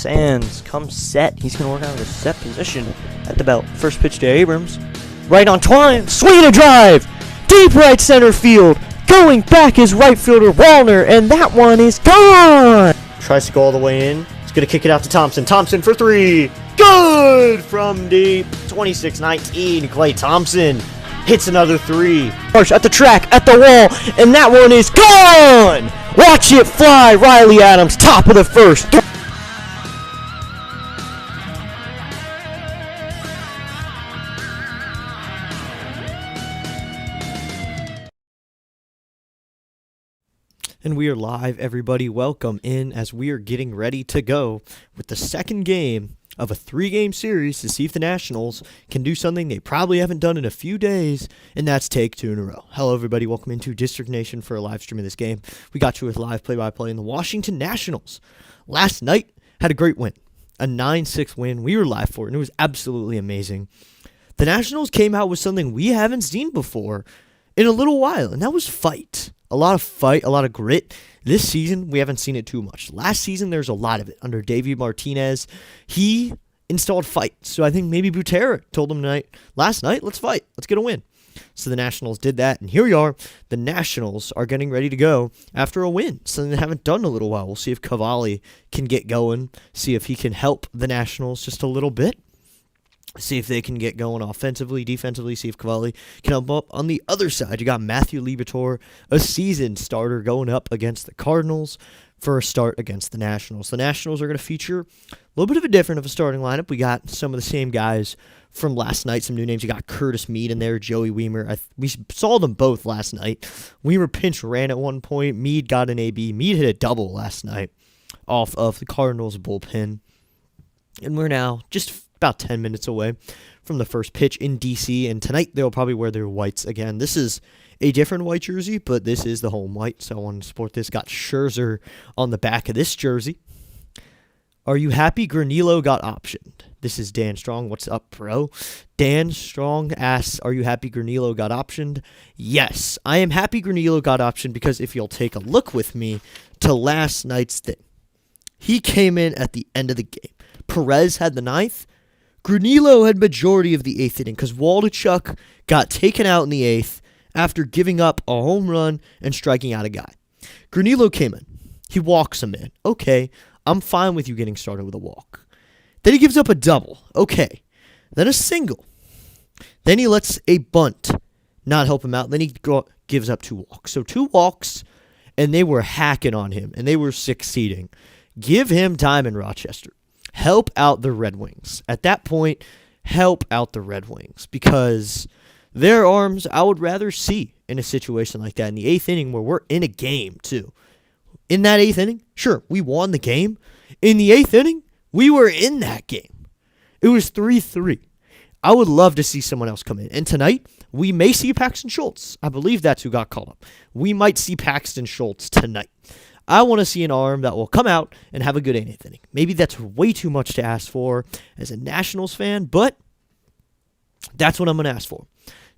Sands comes set. He's going to work out of the set position at the belt. First pitch to Abrams. Right on twine. Swing a drive. Deep right center field. Going back is right fielder Wallner, and that one is gone. Tries to go all the way in. He's going to kick it out to Thompson. Thompson for three. Good from deep. 26-19. Clay Thompson hits another three. At the track, at the wall, and that one is gone. Watch it fly. Riley Adams, top of the first. And we are live, everybody. Welcome in as we are getting ready to go with the second game of a 3-game series to see if the Nationals can do something they probably haven't done in a few days, and that's take 2 in a row. Hello, everybody. Welcome into District Nation for a live stream of this game. We got you with live play-by-play in the Washington Nationals. Last night had a great win, a 9-6 win. We were live for it, and it was absolutely amazing. The Nationals came out with something we haven't seen before in a little while, and that was fight. A lot of fight, a lot of grit. This season, we haven't seen it too much. Last season, there's a lot of it. Under Davey Martinez, he installed fight. So I think maybe Butera told him last night, let's fight. Let's get a win. So the Nationals did that, and here we are. The Nationals are getting ready to go after a win, something they haven't done in a little while. We'll see if Cavalli can get going, see if he can help the Nationals just a little bit. See if they can get going offensively, defensively, see if Cavalli can help up. On the other side, you got Matthew Liberatore, a seasoned starter, going up against the Cardinals for a start against the Nationals. The Nationals are going to feature a little bit of a starting lineup. We got some of the same guys from last night, some new names. You got Curtis Mead in there, Joey Weimer. We saw them both last night. Weimer pinch ran at one point. Mead got an AB. Mead hit a double last night off of the Cardinals bullpen. And we're now just about 10 minutes away from the first pitch in D.C., and tonight they'll probably wear their whites again. This is a different white jersey, but this is the home white, so I wanted to support this. Got Scherzer on the back of this jersey. Are you happy Granillo got optioned? This is Dan Strong. What's up, bro? Dan Strong asks, are you happy Granillo got optioned? Yes, I am happy Granillo got optioned because if you'll take a look with me to last night's thing, he came in at the end of the game. Perez had the ninth. Granillo had majority of the 8th inning because Waldichuk got taken out in the 8th after giving up a home run and striking out a guy. Granillo came in. He walks him in. Okay, I'm fine with you getting started with a walk. Then he gives up a double. Okay. Then a single. Then he lets a bunt not help him out. Then he gives up 2 walks. So 2 walks, and they were hacking on him, and they were succeeding. Give him time in Rochester. Help out the Red Wings. At that point, help out the Red Wings because their arms I would rather see in a situation like that in the 8th inning where we're in a game too. In that 8th inning, sure, we won the game. In the 8th inning, we were in that game. It was 3-3. I would love to see someone else come in. And tonight, we may see Paxton Schultz. I believe that's who got called up. We might see Paxton Schultz tonight. I want to see an arm that will come out and have a good 8th inning. Maybe that's way too much to ask for as a Nationals fan, but that's what I'm going to ask for.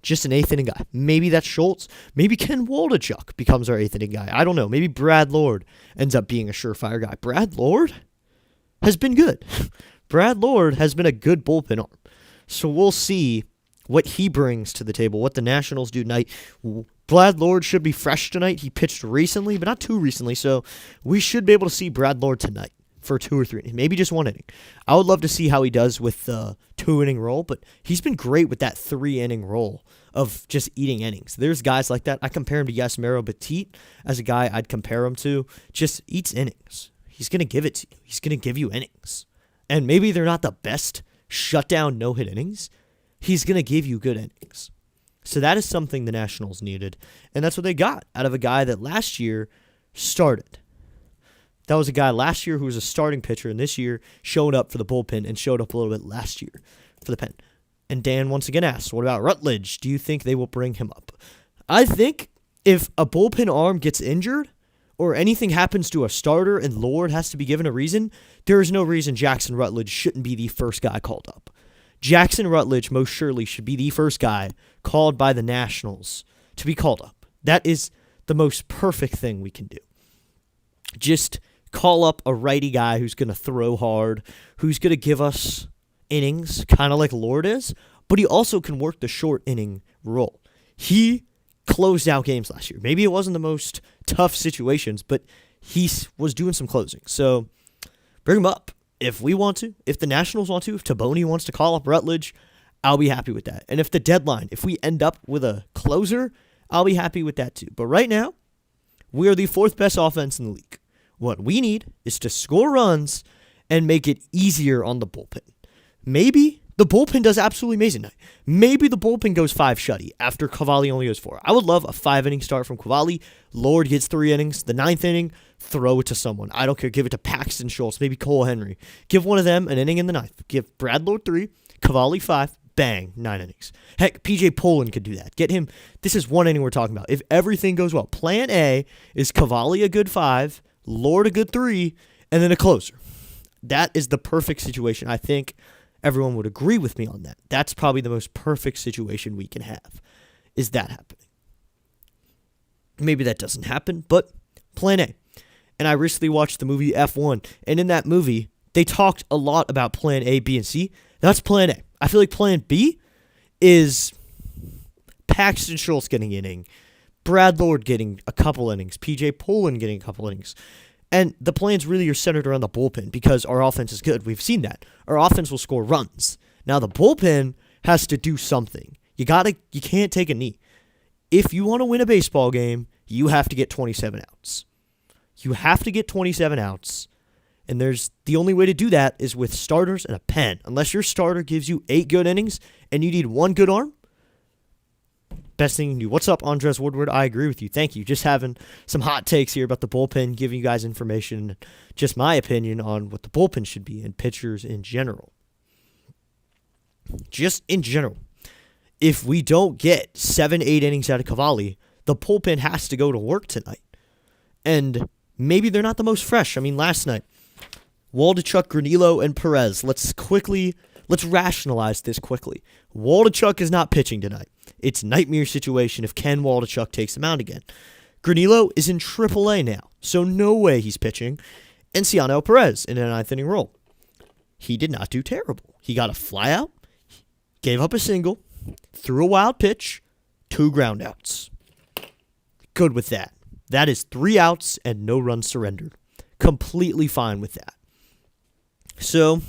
Just an 8th inning guy. Maybe that's Schultz. Maybe Ken Waldichuk becomes our 8th inning guy. I don't know. Maybe Brad Lord ends up being a surefire guy. Brad Lord has been good. Brad Lord has been a good bullpen arm. So we'll see what he brings to the table, what the Nationals do tonight. Brad Lord should be fresh tonight. He pitched recently, but not too recently, so we should be able to see Brad Lord tonight for 2 or 3, maybe just 1 inning. I would love to see how he does with the 2-inning role, but he's been great with that 3-inning role of just eating innings. There's guys like that. I compare him to Yasmero Petit as a guy I'd compare him to. Just eats innings. He's going to give it to you. He's going to give you innings. And maybe they're not the best shutdown no-hit innings. He's going to give you good innings. So that is something the Nationals needed, and that's what they got out of a guy that last year started. That was a guy last year who was a starting pitcher, and this year showed up for the bullpen and showed up a little bit last year for the pen. And Dan once again asks, what about Rutledge? Do you think they will bring him up? I think if a bullpen arm gets injured or anything happens to a starter and Lord has to be given a reason, there is no reason Jackson Rutledge shouldn't be the first guy called up. Jackson Rutledge most surely should be the first guy called by the Nationals to be called up. That is the most perfect thing we can do. Just call up a righty guy who's going to throw hard, who's going to give us innings, kind of like Lord is, but he also can work the short inning role. He closed out games last year. Maybe it wasn't the most tough situations, but he was doing some closing. So bring him up if we want to, if the Nationals want to, if Taboni wants to call up Rutledge, I'll be happy with that. And if the deadline, if we end up with a closer, I'll be happy with that too. But right now, we are the fourth best offense in the league. What we need is to score runs and make it easier on the bullpen. Maybe the bullpen does absolutely amazing tonight. Maybe the bullpen goes 5 shutty after Cavalli only goes 4. I would love a 5-inning start from Cavalli. Lord gets 3 innings. The 9th inning, throw it to someone. I don't care. Give it to Paxton Schultz, maybe Cole Henry. Give one of them an inning in the 9th. Give Brad Lord 3, Cavalli 5, bang, 9 innings. Heck, PJ Poland could do that. Get him. This is 1 inning we're talking about. If everything goes well, plan A is Cavalli a good 5, Lord a good 3, and then a closer. That is the perfect situation. I think everyone would agree with me on that. That's probably the most perfect situation we can have, is that happening. Maybe that doesn't happen, but plan A. And I recently watched the movie F1, and in that movie, they talked a lot about plan A, B, and C. That's plan A. I feel like plan B is Paxton Schultz getting an inning, Brad Lord getting a couple innings, PJ Poland getting a couple innings. And the plans really are centered around the bullpen because our offense is good. We've seen that. Our offense will score runs. Now the bullpen has to do something. You can't take a knee. If you want to win a baseball game, you have to get 27 outs. You have to get 27 outs. And the only way to do that is with starters and a pen. Unless your starter gives you 8 good innings and you need 1 good arm, best thing you can do. What's up, Andres Woodward? I agree with you. Thank you. Just having some hot takes here about the bullpen, giving you guys information, just my opinion on what the bullpen should be and pitchers in general. Just in general. If we don't get 7-8 innings out of Cavalli, the bullpen has to go to work tonight. And maybe they're not the most fresh. I mean, last night, Waldichuk, Granillo, and Perez. Let's rationalize this quickly. Waldichuk is not pitching tonight. It's a nightmare situation if Ken Waldichuk takes the mound again. Granillo is in AAA now, so no way he's pitching. And Ciano Perez in a 9th inning role. He did not do terrible. He got a flyout, gave up a single, threw a wild pitch, 2 groundouts. Good with that. That is 3 outs and no runs surrendered. Completely fine with that. So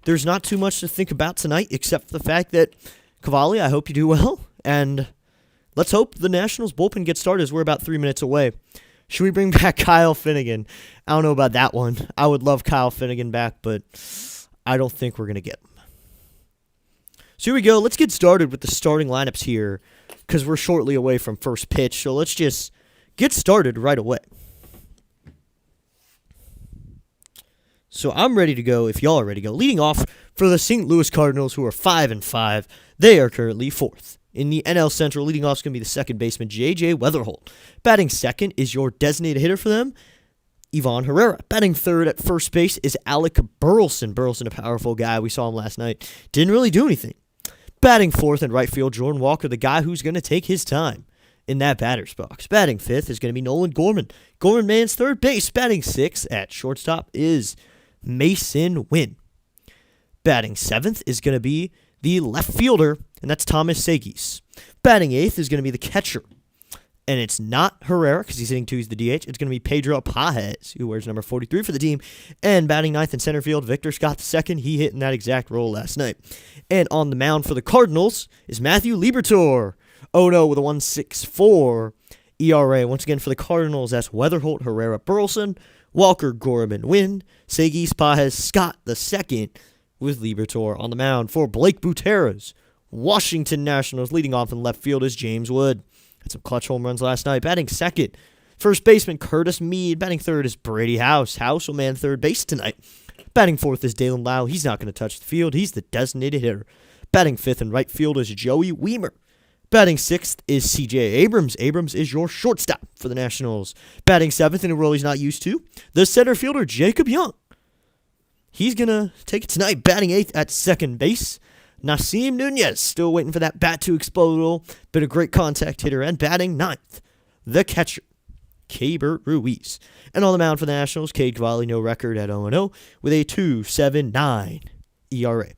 there's not too much to think about tonight except for the fact that Cavalli, I hope you do well, and let's hope the Nationals bullpen gets started as we're about 3 minutes away. Should we bring back Kyle Finnegan? I don't know about that one. I would love Kyle Finnegan back, but I don't think we're going to get him. So here we go. Let's get started with the starting lineups here because we're shortly away from first pitch, so let's just get started right away. So I'm ready to go if y'all are ready to go. Leading off for the St. Louis Cardinals, who are 5-5. They are currently 4th. In the NL Central, leading off is going to be the second baseman, J.J. Weatherholt. Batting second is your designated hitter for them, Ivan Herrera. Batting third at first base is Alec Burleson. Burleson, a powerful guy. We saw him last night. Didn't really do anything. Batting fourth in right field, Jordan Walker, the guy who's going to take his time in that batter's box. Batting fifth is going to be Nolan Gorman. Gorman man's third base. Batting sixth at shortstop is Mason Wynn. Batting seventh is going to be the left fielder, and that's Thomas Segis. Batting eighth is going to be the catcher, and it's not Herrera because he's hitting 2. He's the DH. It's going to be Pedro Pajes, who wears number 43 for the team. And batting ninth in center field, Victor Scott II. He hit in that exact role last night. And on the mound for the Cardinals is Matthew Liberatore. Oh no, with a 1.64 ERA. Once again for the Cardinals, that's Weatherholt, Herrera, Burleson, Walker, Gorman, Wynn, Segis, Pajes, Scott II with Liberatore on the mound. For Blake Buteras, Washington Nationals, leading off in left field is James Wood. Had some clutch home runs last night. Batting second, first baseman Curtis Mead. Batting third is Brady House. House will man third base tonight. Batting fourth is Dalen Lau. He's not going to touch the field. He's the designated hitter. Batting fifth in right field is Joey Weimer. Batting sixth is C.J. Abrams. Abrams is your shortstop for the Nationals. Batting seventh in a role he's not used to, the center fielder Jacob Young. He's going to take it tonight. Batting eighth at second base, Nasim Nunez. Still waiting for that bat to explode. Been a great contact hitter. And batting ninth, the catcher, Keibert Ruiz. And on the mound for the Nationals, Cade Cavalli, no record at 0-0 with a 2.79 ERA.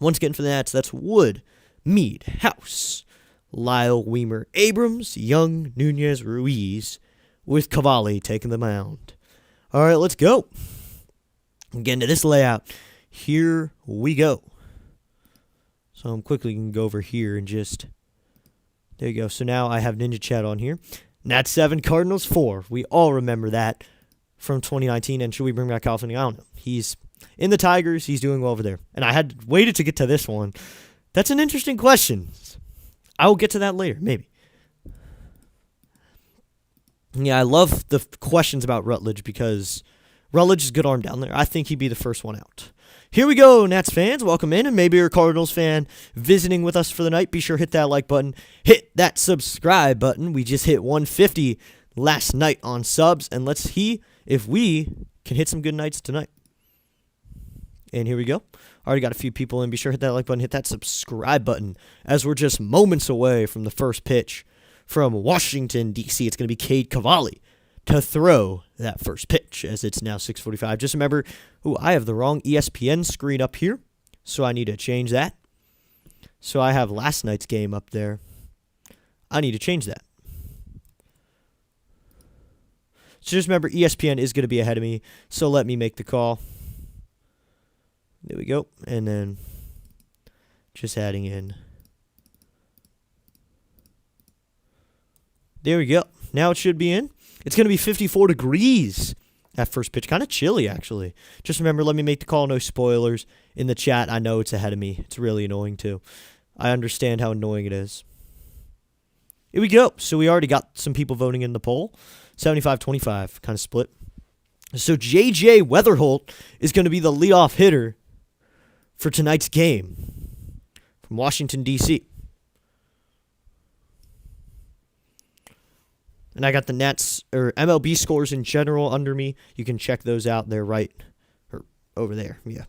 Once again for the Nats, that's Wood, Mead, House, Lyle, Weimer, Abrams, Young, Nunez, Ruiz, with Cavalli taking the mound. All right, let's go. Again, to this layout. Here we go. So I'm quickly going to go over here and just... There you go. So now I have Ninja Chat on here. Nats 7, Cardinals 4. We all remember that from 2019. And should we bring back Calvin? I don't know. He's in the Tigers. He's doing well over there. And I had waited to get to this one. That's an interesting question. I will get to that later, maybe. Yeah, I love the questions about Rutledge because Rutledge is a good arm down there. I think he'd be the first one out. Here we go, Nats fans. Welcome in, and maybe you're a Cardinals fan visiting with us for the night. Be sure to hit that like button. Hit that subscribe button. We just hit 150 last night on subs, and let's see if we can hit some good nights tonight. And here we go. Already got a few people in. Be sure to hit that like button. Hit that subscribe button as we're just moments away from the first pitch from Washington, D.C. It's going to be Cade Cavalli to throw that first pitch as it's now 6:45. Just remember, I have the wrong ESPN screen up here, so I need to change that. So I have last night's game up there. I need to change that. So just remember, ESPN is going to be ahead of me, so let me make the call. There we go. And then just adding in. There we go. Now it should be in. It's going to be 54 degrees at first pitch. Kind of chilly, actually. Just remember, let me make the call. No spoilers. In the chat, I know it's ahead of me. It's really annoying, too. I understand how annoying it is. Here we go. So we already got some people voting in the poll. 75-25, kind of split. So J.J. Weatherholt is going to be the leadoff hitter for tonight's game from Washington, D.C. And I got the Nets, or MLB scores in general under me. You can check those out. They're right, or over there. Yeah,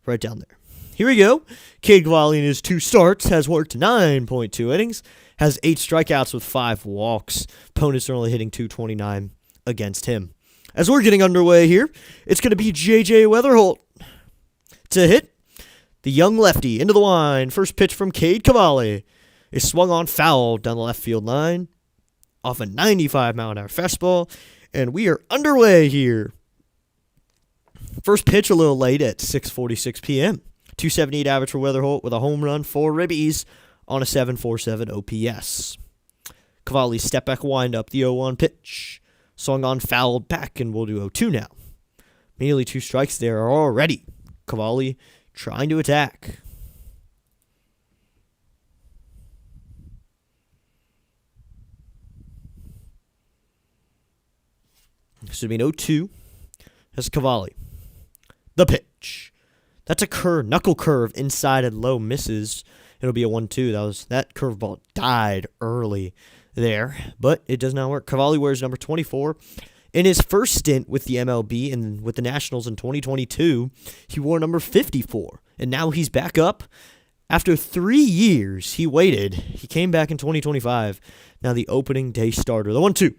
right down there. Here we go. Cade Cavalli in his 2 starts has worked 9.2 innings, has 8 strikeouts with 5 walks. Opponents are only hitting .229 against him. As we're getting underway here, it's going to be J.J. Weatherholt to hit the young lefty into the line. First pitch from Cade Cavalli is swung on foul down the left field line off a 95-mile-an-hour fastball, and we are underway here. First pitch a little late at 6:46 p.m. 278 average for Weatherholt with a home run, 4 ribbies on a 7.47 OPS. Cavalli's step-back windup, the 0-1 pitch. Swung on fouled back, and we'll do 0-2 now. Immediately 2 strikes there already. Cavalli trying to attack. This would be an 0-2. That's Cavalli. The pitch. That's a curve, knuckle curve inside and low misses. It'll be a 1-2. That curveball died early there, but it does not work. Cavalli wears number 24. In his first stint with the MLB and with the Nationals in 2022, he wore number 54, and now he's back up. After 3 years, he waited. He came back in 2025. Now the opening day starter. The 1-2.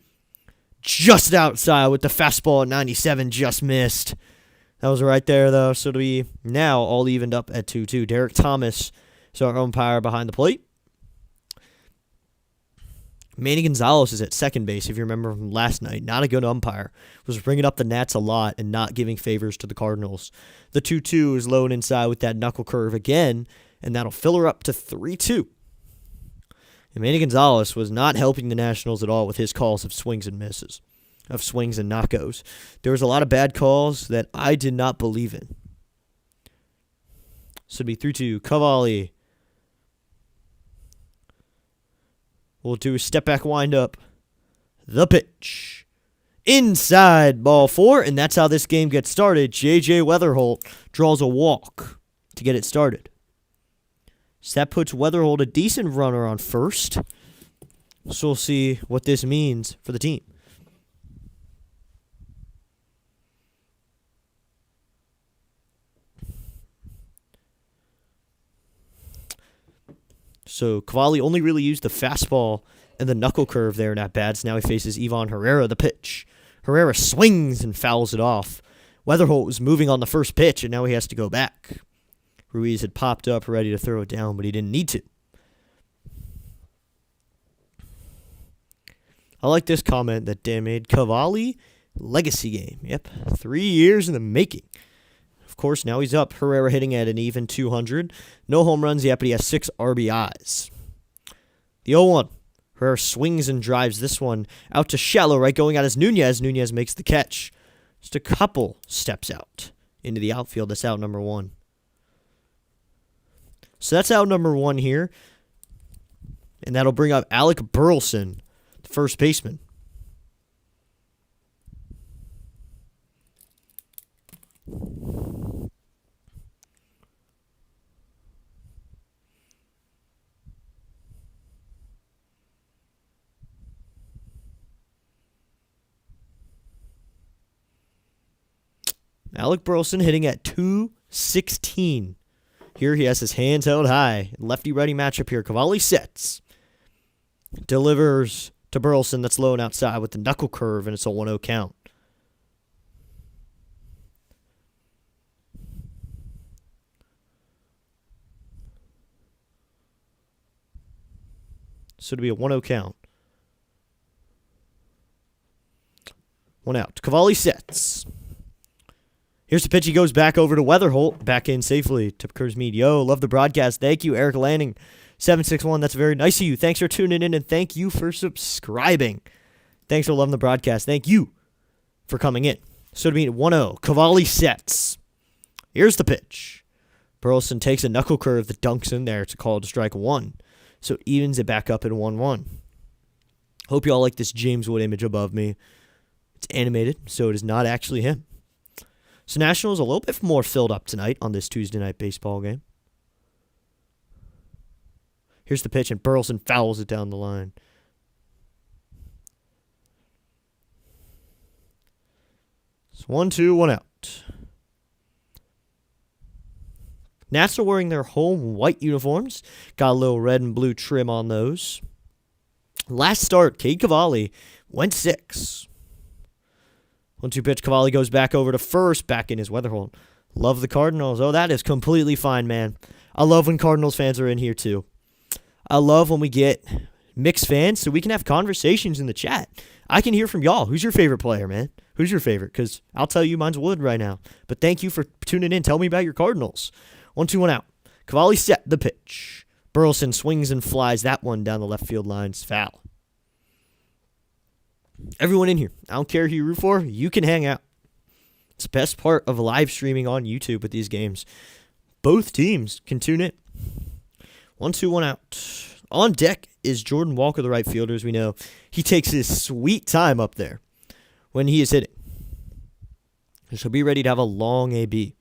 Just outside with the fastball at 97, just missed. That was right there, though, so it'll be now all evened up at 2-2. Derek Thomas is our umpire behind the plate. Manny Gonzalez is at second base, if you remember from last night. Not a good umpire. Was bringing up the Nats a lot and not giving favors to the Cardinals. The 2-2 is low and inside with that knuckle curve again, and that'll fill her up to 3-2. And Manny Gonzalez was not helping the Nationals at all with his calls of swings and misses, of swings and knockouts. There was a lot of bad calls that I did not believe in. So it'll be 3-2. Cavalli will do a step-back windup. The pitch. Inside ball 4, and that's how this game gets started. J.J. Weatherholt draws a walk to get it started. So that puts Weatherholt a decent runner on first. So we'll see what this means for the team. So Cavalli only really used the fastball And the knuckle curve there not bad. So now he faces Ivan Herrera, the pitch. Herrera swings and fouls it off. Weatherholt was moving on the first pitch, and now he has to go back. Ruiz had popped up ready to throw it down, but he didn't need to. I like this comment that Dan made. Cavalli, legacy game. Yep, 3 years in the making. Of course, now he's up. Herrera hitting at an even 200. No home runs yet, but he has 6 RBIs. The 0-1. Herrera swings and drives this one out to shallow right, going out as Nunez. Nunez makes the catch. Just a couple steps out into the outfield. That's out number 1. So that's out number 1 here. And that'll bring up Alec Burleson, the first baseman. Alec Burleson hitting at 216. Here he has his hands held high. Lefty-righty matchup here. Cavalli sets. Delivers to Burleson. That's low and outside with the knuckle curve, and it's a 1-0 count. So to be a 1-0 count. 1 out. Cavalli sets. Here's the pitch. He goes back over to Weatherholt. Back in safely to Kurzmead. Yo, love the broadcast. Thank you, Eric Lanning. 761. That's very nice of you. Thanks for tuning in, and thank you for subscribing. Thanks for loving the broadcast. Thank you for coming in. So to be 1-0. Cavalli sets. Here's the pitch. Burleson takes a knuckle curve that dunks in there. It's a call to strike 1. So it evens it back up at 1-1. Hope you all like this James Wood image above me. It's animated, so it is not actually him. So Nationals a little bit more filled up tonight on this Tuesday night baseball game. Here's the pitch, and Burleson fouls it down the line. It's 1-2, 1 out. Nats are wearing their home white uniforms. Got a little red and blue trim on those. Last start, Cade Cavalli went 6. 1-2 pitch. Cavalli goes back over to first, back in his Weatherholt. Love the Cardinals. Oh, that is completely fine, man. I love when Cardinals fans are in here, too. I love when we get mixed fans so we can have conversations in the chat. I can hear from y'all. Who's your favorite player, man? Who's your favorite? Because I'll tell you mine's Wood right now. But thank you for tuning in. Tell me about your Cardinals. 1-2, 1 out. Cavalli set the pitch. Burleson swings and flies that one down the left field line. It's foul. Everyone in here, I don't care who you root for, you can hang out. It's the best part of live streaming on YouTube with these games. Both teams can tune in. 1-2, 1 out. On deck is Jordan Walker, the right fielder, as we know. He takes his sweet time up there when he is hitting. So be ready to have a long AB.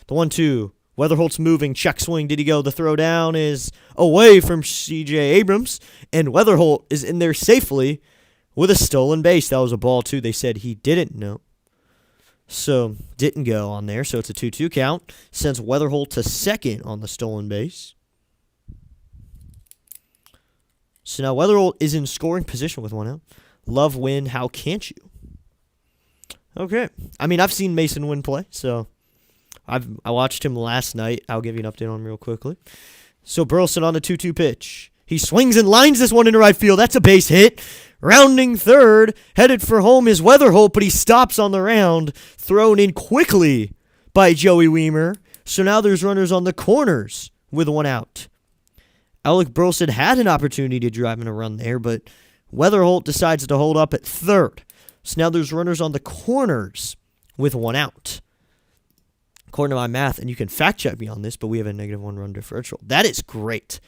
The 1-2. Weatherholt's moving. Check swing. Did he go? The throw down is away from C.J. Abrams. And Weatherholt is in there safely with a stolen base. That was a ball, too. They said he didn't know. So, didn't go on there. So, it's a 2-2 count. Sends Weatherholt to second on the stolen base. So, now Weatherholt is in scoring position with 1 out. Love Win. How can't you? Okay. I mean, I've seen Mason Wynn play. So, I watched him last night. I'll give you an update on him real quickly. So, Burleson on the 2-2 pitch. He swings and lines this one into right field. That's a base hit. Rounding third, headed for home is Weatherholt, but he stops on the round. Thrown in quickly by Joey Weimer. So now there's runners on the corners with 1 out. Alec Burleson had an opportunity to drive in a run there, but Weatherholt decides to hold up at third. So now there's runners on the corners with 1 out. According to my math, and you can fact check me on this, but we have a -1 run differential. That is great.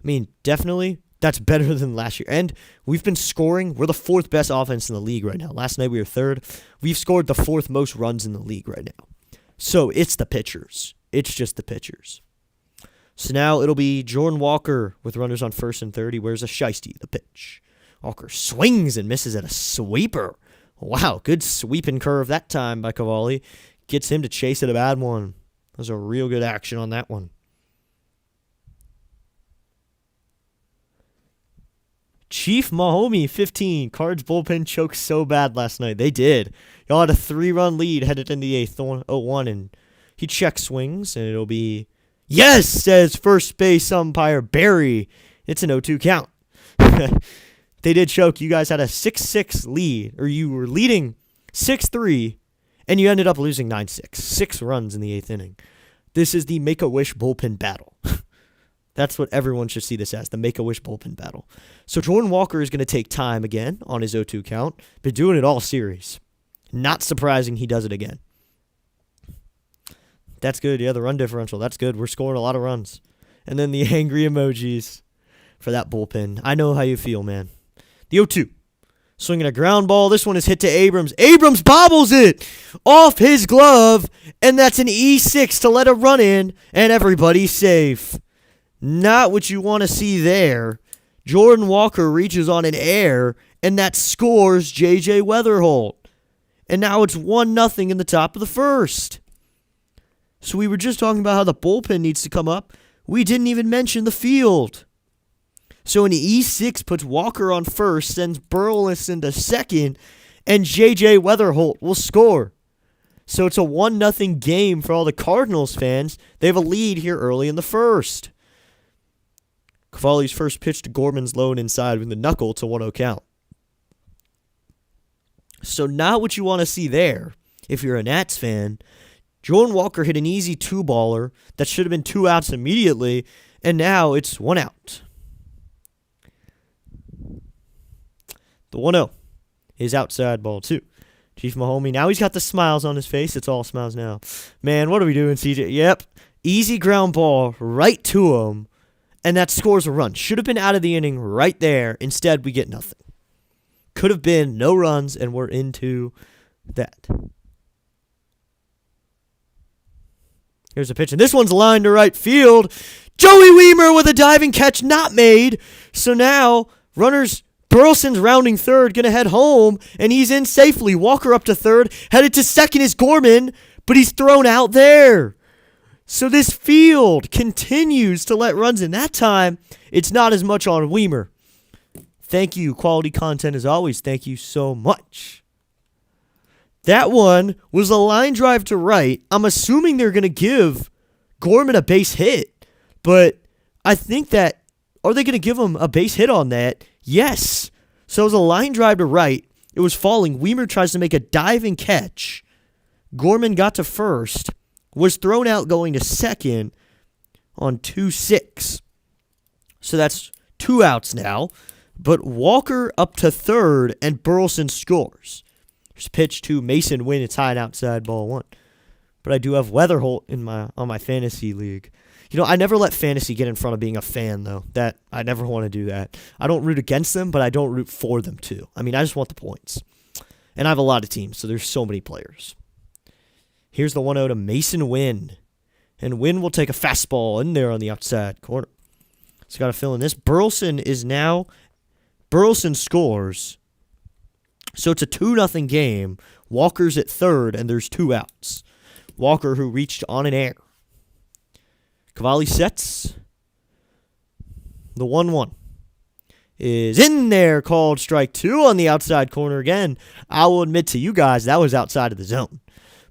I mean, definitely, that's better than last year. And we've been scoring. We're the 4th best offense in the league right now. Last night we were 3rd. We've scored the 4th most runs in the league right now. So it's the pitchers. It's just the pitchers. So now it'll be Jordan Walker with runners on first and third. He wears a shiesty, the pitch. Walker swings and misses at a sweeper. Wow, good sweeping curve that time by Cavalli. Gets him to chase at a bad one. That was a real good action on that one. Chief Mahomey, 15. Cards bullpen choked so bad last night. They did. Y'all had a 3-run lead headed into the 8th, 0-1, and he check swings, and it'll be, yes, says first base umpire Barry. It's an 0-2 count. They did choke. You guys had a 6-6 lead, or you were leading 6-3, and you ended up losing 9-6. 6 runs in the 8th inning. This is the Make-A-Wish bullpen battle. That's what everyone should see this as, the Make-A-Wish bullpen battle. So Jordan Walker is going to take time again on his 0-2 count. Been doing it all series. Not surprising he does it again. That's good. Yeah, the run differential. That's good. We're scoring a lot of runs. And then the angry emojis for that bullpen. I know how you feel, man. The 0-2. Swinging a ground ball. This one is hit to Abrams. Abrams bobbles it off his glove. And that's an E6 to let a run in. And everybody's safe. Not what you want to see there. Jordan Walker reaches on an air, and that scores J.J. Weatherholt. And now it's 1-0 in the top of the first. So we were just talking about how the bullpen needs to come up. We didn't even mention the field. So an E6 puts Walker on first, sends Burleson to second, and J.J. Weatherholt will score. So it's a 1-0 game for all the Cardinals fans. They have a lead here early in the first. Cavalli's first pitch to Gorman's low and inside with the knuckle to 1-0 count. So not what you want to see there if you're a Nats fan. Jordan Walker hit an easy 2-baller that should have been 2 outs immediately, and now it's 1 out. The 1-0 is outside ball 2. Chief Mahomey, now he's got the smiles on his face. It's all smiles now. Man, what are we doing, CJ? Yep, easy ground ball right to him. And that scores a run. Should have been out of the inning right there. Instead, we get nothing. Could have been no runs, and we're into that. Here's a pitch, and this one's lined to right field. Joey Wiemer with a diving catch not made. So now, runners, Burleson's rounding third, going to head home, and he's in safely. Walker up to third. Headed to second is Gorman, but he's thrown out there. So this field continues to let runs in. That time, it's not as much on Wiemer. Thank you. Quality content as always. Thank you so much. That one was a line drive to right. I'm assuming they're going to give Gorman a base hit. But I think that, are they going to give him a base hit on that? Yes. So it was a line drive to right. It was falling. Wiemer tries to make a diving catch. Gorman got to first. Was thrown out going to second on 2-6. So that's 2 outs now. But Walker up to third, and Burleson scores. There's a pitch to Mason Wynn. It's high and outside ball 1. But I do have Weatherholt on my fantasy league. You know, I never let fantasy get in front of being a fan, though. That I never want to do that. I don't root against them, but I don't root for them, too. I mean, I just want the points. And I have a lot of teams, so there's so many players. Here's the 1-0 to Mason Wynn. And Wynn will take a fastball in there on the outside corner. He's got to fill in this. Burleson scores. So it's a 2-0 game. Walker's at third, and there's 2 outs. Walker, who reached on an air. Cavalli sets. The 1-1 is in there, called strike 2 on the outside corner again. I will admit to you guys, that was outside of the zone.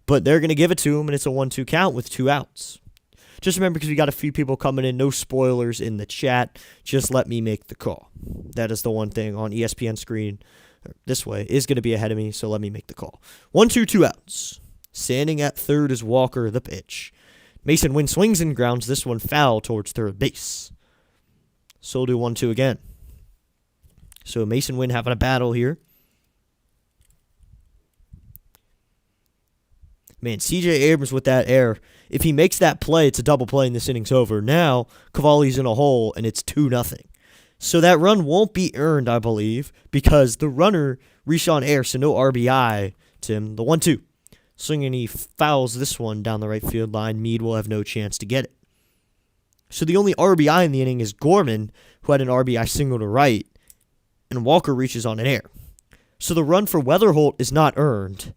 But they're going to give it to him, and it's a 1-2 count with 2 outs. Just remember, because we got a few people coming in, no spoilers in the chat. Just let me make the call. That is the one thing on ESPN screen this way is going to be ahead of me, so let me make the call. 1-2, 2 outs. Standing at third is Walker, the pitch. Mason Wynn swings and grounds this one foul towards third base. So we'll do 1-2 again. So Mason Wynn having a battle here. Man, C.J. Abrams with that air. If he makes that play, it's a double play and this inning's over. Now, Cavalli's in a hole, and it's 2-0. So that run won't be earned, I believe, because the runner reached on air, so no RBI to him. The 1-2. Swinging, he fouls this one down the right field line. Meade will have no chance to get it. So the only RBI in the inning is Gorman, who had an RBI single to right, and Walker reaches on an air. So the run for Weatherholt is not earned.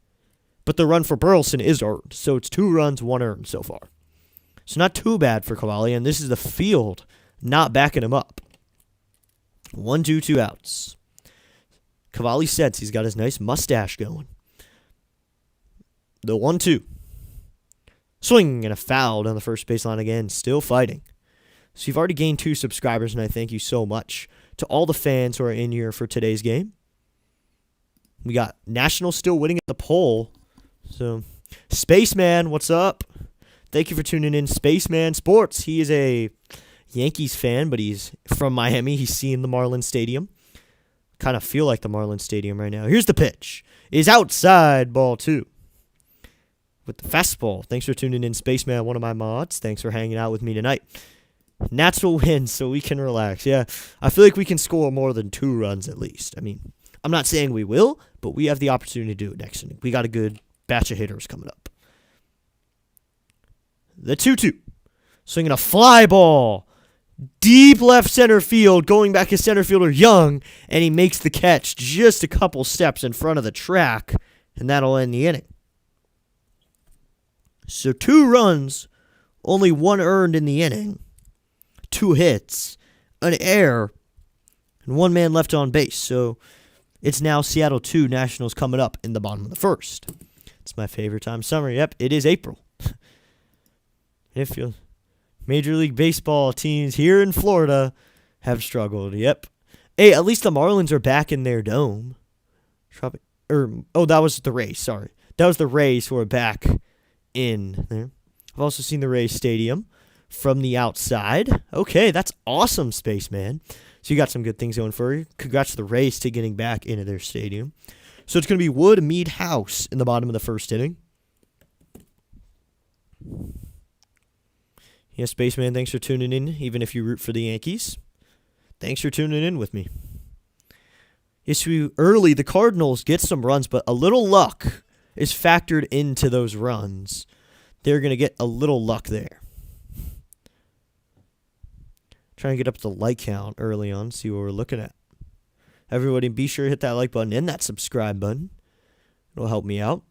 But the run for Burleson is earned. So it's 2 runs, 1 earned so far. So not too bad for Cavalli. And this is the field not backing him up. 1-2, 2 outs. Cavalli sets. He's got his nice mustache going. The 1-2. Swing and a foul down the first baseline again. Still fighting. So you've already gained 2 subscribers, and I thank you so much to all the fans who are in here for today's game. We got Nationals still winning at the poll. So, Spaceman, what's up? Thank you for tuning in, Spaceman Sports. He is a Yankees fan, but he's from Miami. He's seeing the Marlins Stadium. Kind of feel like the Marlins Stadium right now. Here's the pitch. Is outside, ball 2. With the fastball. Thanks for tuning in, Spaceman, one of my mods. Thanks for hanging out with me tonight. Nats will win, so we can relax. Yeah, I feel like we can score more than 2 runs at least. I mean, I'm not saying we will, but we have the opportunity to do it next inning. We got a good batch of hitters coming up. The 2-2. Swinging a fly ball. Deep left center field, going back his center fielder Young, and he makes the catch just a couple steps in front of the track, and that'll end the inning. So 2 runs, only 1 earned in the inning. 2 hits, an error, and 1 man left on base. So it's now Seattle 2, Nationals coming up in the bottom of the first. It's my favorite time of summer. Yep, it is April. It feels Major League Baseball teams here in Florida have struggled. Yep. Hey, at least the Marlins are back in their dome. That was the Rays. Sorry. That was the Rays who are back in there. I've also seen the Rays Stadium from the outside. Okay, that's awesome, Spaceman. So you got some good things going for you. Congrats to the Rays to getting back into their stadium. So it's going to be Wood, Mead, House in the bottom of the first inning. Yeah, Spaceman, thanks for tuning in, even if you root for the Yankees. Thanks for tuning in with me. Yes, early, the Cardinals get some runs, but a little luck is factored into those runs. They're going to get a little luck there. Trying to get up the like count early on, see what we're looking at. Everybody, be sure to hit that like button and that subscribe button. It'll help me out.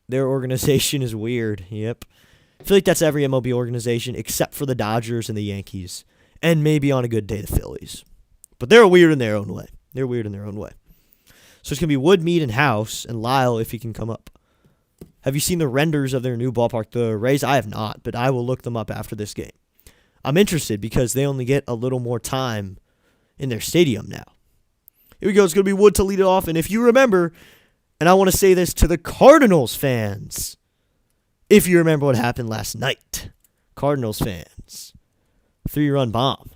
Their organization is weird. Yep. I feel like that's every MLB organization except for the Dodgers and the Yankees. And maybe on a good day, the Phillies. But they're weird in their own way. So it's going to be Wood, Mead, and House, and Lyle if he can come up. Have you seen the renders of their new ballpark, the Rays? I have not, but I will look them up after this game. I'm interested because they only get a little more time in their stadium now. Here we go. It's going to be Wood to lead it off. And if you remember, and I want to say this to the Cardinals fans, if you remember what happened last night, Cardinals fans, 3-run bomb.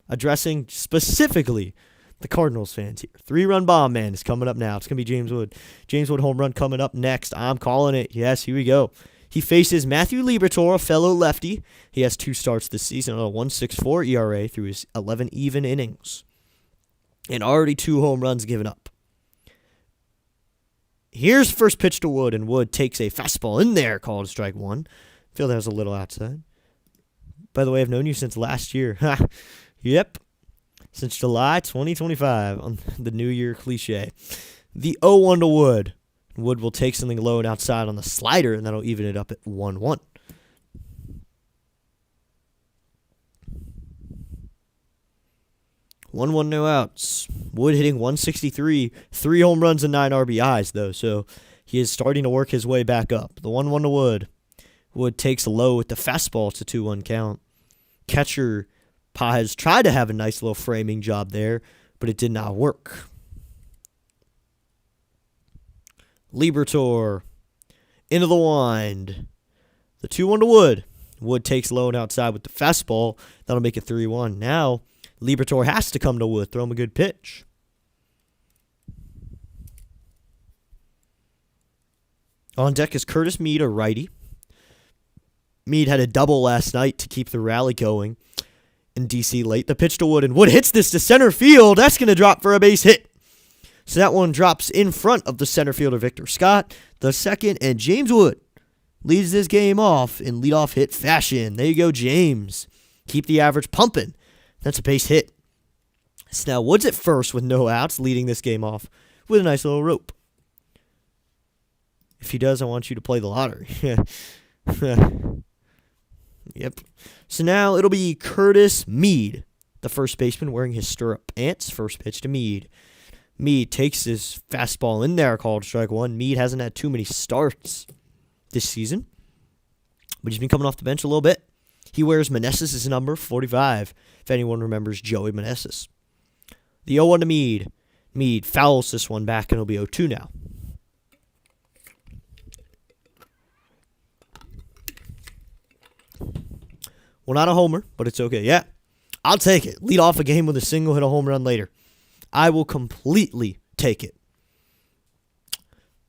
Addressing specifically the Cardinals fans here. 3-run bomb, man, is coming up now. It's going to be James Wood. James Wood home run coming up next. I'm calling it. Yes, here we go. He faces Matthew Liberatore, a fellow lefty. He has 2 starts this season on a 1.64 ERA through his 11 even innings. And already 2 home runs given up. Here's first pitch to Wood, and Wood takes a fastball in there, called strike 1. I feel that was a little outside. By the way, I've known you since last year. Yep. Since July 2025 on the New Year cliche. The 0-1 to Wood. Wood will take something low and outside on the slider, and that'll even it up at 1-1. No outs. Wood hitting 163, 3 home runs and 9 RBIs, though, so he is starting to work his way back up. The 1-1 to Wood. Wood takes low with the fastball. It's a 2-1 count. Catcher Paz tried to have a nice little framing job there, but it did not work. Liberatore into the wind. The 2-1 to Wood. Wood takes low and outside with the fastball. That'll make it 3-1. Now, Liberatore has to come to Wood. Throw him a good pitch. On deck is Curtis Mead, a righty. Mead had a double last night to keep the rally going in DC late. The pitch to Wood, and Wood hits this to center field. That's going to drop for a base hit. So that one drops in front of the center fielder, Victor Scott, the second, and James Wood leads this game off in leadoff hit fashion. There you go, James. Keep the average pumping. That's a base hit. So now Wood's at first with no outs, leading this game off with a nice little rope. If he does, I want you to play the lottery. Yep. So now it'll be Curtis Mead the first baseman wearing his stirrup pants. First pitch to Meade. Meade takes his fastball in there, called strike one. Meade hasn't had too many starts this season, but he's been coming off the bench a little bit. He wears Meneses' number, 45, if anyone remembers Joey Meneses. The 0-1 to Meade. Meade fouls this one back, and it'll be 0-2 now. Well, not a homer, but it's okay. Yeah, I'll take it. Lead off a game with a single, hit a home run later. I will completely take it.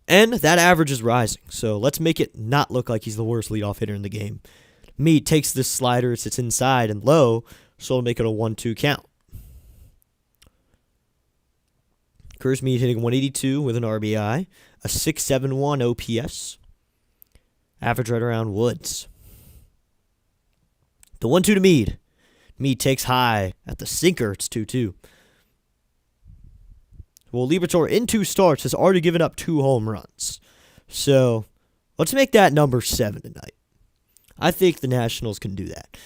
And that average is rising, so let's make it not look like he's the worst leadoff hitter in the game. Meade takes this slider, it's inside and low, so it'll make it a 1-2 count. Curtis Meade hitting 182 with an RBI, a 6.71 OPS. Average right around Woods. The 1-2 to Meade. Meade takes high at the sinker. It's 2-2. Well, Liberatore in 2 starts has already given up 2 home runs. So let's make that number 7 tonight. I think the Nationals can do that.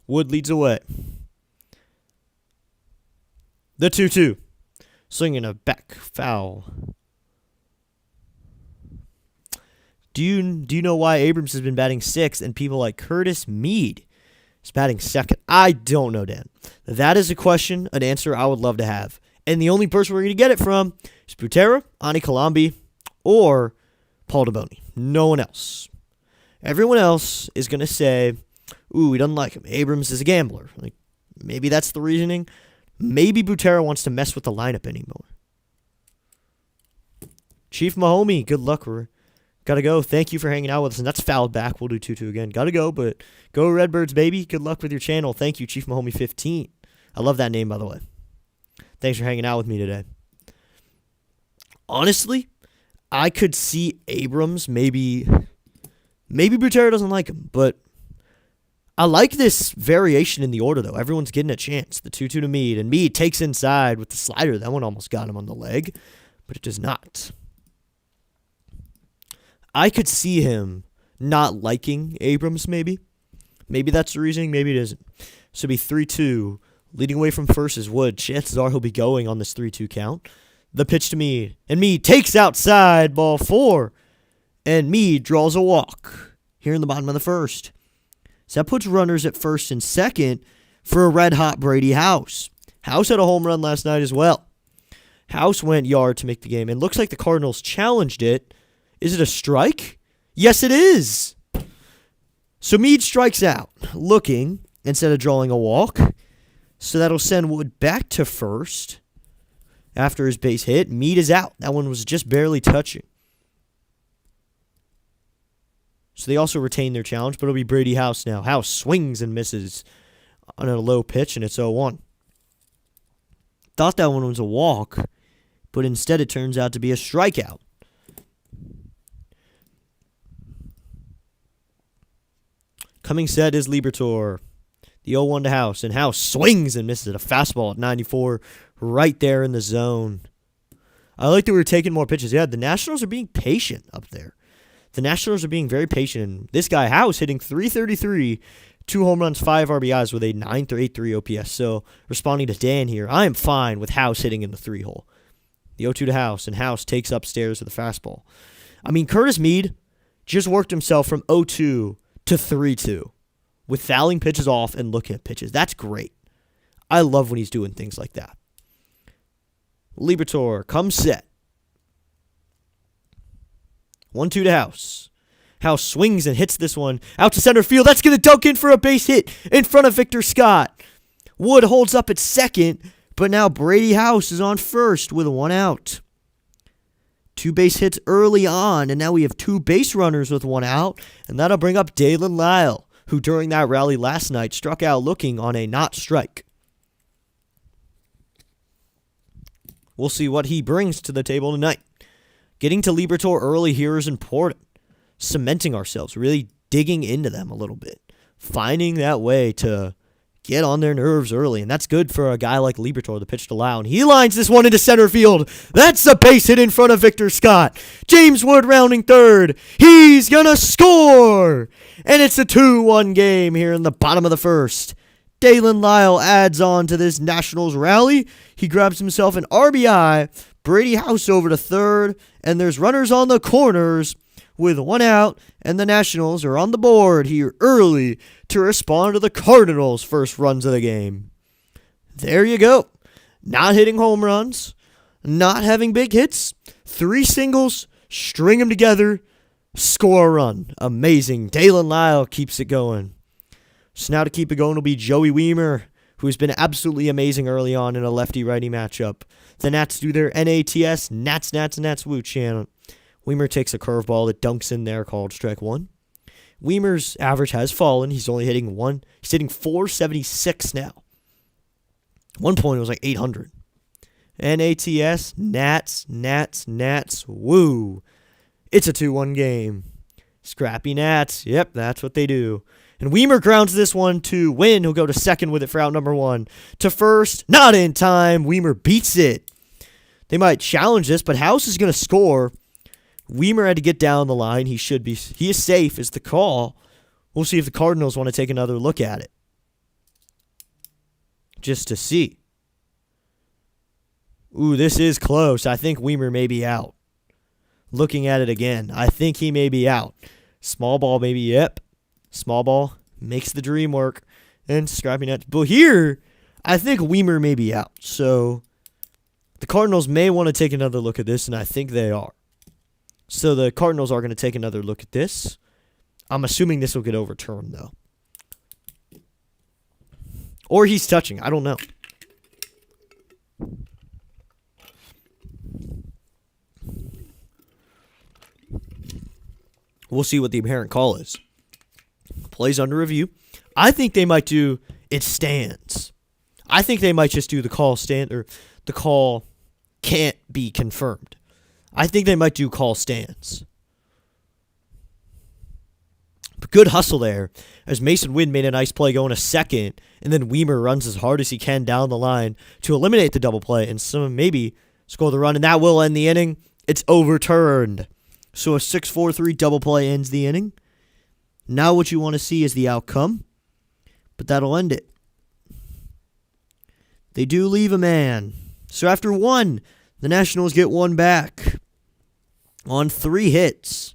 Wood leads away. The 2-2. Swinging a back foul. Do you know why Abrams has been batting 6th and people like Curtis Meade is batting 2nd? I don't know, Dan. That is a question, an answer I would love to have. And the only person we're going to get it from is Butera, Ani Kalambi, or Paul DeBoni. No one else. Everyone else is going to say, ooh, he doesn't like him. Abrams is a gambler. Like, maybe that's the reasoning. Maybe Butera wants to mess with the lineup anymore. Chief Mahomie, good luck. Gotta go. Thank you for hanging out with us. And that's fouled back. We'll do 2-2 again. Gotta go, but go Redbirds, baby. Good luck with your channel. Thank you, Chief Mahomie 15. I love that name, by the way. Thanks for hanging out with me today. Honestly, I could see Abrams maybe Butera doesn't like him, but I like this variation in the order, though. Everyone's getting a chance. The 2-2 to Meade, and Meade takes inside with the slider. That one almost got him on the leg, but it does not. I could see him not liking Abrams, maybe. Maybe that's the reasoning. Maybe it isn't. So it'll be 3-2. Leading away from first is Wood. Chances are he'll be going on this 3-2 count. The pitch to Meade. And Meade takes outside, ball 4. And Meade draws a walk here in the bottom of the first. So that puts runners at first and second for a red-hot Brady House. House had a home run last night as well. House went yard to make the game. And looks like the Cardinals challenged it. Is it a strike? Yes, it is. So Meade strikes out, looking instead of drawing a walk. So that'll send Wood back to first after his base hit. Meade is out. That one was just barely touching. So they also retain their challenge, but it'll be Brady House now. House swings and misses on a low pitch, and it's 0-1. Thought that one was a walk, but instead it turns out to be a strikeout. Coming set is Liberatore. The 0-1 to House, and House swings and misses a fastball at 94 right there in the zone. I like that we were taking more pitches. Yeah, the Nationals are being patient up there. The Nationals are being very patient. And this guy, House, hitting .333, 2 home runs, 5 RBIs with a 9.83 OPS. So responding to Dan here, I am fine with House hitting in the 3-hole. The 0-2 to House, and House takes upstairs with a fastball. I mean, Curtis Meade just worked himself from 0-2 to 3-2 with fouling pitches off and looking at pitches. That's great. I love when he's doing things like that. Liberatore comes set. 1-2 to House. House swings and hits this one out to center field. That's going to dunk in for a base hit in front of Victor Scott. Wood holds up at second, but now Brady House is on first with 1 out. 2 base hits early on, and now we have 2 base runners with 1 out, and that'll bring up Dalen Lyle, who during that rally last night struck out looking on a not strike. We'll see what he brings to the table tonight. Getting to Liberatore early here is important. Cementing ourselves, really digging into them a little bit. Finding that way to get on their nerves early, and that's good for a guy like Liberatore, the pitch to Lau, and he lines this one into center field. That's a base hit in front of Victor Scott. James Wood rounding third. He's gonna score! And it's a 2-1 game here in the bottom of the first. Dalen Lyle adds on to this Nationals rally. He grabs himself an RBI. Brady House over to third, and there's runners on the corners with one out, and the Nationals are on the board here early to respond to the Cardinals' first runs of the game. There you go. Not hitting home runs, not having big hits, 3 singles, string them together, score a run. Amazing. Dalen Lyle keeps it going. So now to keep it going will be Joey Wiemer, who's been absolutely amazing early on in a lefty-righty matchup. The Nats do their NATS, Nats Woo chant. Wiemer takes a curveball that dunks in there called strike one. Wiemer's average has fallen. He's only hitting 476 now. One point it was like 800. NATS, Nats, woo. It's a 2-1 game. Scrappy Nats. Yep, that's what they do. And Wiemer grounds this one to win. He'll go to second with it for out number 1. To first, not in time. Wiemer beats it. They might challenge this, but House is going to score. Wiemer had to get down the line. He is safe is the call. We'll see if the Cardinals want to take another look at it. Just to see. Ooh, this is close. I think Wiemer may be out. Looking at it again, I think he may be out. Small ball, maybe. Yep. Small ball makes the dream work. And Scrappy Nats. But here, I think Wiemer may be out. So the Cardinals may want to take another look at this, and I think they are. So the Cardinals are going to take another look at this. I'm assuming this will get overturned, though. Or he's touching. I don't know. We'll see what the apparent call is. Plays under review. I think they might do it stands. I think they might just do the call stand, or the call can't be confirmed. I think they might do call stands. But good hustle there, as Mason Wynn made a nice play going to second, and then Wiemer runs as hard as he can down the line to eliminate the double play and maybe score the run, and that will end the inning. It's overturned. So a 6-4-3 double play ends the inning. Now what you want to see is the outcome, but that'll end it. They do leave a man. So after 1, the Nationals get 1 back on 3 hits.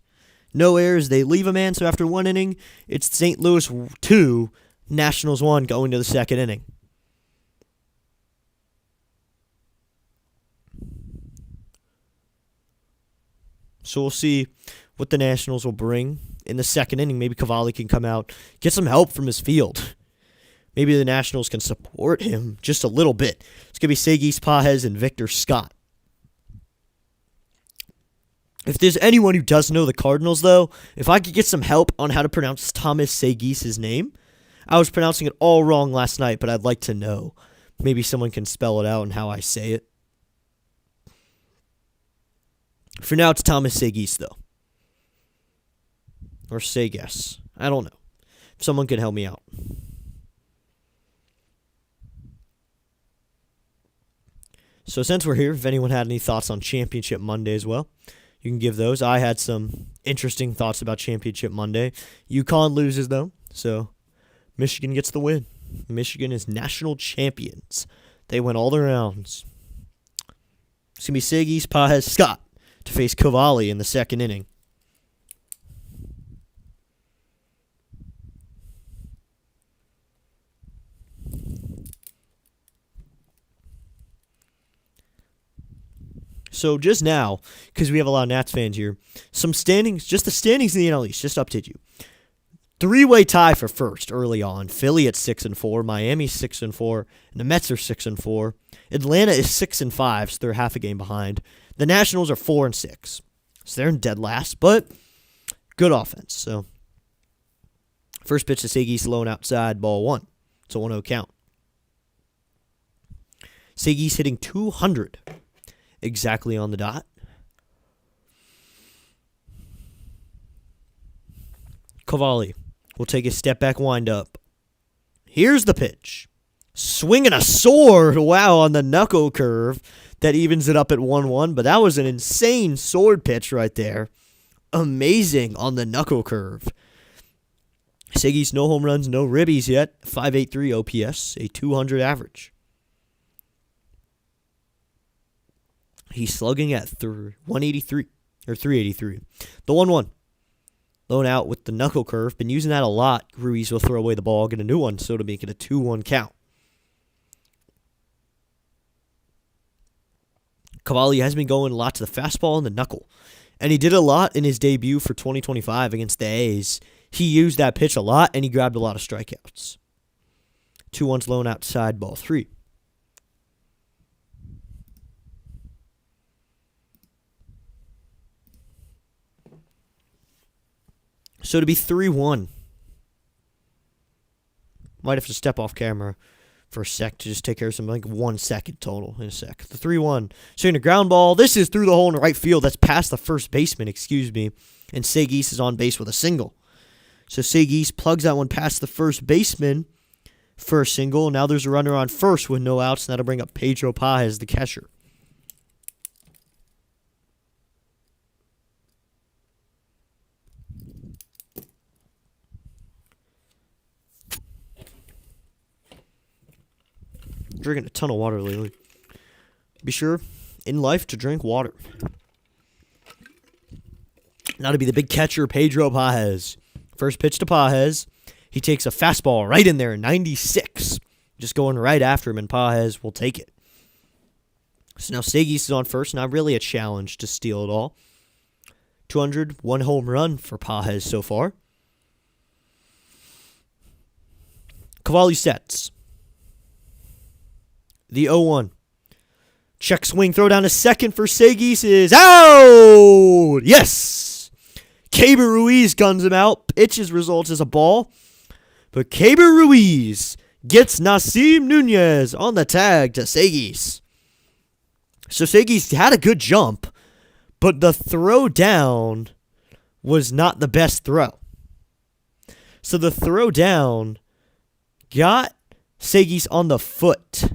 No errors. They leave a man. So after 1 inning, it's St. Louis 2, Nationals 1 going to the second inning. So we'll see what the Nationals will bring in the second inning. Maybe Cavalli can come out, get some help from his field. Maybe the Nationals can support him just a little bit. It's going to be Seguis Pajes and Victor Scott. If there's anyone who does know the Cardinals, though, if I could get some help on how to pronounce Thomas Seguis' name. I was pronouncing it all wrong last night, but I'd like to know. Maybe someone can spell it out and how I say it. For now, it's Thomas Seguis, though. Or Segues. I don't know. If someone could help me out. So since we're here, if anyone had any thoughts on Championship Monday as well, you can give those. I had some interesting thoughts about Championship Monday. UConn loses, though, so Michigan gets the win. Michigan is national champions. They win all their rounds. It's going to be Seguis, Pajes, Scott to face Cavalli in the second inning. So just now, because we have a lot of Nats fans here, some standings, just the standings in the NL East, just to update you. 3-way tie for first early on. Philly at 6-4, Miami 6-4, and the Mets are 6-4. Atlanta is 6-5, so they're half a game behind. The Nationals are 4-6, so they're in dead last, but good offense. So first pitch to Seguis, low and outside, ball 1. It's a 1-0 count. Seguis hitting 200. Exactly on the dot. Cavalli will take a step back windup. Here's the pitch. Swinging a sword. Wow, on the knuckle curve. That evens it up at 1-1. But that was an insane sword pitch right there. Amazing on the knuckle curve. Siggy's no home runs, no ribbies yet. 583 OPS, a 200 average. He's slugging at 183 or 383. The 1-1. Lone out with the knuckle curve. Been using that a lot. Ruiz will throw away the ball, get a new one, so to make it a 2-1 count. Cavalli has been going a lot to the fastball and the knuckle. And he did a lot in his debut for 2025 against the A's. He used that pitch a lot, and he grabbed a lot of strikeouts. 2-1's lone outside, ball 3. So to be 3-1. Might have to step off camera for a sec to just take care of something, like 1 second total in a sec. The 3-1. Swinging a ground ball. This is through the hole in right field. That's past the first baseman, And Seguis is on base with a single. So Seguis plugs that one past the first baseman for a single. Now there's a runner on first with no outs, and that'll bring up Pedro Paez, the catcher. Drinking a ton of water lately. Be sure in life to drink water. Now to be the big catcher, Pedro Paez. First pitch to Paez. He takes a fastball right in there, 96. Just going right after him, and Paez will take it. So now Seguis is on first. Not really a challenge to steal it all. 200, 1 home run for Paez so far. Cavalli sets. The 0-1. Check swing, throw down to second for Seguis is out! Yes! Keibert Ruiz guns him out. Pitches results as a ball. But Keibert Ruiz gets Nasim Nunez on the tag to Seguis. So Seguis had a good jump, but the throw down was not the best throw. So the throw down got Seguis on the foot.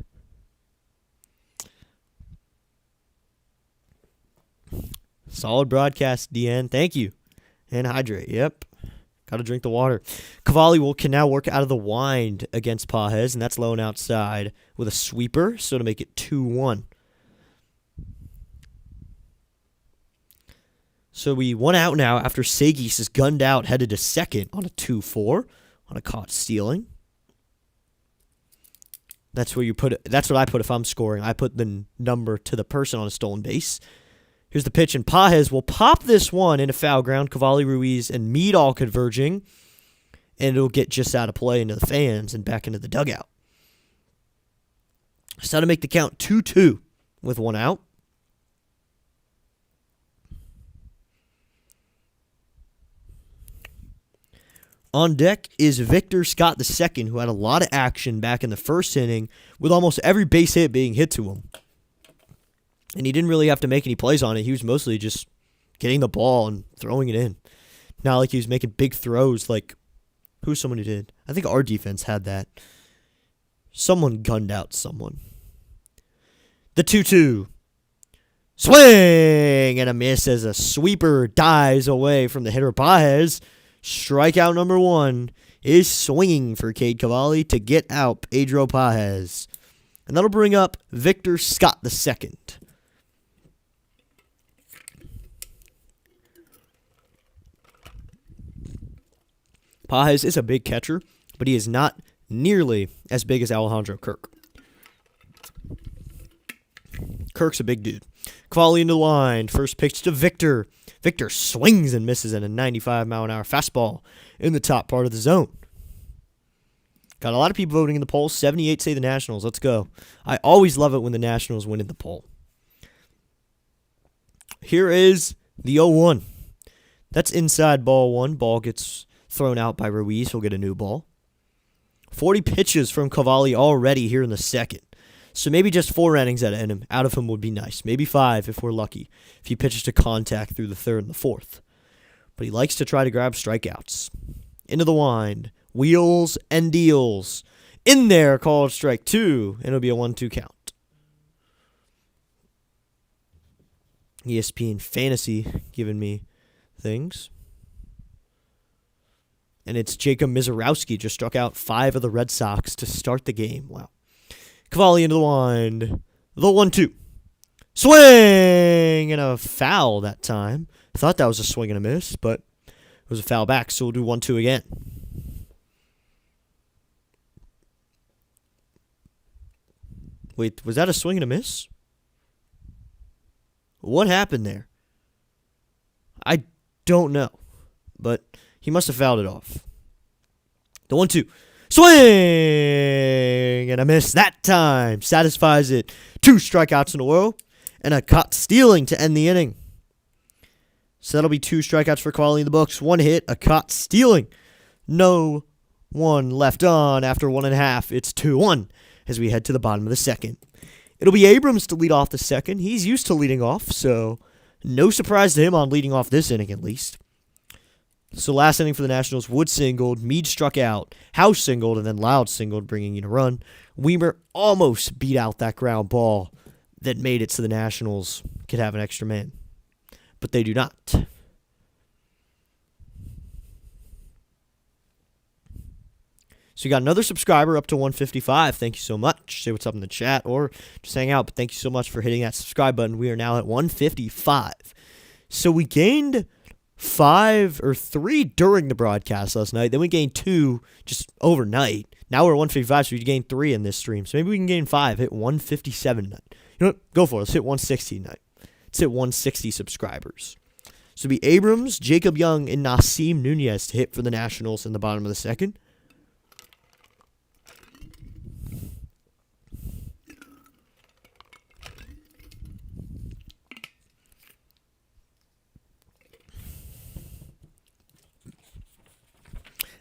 Solid broadcast, DN. Thank you. And hydrate. Yep. Got to drink the water. Cavalli can now work out of the wind against Paez, and that's lone outside with a sweeper, so to make it 2-1. So we 1 out now after Seguis is gunned out, headed to second on a 2-4 on a caught stealing. That's where you put it. That's what I put if I'm scoring. I put the number to the person on a stolen base. Here's the pitch, and Paez will pop this one into foul ground. Cavalli, Ruiz, and Meade all converging, and it'll get just out of play into the fans and back into the dugout. So to make the count 2-2 with 1 out. On deck is Victor Scott II, who had a lot of action back in the first inning, with almost every base hit being hit to him. And he didn't really have to make any plays on it. He was mostly just getting the ball and throwing it in. Not like he was making big throws like who's someone who did. I think our defense had that. Someone gunned out someone. The 2-2. Swing! And a miss as a sweeper dives away from the hitter Paez. Strikeout number 1 is swinging for Cade Cavalli to get out Pedro Paez. And that'll bring up Victor Scott II. Paez is a big catcher, but he is not nearly as big as Alejandro Kirk. Kirk's a big dude. Cavalli into the line. First pitch to Victor. Victor swings and misses at a 95-mile-an-hour fastball in the top part of the zone. Got a lot of people voting in the poll. 78 say the Nationals. Let's go. I always love it when the Nationals win in the poll. Here is the 0-1. That's inside ball 1. Ball gets thrown out by Ruiz. He'll get a new ball. 40 pitches from Cavalli already here in the second. So maybe just 4 innings out of him would be nice. Maybe 5 if we're lucky. If he pitches to contact through the 3rd and the 4th. But he likes to try to grab strikeouts. Into the wind. Wheels and deals. In there, called strike 2. And it'll be a 1-2 count. ESPN Fantasy giving me things. And it's Jacob Misiorowski just struck out 5 of the Red Sox to start the game. Wow. Cavalli into the wind. The 1-2. Swing! And a foul that time. I thought that was a swing and a miss, but it was a foul back, so we'll do 1-2 again. Wait, was that a swing and a miss? What happened there? I don't know, but he must have fouled it off. The 1-2. Swing! And a miss that time. Satisfies it. 2 strikeouts in a row. And a caught stealing to end the inning. So that'll be 2 strikeouts for Quali in the books. 1 hit, a caught stealing. No one left on after 1.5. It's 2-1 as we head to the bottom of the second. It'll be Abrams to lead off the second. He's used to leading off, so no surprise to him on leading off this inning at least. So last inning for the Nationals, Wood singled, Meade struck out, House singled, and then Loud singled, bringing in a run. Weimer almost beat out that ground ball that made it so the Nationals could have an extra man. But they do not. So you got another subscriber up to 155. Thank you so much. Say what's up in the chat or just hang out. But thank you so much for hitting that subscribe button. We are now at 155. So we gained 3 during the broadcast last night. Then we gained 2 just overnight. Now we're at 155, so we gained 3 in this stream. So maybe we can gain 5, hit 157 tonight. You know what? Go for it. Let's hit 160 tonight. Let's hit 160 subscribers. So it'll be Abrams, Jacob Young, and Nasim Nunez to hit for the Nationals in the bottom of the second.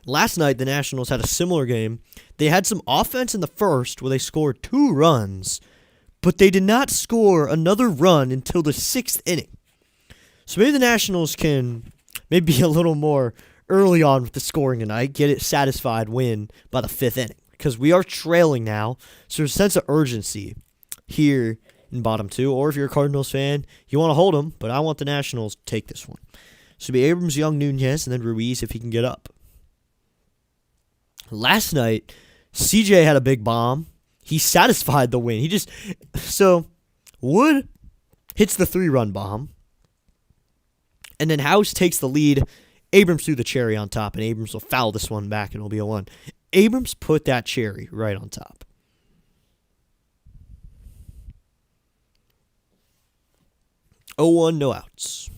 Last night, the Nationals had a similar game. They had some offense in the first where they scored 2 runs, but they did not score another run until the 6th inning. So maybe the Nationals can maybe be a little more early on with the scoring tonight, get it satisfied, win by the 5th inning. Because we are trailing now, so there's a sense of urgency here in bottom 2. Or if you're a Cardinals fan, you want to hold them, but I want the Nationals to take this one. So it'll be Abrams, Young, Nunez, and then Ruiz if he can get up. Last night, CJ had a big bomb. He satisfied the win. So Wood hits the 3-run bomb. And then House takes the lead. Abrams threw the cherry on top, and Abrams will foul this one back, and it'll be a 1. Abrams put that cherry right on top. Oh, 1, no outs.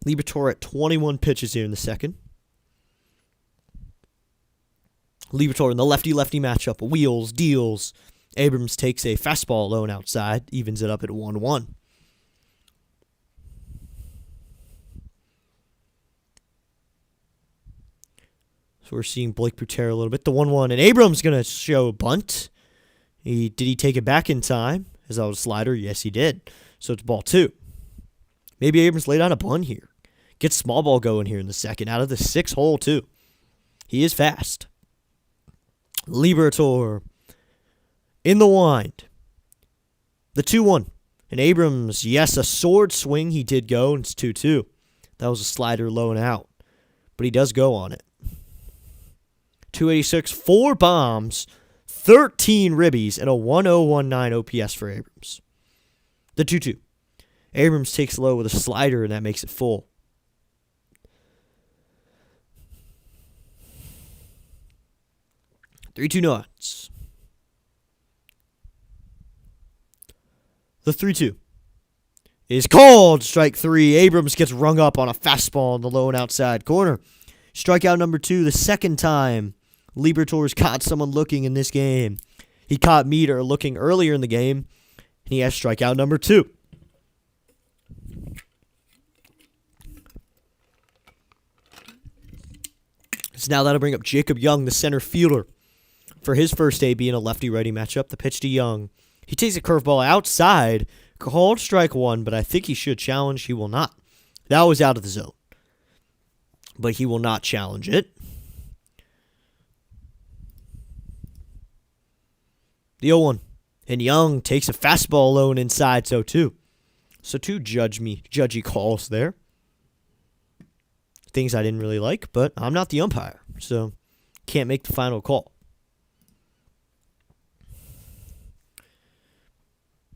Liberatore at 21 pitches here in the second. Liberatore in the lefty-lefty matchup. Wheels, deals. Abrams takes a fastball alone outside. Evens it up at 1-1. So we're seeing Blake Butera a little bit. The 1-1. And Abrams going to show a bunt. Did he take it back in time? As that was a slider? Yes, he did. So it's ball 2. Maybe Abrams laid on a bunt here. Get small ball going here in the second. Out of the 6 hole, too. He is fast. Liberatore in the wind. The 2-1. And Abrams, yes, a sword swing. He did go, and it's 2-2. That was a slider low and out. But he does go on it. 286, 4 bombs, 13 ribbies, and a 1019 OPS for Abrams. The 2-2. Abrams takes low with a slider, and that makes it full. The 3-2 nuts. The 3-2 is called strike 3. Abrams gets rung up on a fastball in the low and outside corner. Strikeout number 2, the second time Liberatore's caught someone looking in this game. He caught Meter looking earlier in the game, and he has strikeout number 2. So now that'll bring up Jacob Young, the center fielder, for his first AB in a lefty-righty matchup. The pitch to Young. He takes a curveball outside, called strike 1, but I think he should challenge. He will not. That was out of the zone. But he will not challenge it. The 0-1. And Young takes a fastball low and inside, so 2. So 2 judgy calls there. things I didn't really like, but I'm not the umpire, so can't make the final call.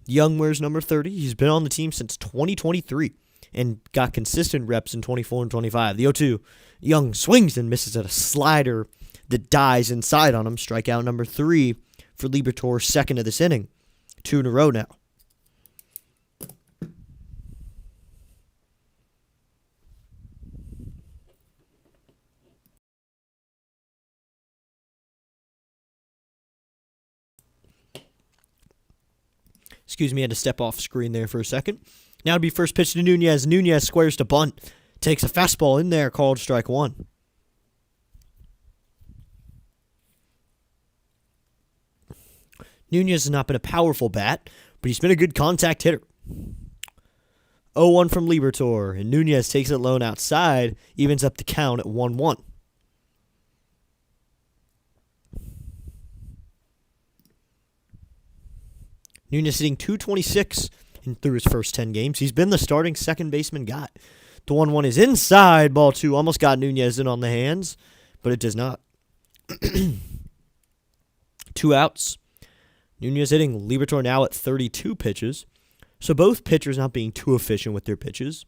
Young wears number 30. He's been on the team since 2023 and got consistent reps in 24 and 25. The 0-2, Young swings and misses at a slider that dies inside on him. Strikeout number 3 for Liberatore, second of this inning. 2 in a row now. Excuse me, I had to step off screen there for a second. Now it'll be first pitch to Nunez. Nunez squares to bunt. Takes a fastball in there, called strike 1. Nunez has not been a powerful bat, but he's been a good contact hitter. 0-1 from Liberatore, and Nunez takes it lone outside, evens up the count at 1-1. Nunez hitting .226 through his first 10 games. He's been the starting second baseman guy. The 1-1 is inside, ball 2. Almost got Nunez in on the hands, but it does not. 2 outs. Nunez hitting Liberatore now at 32 pitches. So both pitchers not being too efficient with their pitches.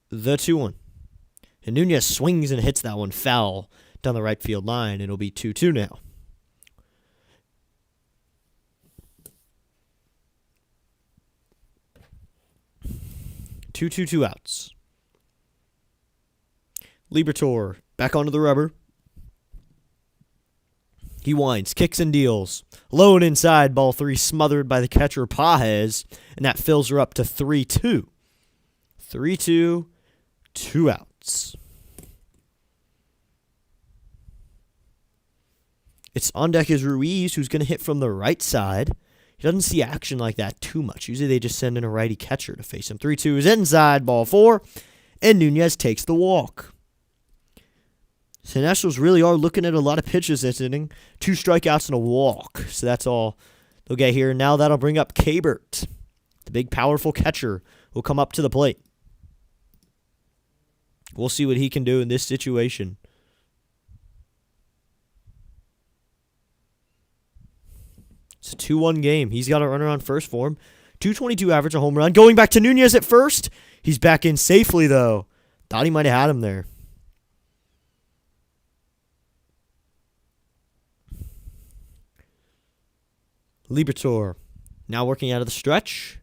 The 2-1. And Nunez swings and hits that one foul down the right field line. It'll be 2-2 now. 2-2, 2 outs. Liberatore back onto the rubber. He winds, kicks and deals. Low and inside, ball 3 smothered by the catcher Pages, and that fills her up to 3-2. 3-2, 2 outs. It's on deck is Ruiz, who's going to hit from the right side. He doesn't see action like that too much. Usually they just send in a righty catcher to face him. 3-2 is inside, ball 4, and Nunez takes the walk. So the Nationals really are looking at a lot of pitches this inning. 2 strikeouts and a walk. So that's all they'll get here. Now that'll bring up Kabert. The big, powerful catcher will come up to the plate. We'll see what he can do in this situation. It's a 2-1 game. He's got a runner on first for him. .222 average, a home run. Going back to Nunez at first. He's back in safely, though. Thought he might have had him there. Liberatore now working out of the stretch.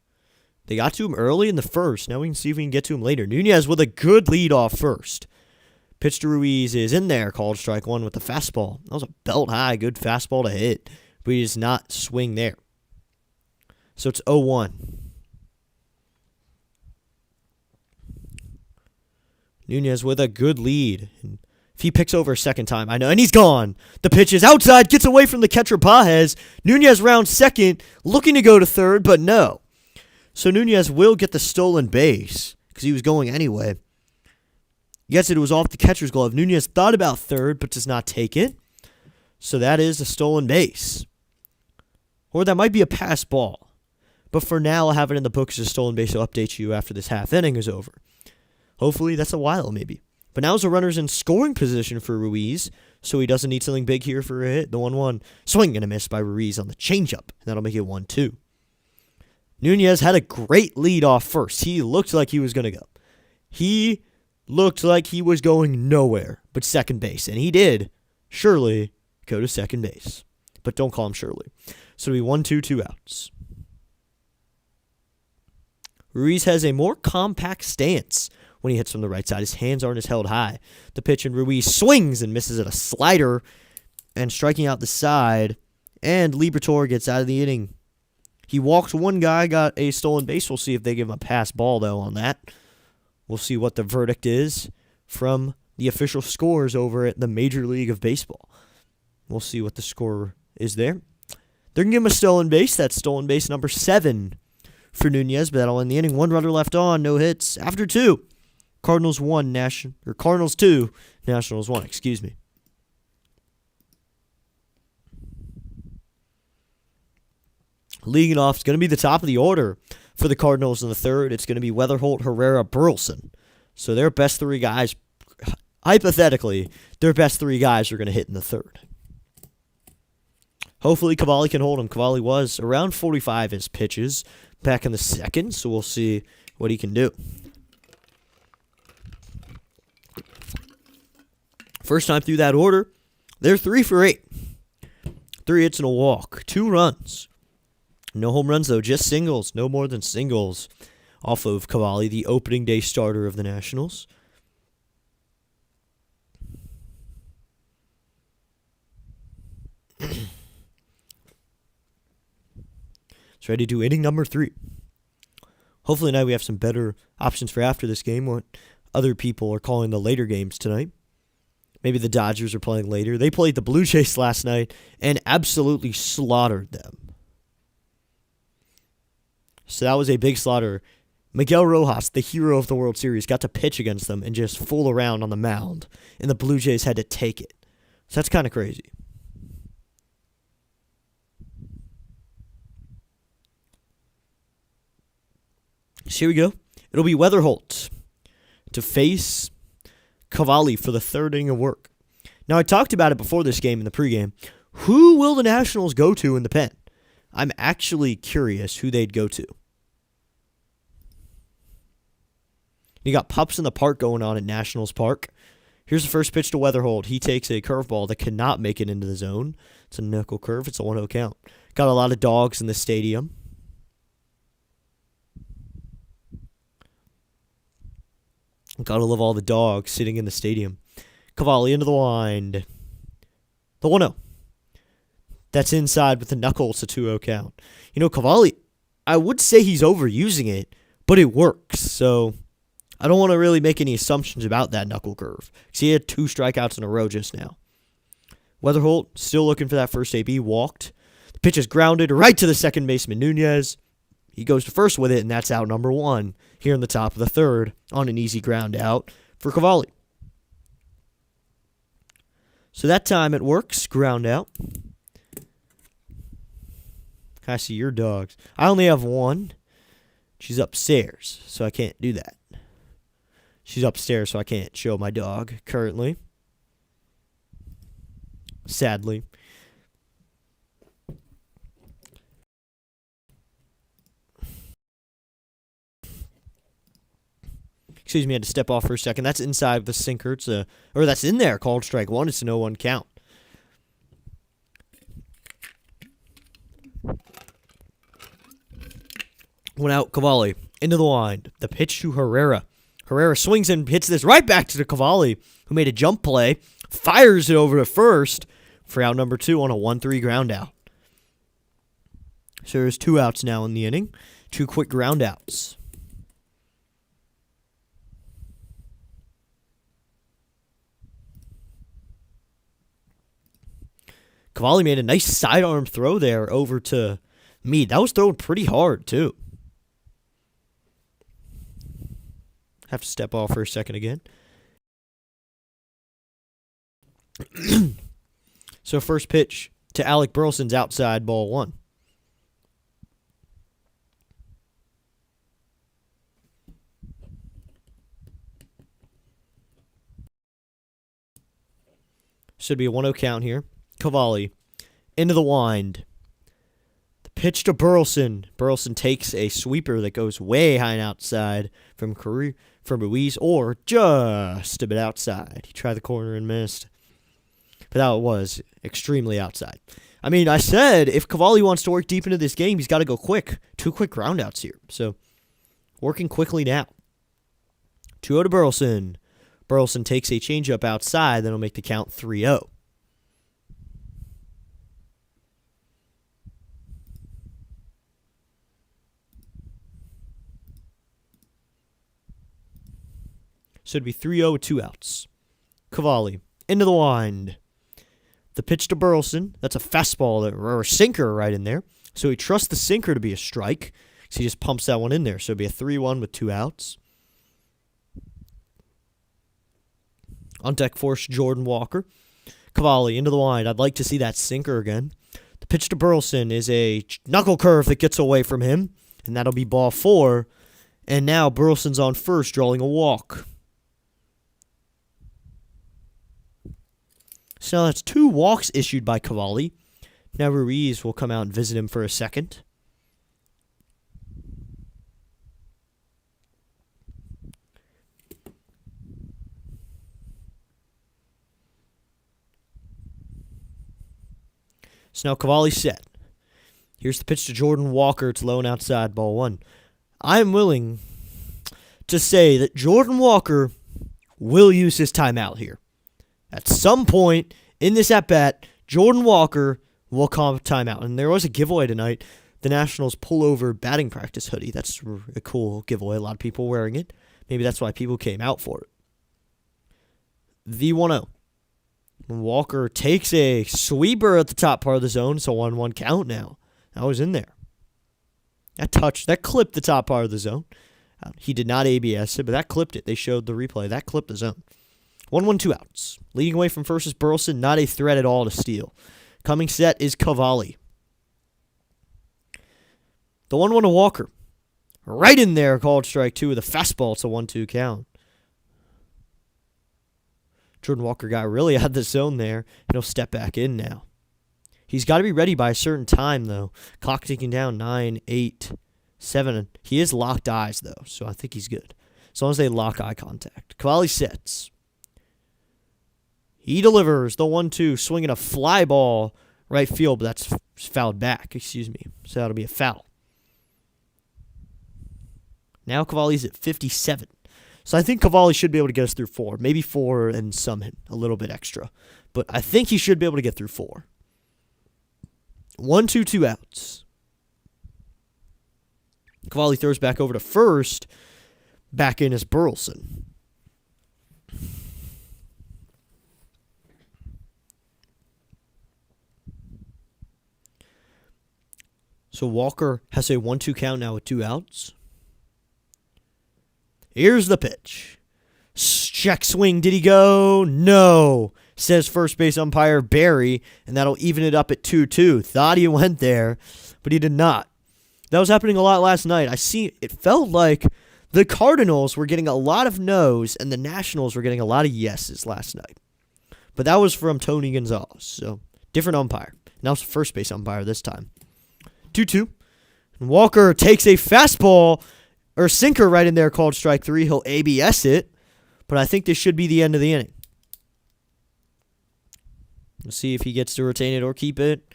They got to him early in the first. Now we can see if we can get to him later. Nunez with a good lead off first. Pitch to Ruiz is in there. Called strike 1 with the fastball. That was a belt high, good fastball to hit. But he does not swing there. So it's 0-1. Nunez with a good lead. And if he picks over a second time, I know. And he's gone. The pitch is outside. Gets away from the catcher Pages. Nunez rounds second. Looking to go to third, but no. So Nunez will get the stolen base. Because he was going anyway. Gets it. It was off the catcher's glove. Nunez thought about third, but does not take it. So that is a stolen base. Or that might be a pass ball. But for now, I'll have it in the books as a stolen base. I'll update you after this half inning is over. Hopefully, that's a while maybe. But now the runner's in scoring position for Ruiz, so he doesn't need something big here for a hit. The 1-1 swing and a miss by Ruiz on the changeup. And that'll make it 1-2. Nunez had a great lead off first. He looked like he was going to go. He looked like he was going nowhere but second base. And he did, surely, go to second base. But don't call him Shirley. So it'll be 1-2, 2 outs. Ruiz has a more compact stance when he hits from the right side. His hands aren't as held high. The pitch, and Ruiz swings and misses at a slider and striking out the side. And Liberatore gets out of the inning. He walked one guy, got a stolen base. We'll see if they give him a pass ball, though, on that. We'll see what the verdict is from the official scores over at the Major League of Baseball. We'll see what the score is there. They're going to give him a stolen base. That's stolen base number 7 for Nunez, but that'll end the inning. 1 runner left on, no hits. After 2, Cardinals 2, Nationals 1, excuse me. Leading off is going to be the top of the order. For the Cardinals in the third, it's going to be Weatherholt, Herrera, Burleson. So their best three guys, hypothetically, their best three guys are going to hit in the third. Hopefully Cavalli can hold him. Cavalli was around 45 his pitches back in the second, so we'll see what he can do. First time through that order, they're 3 for 8. 3 hits and a walk. 2 runs. No home runs, though. Just singles. No more than singles off of Cavalli, the opening day starter of the Nationals. It's ready to do inning number 3. Hopefully now we have some better options for after this game. What other people are calling the later games tonight. Maybe the Dodgers are playing later. They played the Blue Jays last night and absolutely slaughtered them. So that was a big slaughter. Miguel Rojas, the hero of the World Series, got to pitch against them and just fool around on the mound. And the Blue Jays had to take it. So that's kind of crazy. So here we go. It'll be Weatherholt to face Cavalli for the third inning of work. Now, I talked about it before this game in the pregame. Who will the Nationals go to in the pen? I'm actually curious who they'd go to. You got Pups in the Park going on at Nationals Park. Here's the first pitch to Weatherholt. He takes a curveball that cannot make it into the zone. It's a knuckle curve. It's a 1-0 count. Got a lot of dogs in the stadium. Gotta love all the dogs sitting in the stadium. Cavalli into the wind. The 1-0. That's inside with the knuckle. It's a 2-0 count. You know, Cavalli, I would say he's overusing it, but it works. So I don't want to really make any assumptions about that knuckle curve. Because he had 2 strikeouts in a row just now. Weatherholt still looking for that first AB. Walked. The pitch is grounded right to the second baseman, Nunez. He goes to first with it, and that's out number 1 here in the top of the third on an easy ground out for Cavalli. So that time it works. Ground out. I see your dogs. I only have one. She's upstairs, so I can't do that. She's upstairs, so I can't show my dog currently. Sadly. Excuse me, I had to step off for a second. That's inside the sinker. Or that's in there. Called strike 1. It's a 0-1 count. One out, Cavalli. Into the wind. The pitch to Herrera. Herrera swings and hits this right back to Cavalli, who made a jump play. Fires it over to first for out number 2 on a 1-3 ground out. So there's 2 outs now in the inning. 2 quick ground outs. Cavalli made a nice sidearm throw there over to Meade. That was thrown pretty hard, too. Have to step off for a second again. So first pitch to Alec Burleson's outside, ball 1. Should be a 1-0 count here. Cavalli into the wind. The pitch to Burleson. Burleson takes a sweeper that goes way high and outside from Ruiz, or just a bit outside. He tried the corner and missed. But that was extremely outside. I mean, I said if Cavalli wants to work deep into this game, he's got to go quick. 2 quick groundouts here. So, working quickly now. 2-0 to Burleson. Burleson takes a changeup outside, then he'll make the count 3-0. So it'd be 3-0 with 2 outs. Cavalli into the wind. The pitch to Burleson. That's a fastball or a sinker right in there. So he trusts the sinker to be a strike. So he just pumps that one in there. So it'd be a 3-1 with 2 outs. On deck for Jordan Walker. Cavalli into the wind. I'd like to see that sinker again. The pitch to Burleson is a knuckle curve that gets away from him. and that'll be ball 4. And now Burleson's on first, drawing a walk. So now that's 2 walks issued by Cavalli. Now Ruiz will come out and visit him for a second. So now Cavalli's set. Here's the pitch to Jordan Walker. It's low and outside, ball 1. I'm willing to say that Jordan Walker will use his timeout here. At some point in this at-bat, Jordan Walker will call a timeout. And there was a giveaway tonight. The Nationals pullover batting practice hoodie. That's a cool giveaway. A lot of people wearing it. Maybe that's why people came out for it. The 1-0. Walker takes a sweeper at the top part of the zone. It's a 1-1 count now. That was in there. That clipped the top part of the zone. He did not ABS it, but that clipped it. They showed the replay. That clipped the zone. 1-1, 2 outs. Leading away from first is Burleson. Not a threat at all to steal. Coming set is Cavalli. The 1-1 to Walker. Right in there, called strike 2 with a fastball. It's a 1-2 count. Jordan Walker got really out of the zone there, and he'll step back in now. He's got to be ready by a certain time, though. Clock ticking down, 9, 8, 7. He is locked eyes, though, so I think he's good. As long as they lock eye contact. Cavalli sets. He delivers the 1-2, swinging a fly ball right field, but that's fouled back, so that'll be a foul. Now Cavalli's at 57. So I think Cavalli should be able to get us through 4. Maybe 4 and some a little bit extra. But I think he should be able to get through 4. 1-2, 2 outs. Cavalli throws back over to first. Back in is Burleson. So Walker has a 1-2 count now with 2 outs. Here's the pitch. Check swing. Did he go? No, says first base umpire Barry, and that'll even it up at 2-2. Thought he went there, but he did not. That was happening a lot last night. It felt like the Cardinals were getting a lot of no's and the Nationals were getting a lot of yeses last night. But that was from Tony Gonzalez, so different umpire. Now it's first base umpire this time. 2-2. And Walker takes a fastball or sinker right in there called strike 3. He'll ABS it, but I think this should be the end of the inning. Let's see if he gets to retain it or keep it.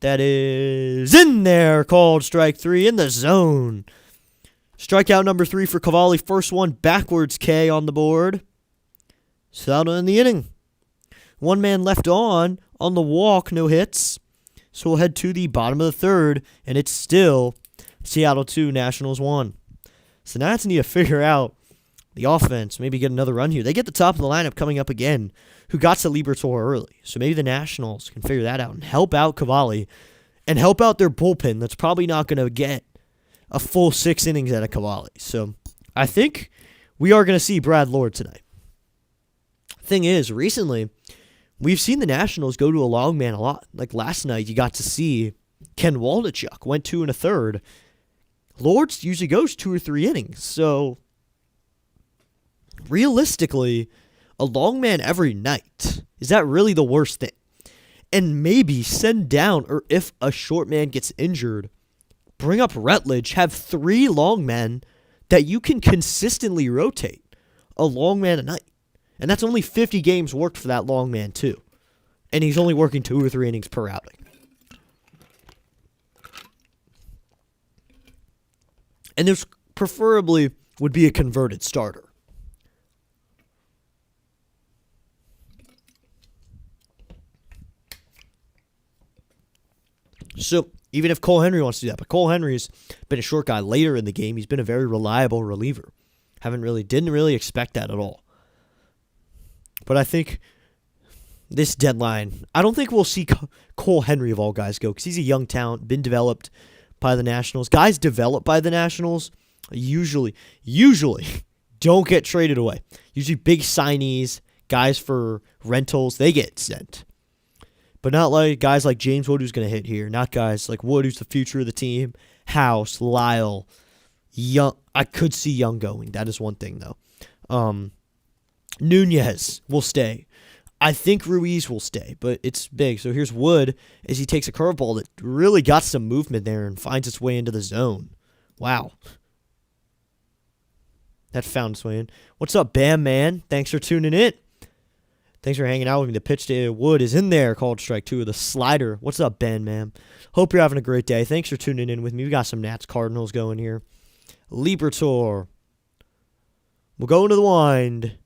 That is in there, called strike 3 in the zone. Strikeout number 3 for Cavalli. First one backwards K on the board. So that'll end the inning. 1 man left on the walk, no hits. So we'll head to the bottom of the 3rd, and it's still Seattle 2, Nationals 1. So now it's need to figure out the offense, maybe get another run here. They get the top of the lineup coming up again, who got to Liberatore early. So maybe the Nationals can figure that out and help out Cavalli and help out their bullpen that's probably not going to get a full 6 innings out of Cavalli. So I think we are going to see Brad Lord tonight. Thing is, recently, we've seen the Nationals go to a long man a lot. Like last night, you got to see Ken Waldichuk went 2 1/3. Lord usually goes 2 or 3 innings. So realistically, a long man every night, is that really the worst thing? And maybe send down, or if a short man gets injured, bring up Rutledge, have 3 long men that you can consistently rotate a long man a night. And that's only 50 games worked for that long man, too. And he's only working 2 or 3 innings per outing. And this preferably would be a converted starter. So even if Cole Henry wants to do that, but Cole Henry's been a short guy later in the game. He's been a very reliable reliever. Didn't really expect that at all. But I think this deadline, I don't think we'll see Cole Henry of all guys go because he's a young talent, been developed by the Nationals. Guys developed by the Nationals usually don't get traded away. Usually big signees, guys for rentals, they get sent. But not like guys like James Wood who's going to hit here. Not guys like Wood who's the future of the team. House, Lyle, Young. I could see Young going. That is one thing, though. Nunez will stay. I think Ruiz will stay, but it's big. So here's Wood as he takes a curveball that really got some movement there and finds its way into the zone. Wow. That found its way in. What's up, Bam Man? Thanks for tuning in. Thanks for hanging out with me. The pitch to Wood is in there, called strike 2 with a slider. What's up, Ben, man? Hope you're having a great day. Thanks for tuning in with me. We got some Nats Cardinals going here. Libertor. We'll go into the wind.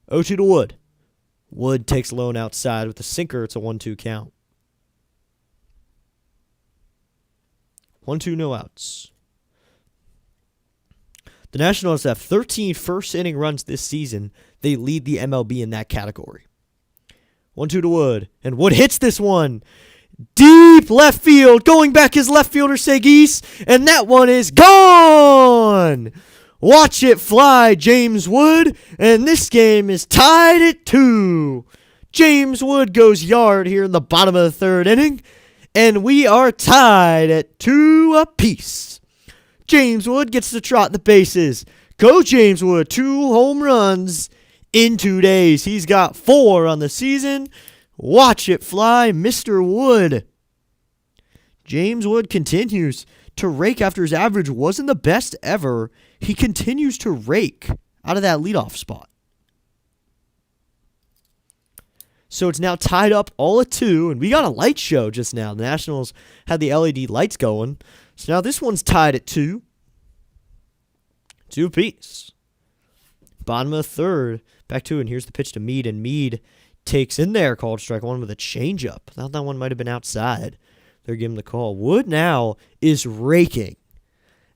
0-2 to Wood. Wood takes low and outside with a sinker. It's a 1-2 count. 1-2, no outs. The Nationals have 13 first-inning runs this season. They lead the MLB in that category. 1-2 to Wood. And Wood hits this one. Deep left field. Going back is left fielder Seguis. And that one is gone. Watch it fly, James Wood. And this game is tied at 2. James Wood goes yard here in the bottom of the third inning. And we are tied at 2 apiece. James Wood gets to trot the bases. Go James Wood. 2 home runs in 2 days. He's got 4 on the season. Watch it fly, Mr. Wood. James Wood continues to rake after his average wasn't the best ever. He continues to rake out of that leadoff spot. So it's now tied up all at 2, and we got a light show just now. The Nationals had the LED lights going. So now this one's tied at 2. 2 apiece. Bottom of the third. Back 2, and here's the pitch to Meade, and Meade takes in there, called strike 1 with a changeup. Thought that one might have been outside. They're giving the call. Wood now is raking.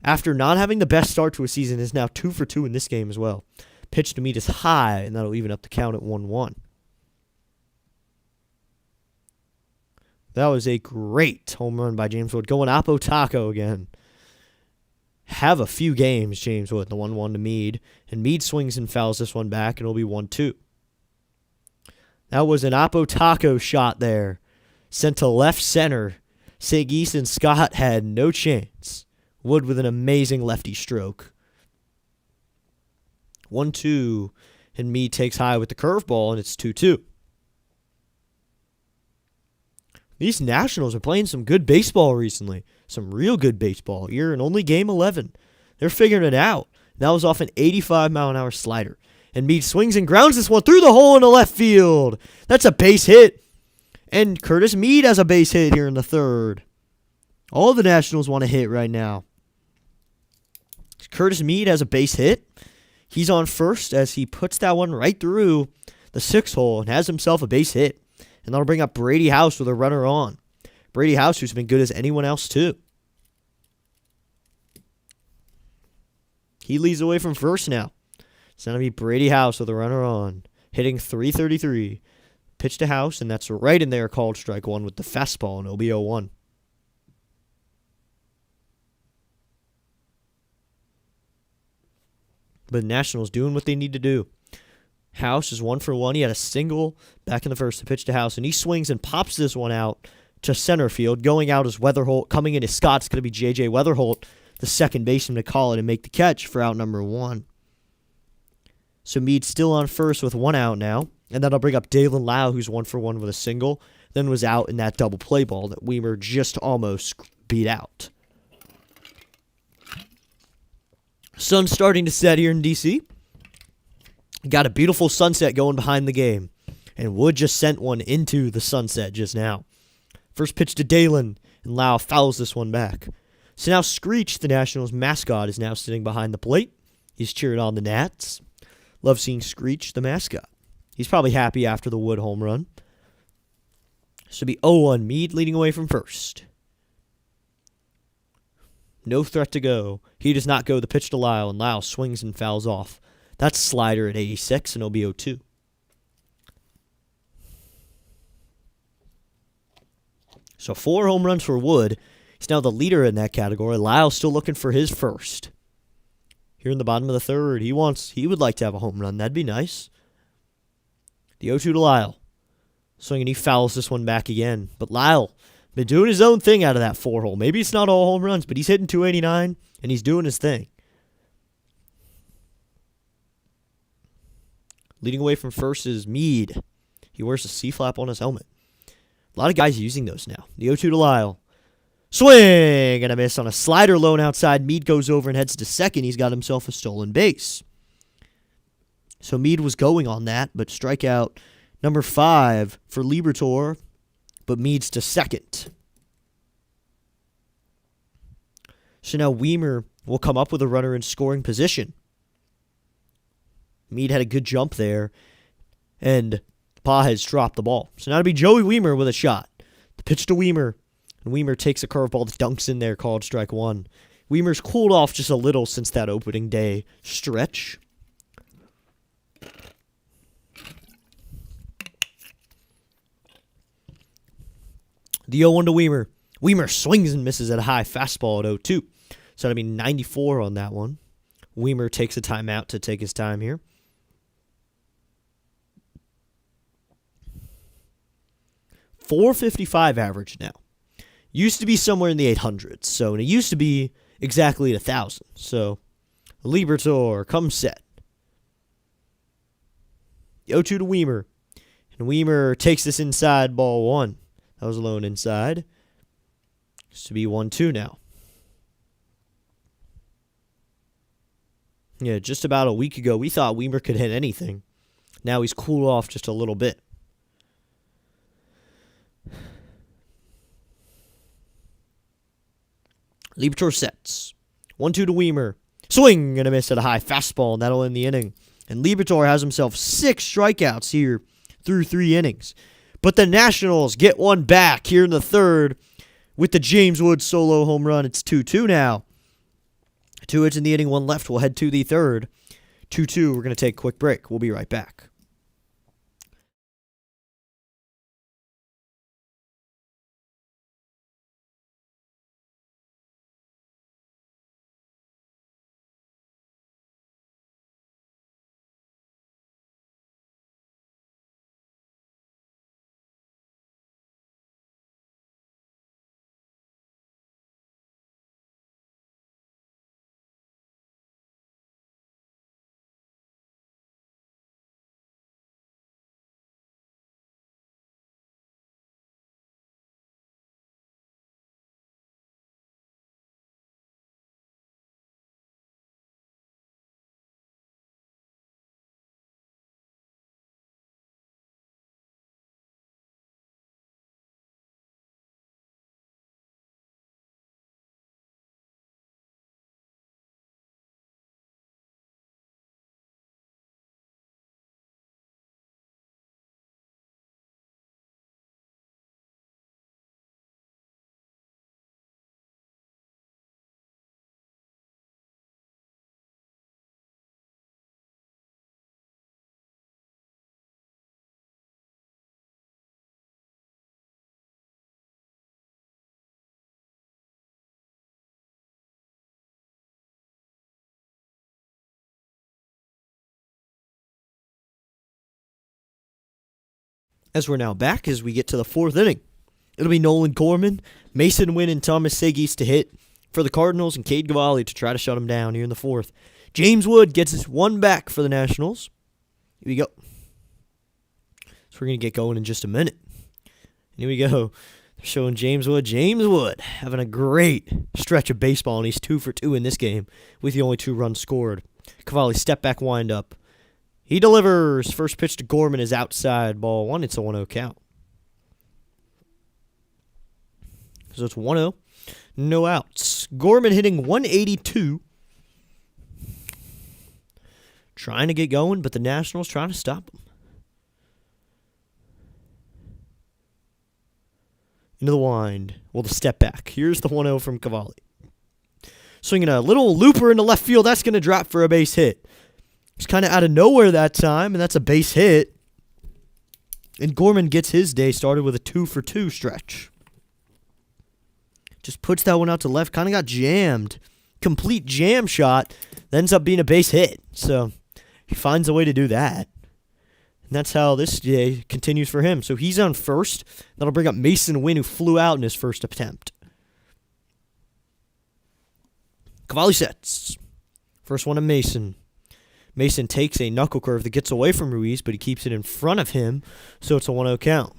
After not having the best start to a season, is now 2 for 2 in this game as well. Pitch to Meade is high, and that'll even up the count at 1-1. That was a great home run by James Wood. Going Oppo Taco again. Have a few games, James Wood. The 1-1 to Meade. And Meade swings and fouls this one back, and it'll be 1-2. That was an Oppo Taco shot there. Sent to left center. Seguis and Scott had no chance. Wood with an amazing lefty stroke. 1-2. And Meade takes high with the curveball, and it's 2-2. These Nationals are playing some good baseball recently. Some real good baseball here in only game 11. They're figuring it out. That was off an 85-mile-an-hour slider. And Meade swings and grounds this one through the hole in the left field. That's a base hit. And Curtis Meade has a base hit here in the third. All the Nationals want to hit right now. Curtis Meade has a base hit. He's on first as he puts that one right through the 6 hole and has himself a base hit. And that'll bring up Brady House with a runner on. Brady House, who's been good as anyone else, too. He leads away from first now. It's going to be Brady House with a runner on. Hitting .333. Pitch to House, and that's right in there, called strike 1 with the fastball, and it'll be 0-1. But the Nationals doing what they need to do. House is 1 for 1. He had a single back in the first to pitch to House, and he swings and pops this one out to center field. Going out is Weatherholt. Coming in is Scott's going to be J.J. Weatherholt, the second baseman, to call it and make the catch for out number 1. So Meade's still on first with 1 out now, and that'll bring up Dalen Lau, who's 1 for 1 with a single, then was out in that double play ball that Weimer just almost beat out. Sun's starting to set here in D.C. Got a beautiful sunset going behind the game. And Wood just sent one into the sunset just now. First pitch to Dalen, and Lau fouls this one back. So now Screech, the Nationals mascot, is now sitting behind the plate. He's cheering on the Nats. Love seeing Screech, the mascot. He's probably happy after the Wood home run. This will be 0-1. Meade leading away from first. No threat to go. He does not go. The pitch to Lyle, and Lyle swings and fouls off. That's slider at 86, and it'll be 0-2. So 4 home runs for Wood. He's now the leader in that category. Lyle's still looking for his first. Here in the bottom of the third, he would like to have a home run. That'd be nice. The 0-2 to Lyle. Swing, and he fouls this one back again. But Lyle Been doing his own thing out of that 4-hole. Maybe it's not all home runs, but he's hitting 289, and he's doing his thing. Leading away from first is Mead. He wears a C-flap on his helmet. A lot of guys using those now. The 0-2 to Lyle. Swing and a miss on a slider lone outside. Mead goes over and heads to second. He's got himself a stolen base. So Mead was going on that, but strikeout number 5 for Liberatore, but Mead's to second. So now Weimer will come up with a runner in scoring position. Mead had a good jump there, and Pages dropped the ball. So now it'll be Joey Weimer with a shot. The pitch to Weimer, and Weimer takes a curveball that dunks in there, called strike 1. Weimer's cooled off just a little since that opening day stretch. The 0-1 to Weimer. Weimer swings and misses at a high fastball at 0-2. So that'll be 94 on that one. Weimer takes a timeout to take his time here. .455 average now. Used to be somewhere in the 800s. So and it used to be exactly at 1,000. So Liberatore comes set. 0-2 to Weimer. And Weimer takes this inside, ball 1. That was alone inside. Used to be 1-2 now. Yeah, just about a week ago, we thought Weimer could hit anything. Now he's cooled off just a little bit. Liberatore sets. 1-2 to Weimer. Swing and a miss at a high fastball, and that'll end the inning. And Liberatore has himself 6 strikeouts here through 3 innings. But the Nationals get one back here in the third with the James Wood solo home run. It's 2-2 now. 2 hits in the inning, 1 left. We'll head to the third. 2-2. We're going to take a quick break. We'll be right back. As we're now back, as we get to the 4th inning, it'll be Nolan Gorman, Mason Wynn, and Thomas Segis to hit for the Cardinals, and Cade Cavalli to try to shut him down here in the 4th. James Wood gets his 1 back for the Nationals. Here we go. So we're going to get going in just a minute. Here we go. They're showing James Wood. James Wood having a great stretch of baseball, and he's 2 for 2 in this game with the only 2 runs scored. Cavalli step back windup. He delivers. First pitch to Gorman is outside, ball 1. It's a 1-0 count. So it's 1-0. No outs. Gorman hitting 182. Trying to get going, but the Nationals trying to stop him. Into the wind. Well, the step back. Here's the 1-0 from Cavalli. Swinging a little looper into left field. That's going to drop for a base hit. It's kind of out of nowhere that time, and that's a base hit. And Gorman gets his day started with a 2 for 2 stretch. Just puts that one out to left. Kind of got jammed. Complete jam shot. That ends up being a base hit. So he finds a way to do that. And that's how this day continues for him. So he's on first. That'll bring up Mason Wynn, who flew out in his first attempt. Cavalli sets. First one to Mason. Mason takes a knuckle curve that gets away from Ruiz, but he keeps it in front of him, so it's a 1-0 count.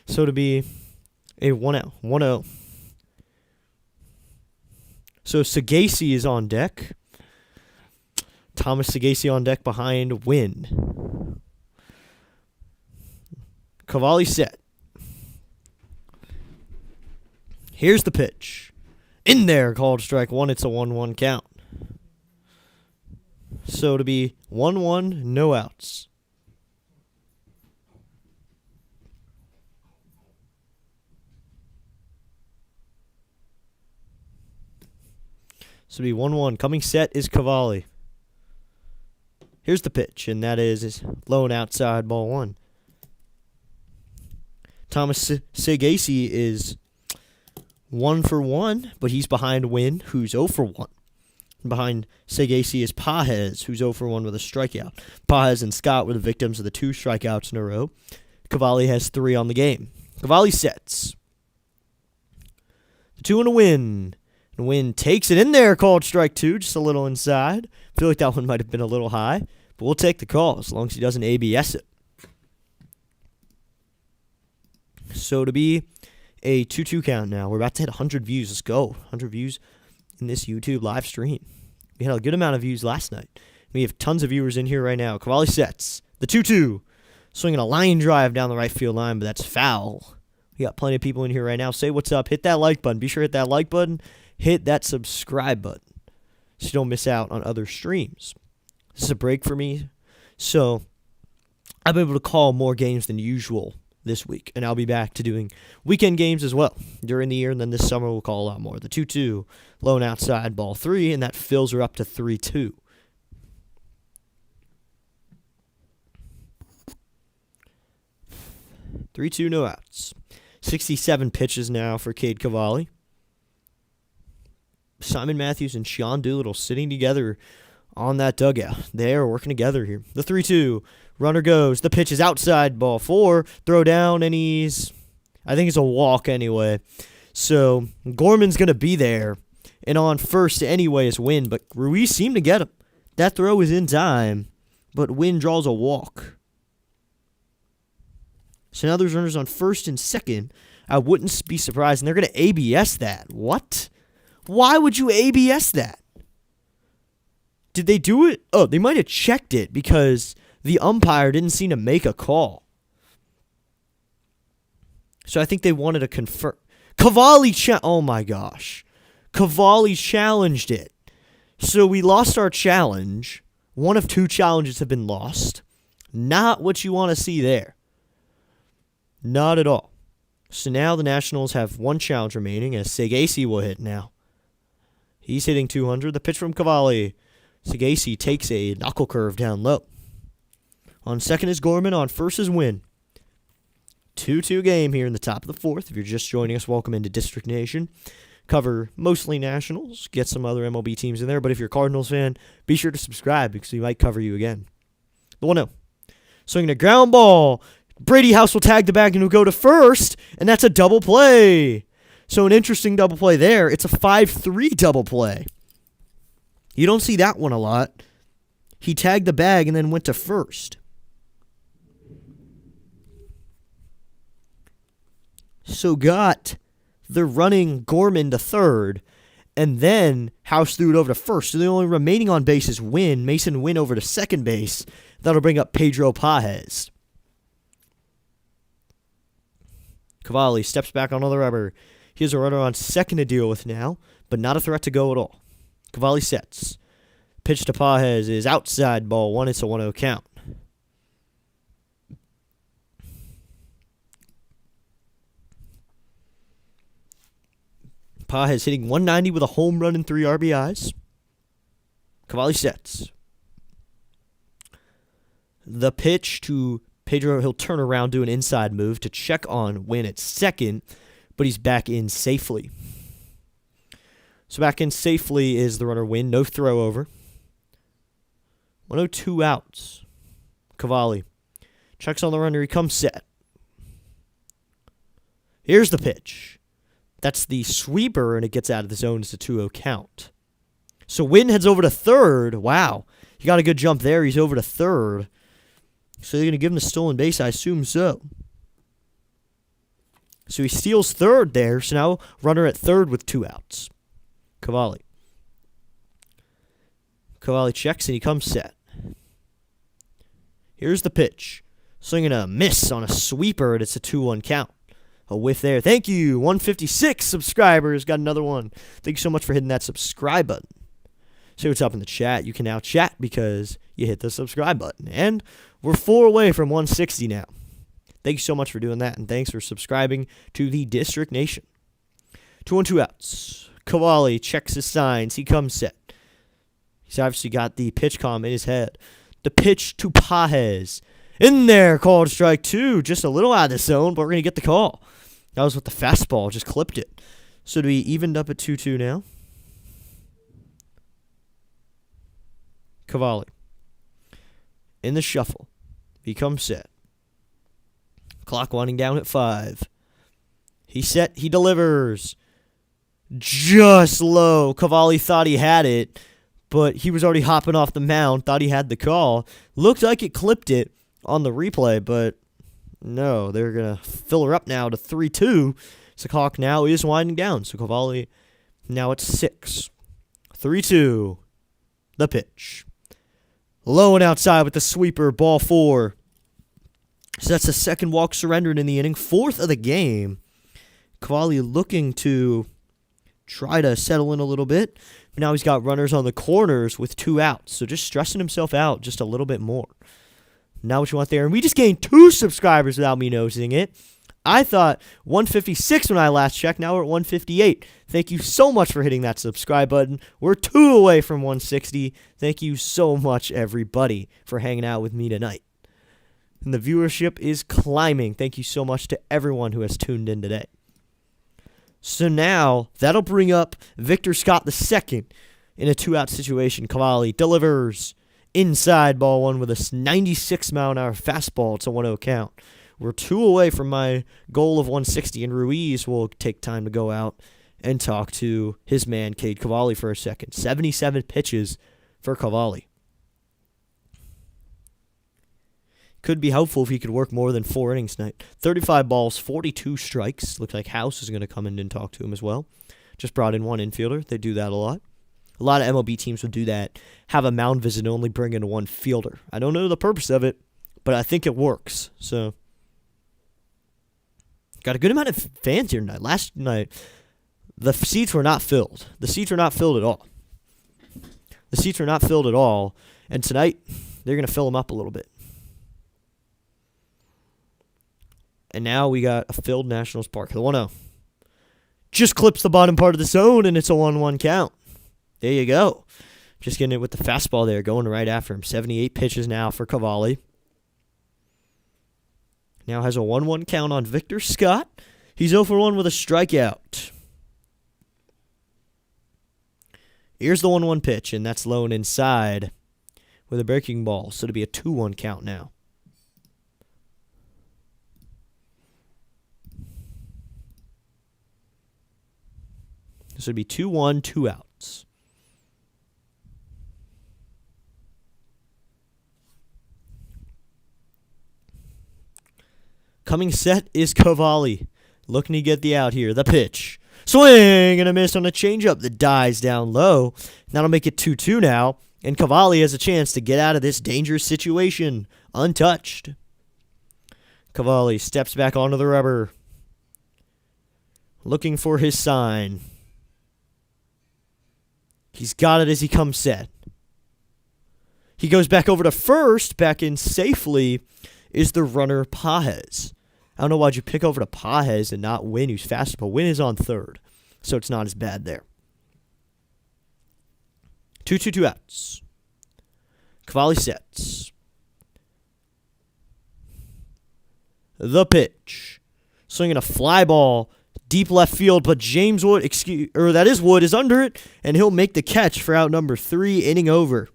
So to be a 1-0. 1-0. So Sagasi is on deck. Thomas Sagasi on deck behind Wynn. Cavalli set. Here's the pitch. In there, called strike one. It's a 1-1 count. So to be 1-1, no outs. So to be 1-1. Coming set is Cavalli. Here's the pitch, and that is low and outside, ball one. Thomas Sagasi is 1 for 1, but he's behind Wynn, who's 0 for 1. Behind Sagasi is Pajes, who's 0 for 1 with a strikeout. Pajes and Scott were the victims of the 2 strikeouts in a row. Cavalli has 3 on the game. Cavalli sets. The 2 and a win. And Wynn takes it in there, called strike 2, just a little inside. I feel like that one might have been a little high, but we'll take the call as long as he doesn't ABS it. So to be a 2-2 count now. We're about to hit 100 views. Let's go. 100 views in this YouTube live stream. We had a good amount of views last night. We have tons of viewers in here right now. Cavalli sets. The 2-2. Swinging a line drive down the right field line, but that's foul. We got plenty of people in here right now. Say what's up. Hit that like button. Be sure to hit that like button. Hit that subscribe button so you don't miss out on other streams. This is a break for me, so I'll be able to call more games than usual this week, and I'll be back to doing weekend games as well during the year, and then this summer we'll call a lot more. The 2-2, low and outside, ball 3, and that fills her up to 3-2. No outs. 67 pitches now for Cade Cavalli. Simon Matthews and Sean Doolittle sitting together on that dugout. They are working together here. The 3-2. Runner goes. The pitch is outside, ball 4. Throw down, and I think it's a walk anyway. So Gorman's going to be there. And on first anyway is Wynn, but Ruiz seemed to get him. That throw is in time, but Wynn draws a walk. So now there's runners on first and second. I wouldn't be surprised, and they're going to ABS that. What? Why would you ABS that? Did they do it? Oh, they might have checked it because the umpire didn't seem to make a call. So I think they wanted to confirm. Cavalli, oh my gosh. Cavalli challenged it. So we lost our challenge. One of 2 challenges have been lost. Not what you want to see there. Not at all. So now the Nationals have 1 challenge remaining as Sagasi will hit now. He's hitting 200. The pitch from Cavalli. Sagasi takes a knuckle curve down low. On second is Gorman. On first is Wynn. 2-2 game here in the top of the 4th. If you're just joining us, welcome into District Nation. Cover mostly Nationals. Get some other MLB teams in there. But if you're a Cardinals fan, be sure to subscribe because we might cover you again. The 1-0. Swinging a ground ball. Brady House will tag the bag and will go to first. And that's a double play. So an interesting double play there. It's a 5-3 double play. You don't see that one a lot. He tagged the bag and then went to first. So got the running Gorman to third, and then House threw it over to first. So the only remaining on base is Wynn. Mason Wynn over to second base. That'll bring up Pedro Pajes. Cavalli steps back on the rubber. He has a runner on second to deal with now, but not a threat to go at all. Cavalli sets. Pitch to Pajes is outside, ball 1. It's a 1-0 count. Pajes hitting 190 with a home run and 3 RBIs. Cavalli sets. The pitch to Pedro. He'll turn around, do an inside move to check on Wynn at second, but he's back in safely. So back in safely is the runner Win. No throw over. 102 outs. Cavalli checks on the runner. He comes set. Here's the pitch. That's the sweeper, and it gets out of the zone. It's a 2-0 count. So Win heads over to third. Wow. He got a good jump there. He's over to third. So they're going to give him the stolen base? I assume so. So he steals third there. So now runner at third with 2 outs. Cavalli. Cavalli checks and he comes set. Here's the pitch. Swinging a miss on a sweeper, and it's a 2-1 count. A whiff there. Thank you. 156 subscribers. Got another one. Thank you so much for hitting that subscribe button. See what's up in the chat. You can now chat because you hit the subscribe button. And we're 4 away from 160 now. Thank you so much for doing that, and thanks for subscribing to the District Nation. 2-1-2 outs. Cavalli checks his signs. He comes set. He's obviously got the pitch comm in his head. The pitch to Pages. In there, called strike 2. Just a little out of the zone, but we're going to get the call. That was with the fastball. Just clipped it. So to be evened up at 2-2 now. Cavalli. In the shuffle. He comes set. Clock winding down at 5. He's set. He delivers. Just low. Cavalli thought he had it, but he was already hopping off the mound. Thought he had the call. Looked like it clipped it on the replay, but no. They're going to fill her up now to 3-2. So the clock now is winding down. So Cavalli now at 6. 3-2. The pitch. Low and outside with the sweeper. Ball 4. So that's the second walk surrendered in the inning. 4th of the game. Cavalli looking to try to settle in a little bit. But now he's got runners on the corners with 2 outs. So just stressing himself out just a little bit more. Now what you want there. And we just gained 2 subscribers without me noticing it. I thought 156 when I last checked. Now we're at 158. Thank you so much for hitting that subscribe button. We're 2 away from 160. Thank you so much, everybody, for hanging out with me tonight. And the viewership is climbing. Thank you so much to everyone who has tuned in today. So now that'll bring up Victor Scott II in a 2-out situation. Cavalli delivers inside ball 1 with a 96-mile-an-hour fastball. It's a 1-0 count. We're 2 away from my goal of 160, and Ruiz will take time to go out and talk to his man, Cade Cavalli, for a second. 77 pitches for Cavalli. Could be helpful if he could work more than 4 innings tonight. 35 balls, 42 strikes. Looks like House is going to come in and talk to him as well. Just brought in 1 infielder. They do that a lot. A lot of MLB teams would do that. Have a mound visit and only bring in 1 fielder. I don't know the purpose of it, but I think it works. So got a good amount of fans here tonight. Last night, the seats were not filled. The seats were not filled at all. The seats were not filled at all. And tonight, they're going to fill them up a little bit. And now we got a filled Nationals Park. The 1-0. Just clips the bottom part of the zone, and it's a 1-1 count. There you go. Just getting it with the fastball there, going right after him. 78 pitches now for Cavalli. Now has a 1-1 count on Victor Scott. He's 0 for 1 with a strikeout. Here's the 1-1 pitch, and that's low and inside with a breaking ball. So it'll be a 2-1 count now. This would be 2-1, 2 outs. Coming set is Cavalli. Looking to get the out here. The pitch. Swing and a miss on a changeup that dies down low. That'll make it 2-2 now. And Cavalli has a chance to get out of this dangerous situation untouched. Cavalli steps back onto the rubber. Looking for his sign. He's got it as he comes set. He goes back over to first. Back in safely is the runner Pages. I don't know why'd you pick over to Pages and not Win, who's faster, but Win is on third. So it's not as bad there. 2-2, 2 outs. Cavalli sets. The pitch. Swinging a fly ball Deep left field, but James Wood, Wood, is under it, and he'll make the catch for out number 3, inning over.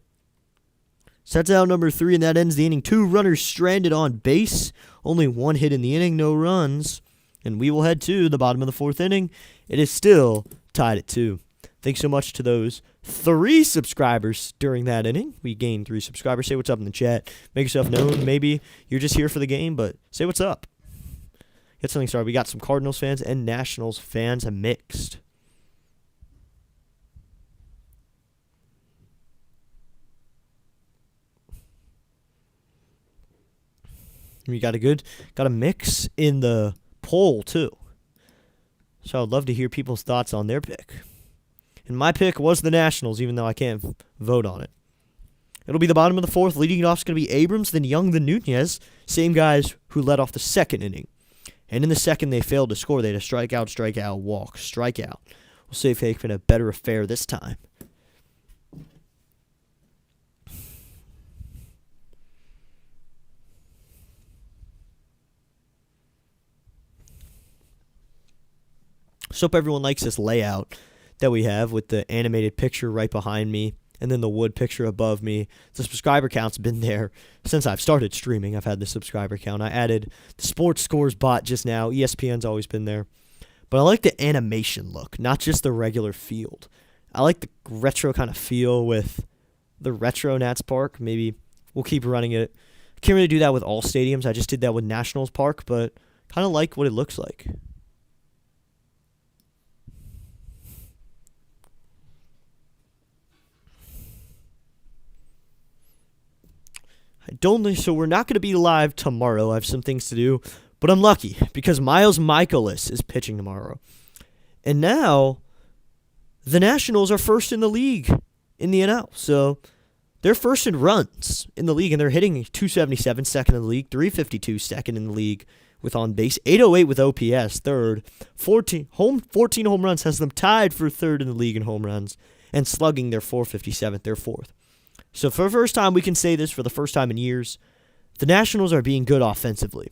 So that's out number 3, and that ends the inning. 2 runners stranded on base. Only 1 hit in the inning, no runs. And we will head to the bottom of the 4th inning. It is still tied at 2. Thanks so much to those 3 subscribers during that inning. We gained 3 subscribers. Say what's up in the chat. Make yourself known. Maybe you're just here for the game, but say what's up. Get something started. We got some Cardinals fans and Nationals fans mixed. We got a mix in the poll too. So I'd love to hear people's thoughts on their pick. And my pick was the Nationals, even though I can't vote on it. It'll be the bottom of the 4th. Leading it off is going to be Abrams, then Young, then Nunez. Same guys who led off the 2nd inning. And in the 2nd, they failed to score. They had a strikeout, walk, strikeout. We'll see if they can have a better affair this time. So hope everyone likes this layout that we have with the animated picture right behind me and then the wood picture above me. The subscriber count's been there since I've started streaming. I've had the subscriber count. I added the sports scores bot just now. ESPN's always been there. But I like the animation look, not just the regular field. I like the retro kind of feel with the retro Nats Park. Maybe we'll keep running it. I can't really do that with all stadiums. I just did that with Nationals Park, but kind of like what it looks like. So we're not going to be live tomorrow. I have some things to do, but I'm lucky because Miles Michaelis is pitching tomorrow. And now the Nationals are first in the league in the NL. So they're first in runs in the league, and they're hitting 277, second in the league, 352, second in the league with on base, 808 with OPS, third, 14 home runs has them tied for third in the league in home runs, and slugging, they're 457th, they're fourth. So for the first time, we can say this for the first time in years, the Nationals are being good offensively.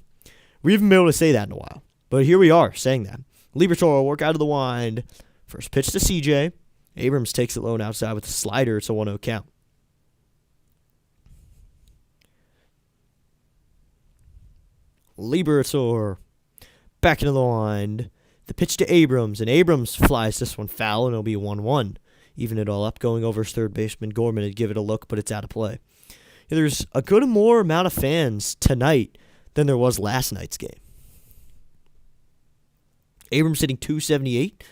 We haven't been able to say that in a while, but here we are saying that. Liberatore will work out of the wind. First pitch to CJ. Abrams takes it low and outside with a slider. It's a 1-0 count. Liberatore back into the wind. The pitch to Abrams, and Abrams flies this one foul, and it'll be 1-1. Even it all up, going over his third baseman. Gorman would give it a look, but it's out of play. Yeah, there's a good more amount of fans tonight than there was last night's game. Abrams hitting 278.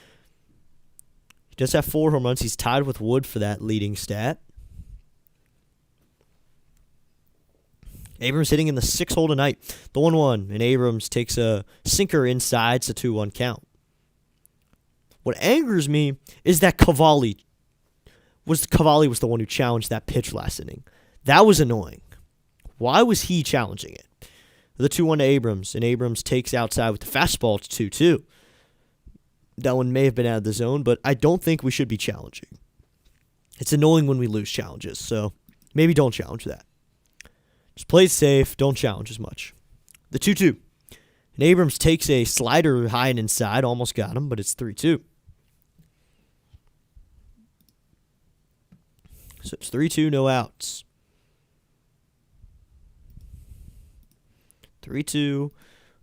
He does have 4 home runs. He's tied with Wood for that leading stat. Abrams hitting in the 6 hole tonight. The 1-1, and Abrams takes a sinker inside. It's a 2-1 count. What angers me is that Cavalli was the one who challenged that pitch last inning. That was annoying. Why was he challenging it? The 2-1 to Abrams, and Abrams takes outside with the fastball to 2-2. That one may have been out of the zone, but I don't think we should be challenging. It's annoying when we lose challenges, so maybe don't challenge that. Just play it safe, don't challenge as much. The 2-2. And Abrams takes a slider high and inside, almost got him, but it's 3-2. So it's 3-2, no outs. 3-2.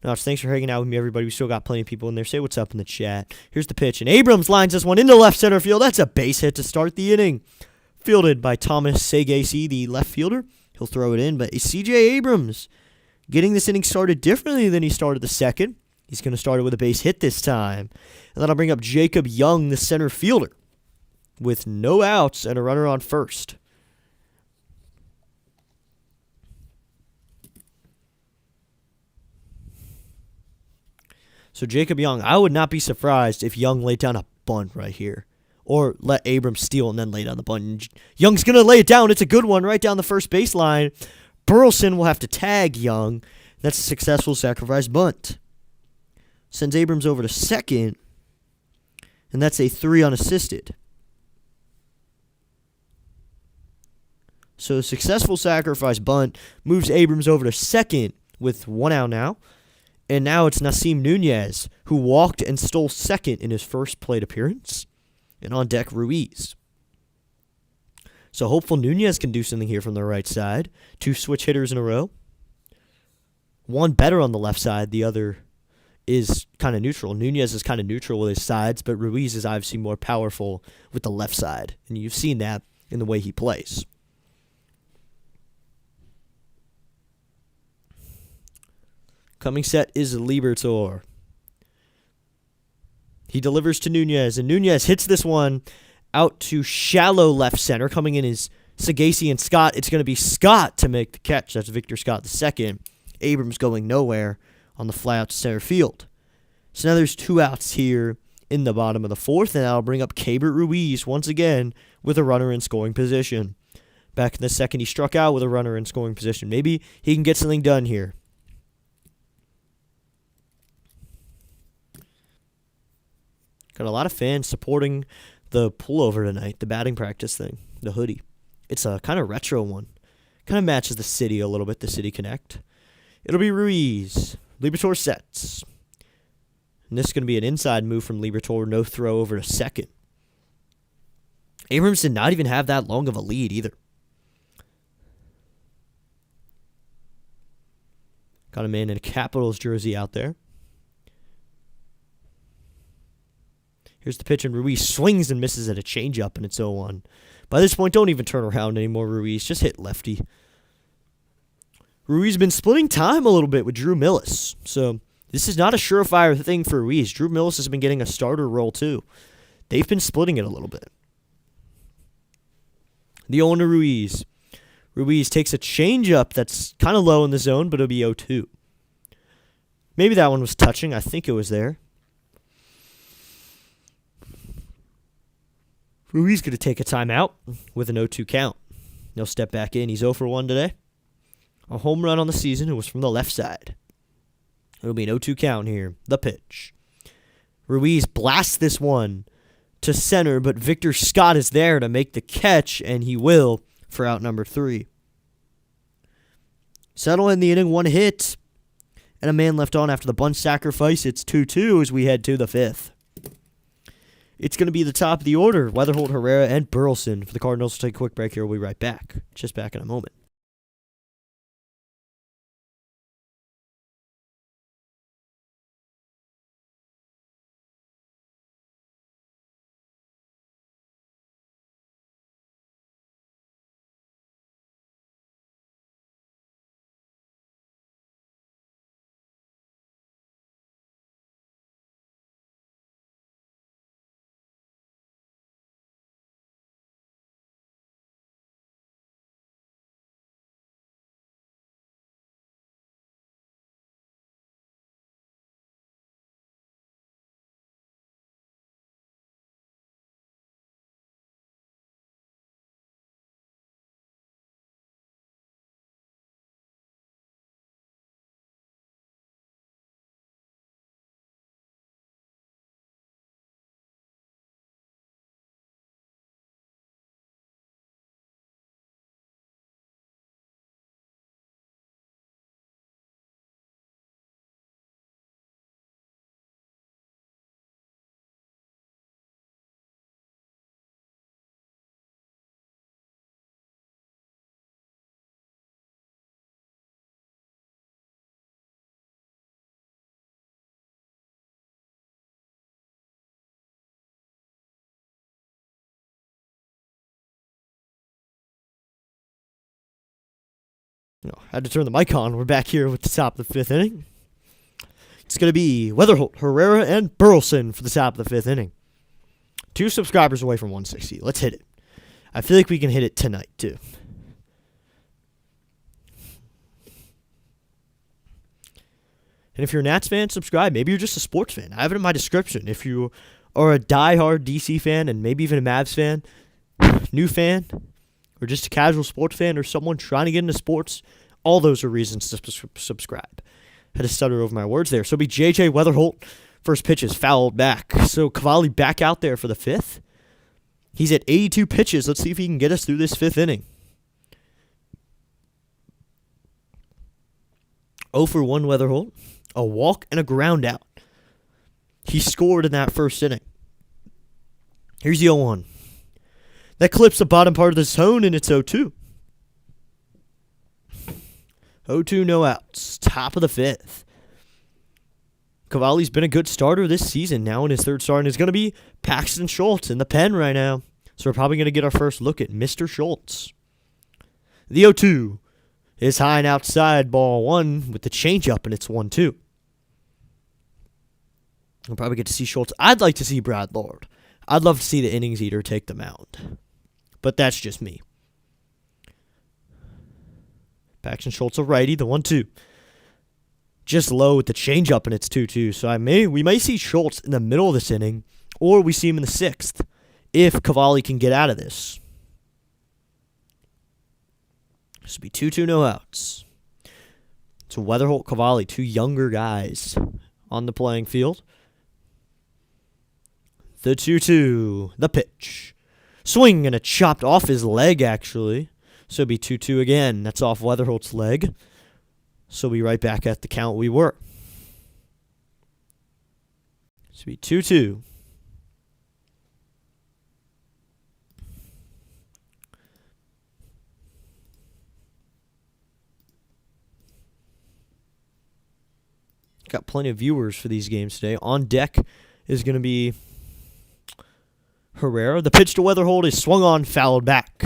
No outs. Thanks for hanging out with me, everybody. We still got plenty of people in there. Say what's up in the chat. Here's the pitch, and Abrams lines this one into left center field. That's a base hit to start the inning. Fielded by Thomas Segasi, the left fielder. He'll throw it in, but it's C.J. Abrams getting this inning started differently than he started the second. He's going to start it with a base hit this time. And then I'll bring up Jacob Young, the center fielder, with no outs and a runner on first. So Jacob Young, I would not be surprised if Young laid down a bunt right here. Or let Abrams steal and then lay down the bunt. Young's going to lay it down. It's a good one right down the first baseline. Burleson will have to tag Young. That's a successful sacrifice bunt. Sends Abrams over to second. And that's a 3 unassisted. So a successful sacrifice bunt moves Abrams over to second with 1 out now. And now it's Nasim Nunez, who walked and stole second in his first plate appearance. And on deck, Ruiz. So hopeful Nunez can do something here from the right side. 2 switch hitters in a row. One better on the left side. The other is kind of neutral. Nunez is kind of neutral with his sides, but Ruiz is obviously more powerful with the left side. And you've seen that in the way he plays. Coming set is Liberatore. He delivers to Nunez, and Nunez hits this one out to shallow left center. Coming in is Sagasi and Scott. It's going to be Scott to make the catch. That's Victor Scott the second. Abrams going nowhere on the fly out to center field. So now there's 2 outs here in the bottom of the 4th, and that'll bring up Keibert Ruiz once again with a runner in scoring position. Back in the 2nd, he struck out with a runner in scoring position. Maybe he can get something done here. Got a lot of fans supporting the pullover tonight, the batting practice thing, the hoodie. It's a kind of retro one. Kind of matches the city a little bit, the City Connect. It'll be Ruiz. Liberatore sets. And this is going to be an inside move from Liberatore, no throw over to second. Abrams did not even have that long of a lead either. Got a man in a Capitals jersey out there. Here's the pitch, and Ruiz swings and misses at a changeup, and it's 0-1. By this point, don't even turn around anymore, Ruiz. Just hit lefty. Ruiz has been splitting time a little bit with Drew Millis. So this is not a surefire thing for Ruiz. Drew Millis has been getting a starter role, too. They've been splitting it a little bit. The 0-1 Ruiz. Ruiz takes a changeup that's kind of low in the zone, but it'll be 0-2. Maybe that one was touching. I think it was there. Ruiz going to take a timeout with an 0-2 count. He'll step back in. He's 0 for 1 today. A home run on the season. It was from the left side. It'll be an 0-2 count here. The pitch. Ruiz blasts this one to center, but Victor Scott is there to make the catch, and he will for out number 3. Settle in the inning, 1 hit, and a man left on after the bunt sacrifice. It's 2-2 as we head to the 5th. It's going to be the top of the order. Weatherholt, Herrera, and Burleson for the Cardinals. We'll take a quick break here. We'll be right back. Just back in a moment. Had to turn the mic on. We're back here with the top of the 5th inning. It's going to be Weatherholt, Herrera, and Burleson for the top of the 5th inning. 2 subscribers away from 160. Let's hit it. I feel like we can hit it tonight, too. And if you're a Nats fan, subscribe. Maybe you're just a sports fan. I have it in my description. If you are a diehard DC fan and maybe even a Mavs fan, new fan, or just a casual sports fan, or someone trying to get into sports, all those are reasons to subscribe. Had to stutter over my words there. So it'll be J.J. Weatherholt. First pitch is fouled back. So Cavalli back out there for the 5th. He's at 82 pitches. Let's see if he can get us through this 5th inning. 0 for 1 Weatherholt. a walk, and a ground out. He scored in that first inning. Here's the 0-1. That clips the bottom part of the zone, and it's 0-2. 0-2, no outs. Top of the fifth. Cavalli's been a good starter this season. Now in his third start, and is going to be Paxton Schultz in the pen right now. So we're probably going to get our first look at Mr. Schultz. The 0-2 is high and outside, ball one with the changeup, and it's 1-2. We'll probably get to see Schultz. I'd like to see Brad Lord. I'd love to see the innings eater take the mound. But that's just me. Paxton Schultz, a righty, the 1-2. Just low with the changeup, and it's 2-2. So we may see Schultz in the middle of this inning, or we see him in the sixth, if Cavalli can get out of this. This will be 2-2, no outs. So Weatherholt, Cavalli, two younger guys on the playing field. The 2-2, the pitch. Swing, and it chopped off his leg, actually. So it'll be 2-2 again. That's off Weatherholt's leg. So we'll be right back at the count we were. So it'll be 2-2. Got plenty of viewers for these games today. On deck is going to be Herrera. The pitch to Weatherholt is swung on, fouled back.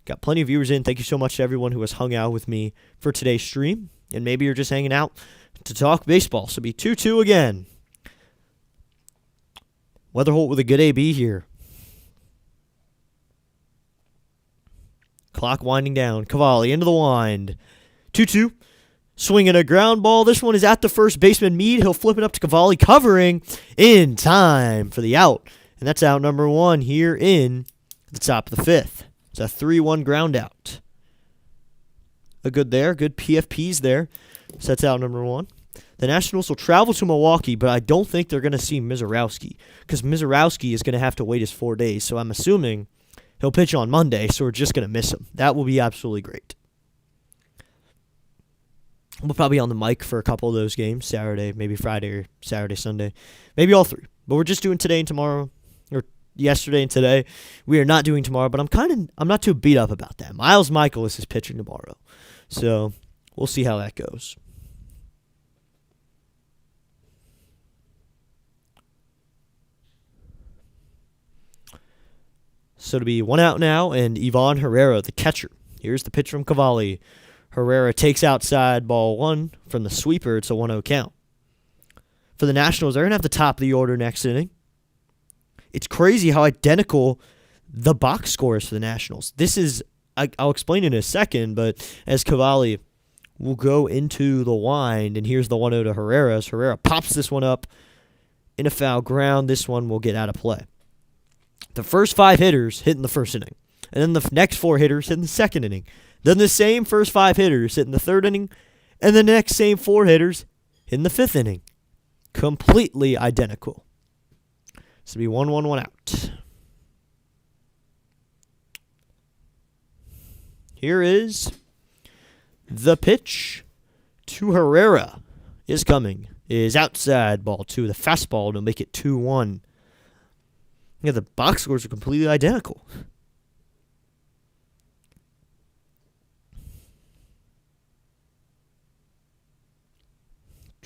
Got plenty of viewers in. Thank you so much to everyone who has hung out with me for today's stream. And maybe you're just hanging out to talk baseball. So it'll be 2-2 again. Weatherholt with a good AB here. Clock winding down. Cavalli into the wind. 2-2. Swinging a ground ball. This one is at the first baseman, Meade. He'll flip it up to Cavalli, covering in time for the out. And that's out number one here in the top of the fifth. It's a 3-1 ground out. A good there. Good PFPs there. So that's out number one. The Nationals will travel to Milwaukee, but I don't think they're going to see Mizorowski, because Mizorowski is going to have to wait his 4 days. So I'm assuming he'll pitch on Monday, so we're just going to miss him. That will be absolutely great. We'll probably be on the mic for a couple of those games, Saturday, maybe Friday or Saturday, Sunday. Maybe all three. But we're just doing today and tomorrow, or yesterday and today. We are not doing tomorrow, but I'm not too beat up about that. Miles Michaelis is pitching tomorrow. So we'll see how that goes. So to be one out now, and Ivan Herrera, the catcher. Here's the pitch from Cavalli. Herrera takes outside, ball one from the sweeper. It's a 1-0 count. For the Nationals, they're going to have the top of the order next inning. It's crazy how identical the box score is for the Nationals. This is, I'll explain in a second, but as Cavalli will go into the wind, and here's the 1-0 to Herrera. As Herrera pops this one up in a foul ground, this one will get out of play. The first 5 hitters hit in the first inning, and then the next 4 hitters hit in the second inning. Then the same first 5 hitters hit in the third inning, and the next same 4 hitters hit in the 5th inning. Completely identical. So it'll be 1-1, 1 out. Here is the pitch to Herrera. Is coming. Is outside, ball 2. The fastball to make it 2-1. Yeah, the box scores are completely identical.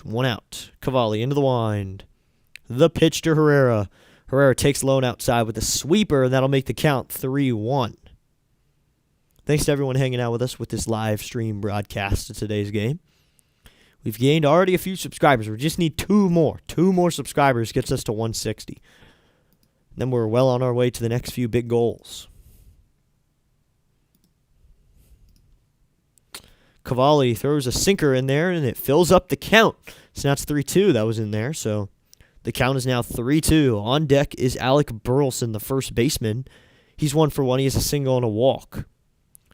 One out. Cavalli into the wind. The pitch to Herrera. Herrera takes lone outside with a sweeper, and that'll make the count 3-1. Thanks to everyone hanging out with us with this live stream broadcast of today's game. We've gained already a few subscribers. We just need 2 more. 2 more subscribers gets us to 160. Then we're well on our way to the next few big goals. Cavalli throws a sinker in there, and it fills up the count. So now it's 3-2 that was in there. So the count is now 3-2. On deck is Alec Burleson, the first baseman. He's 1 for 1. He has a single and a walk.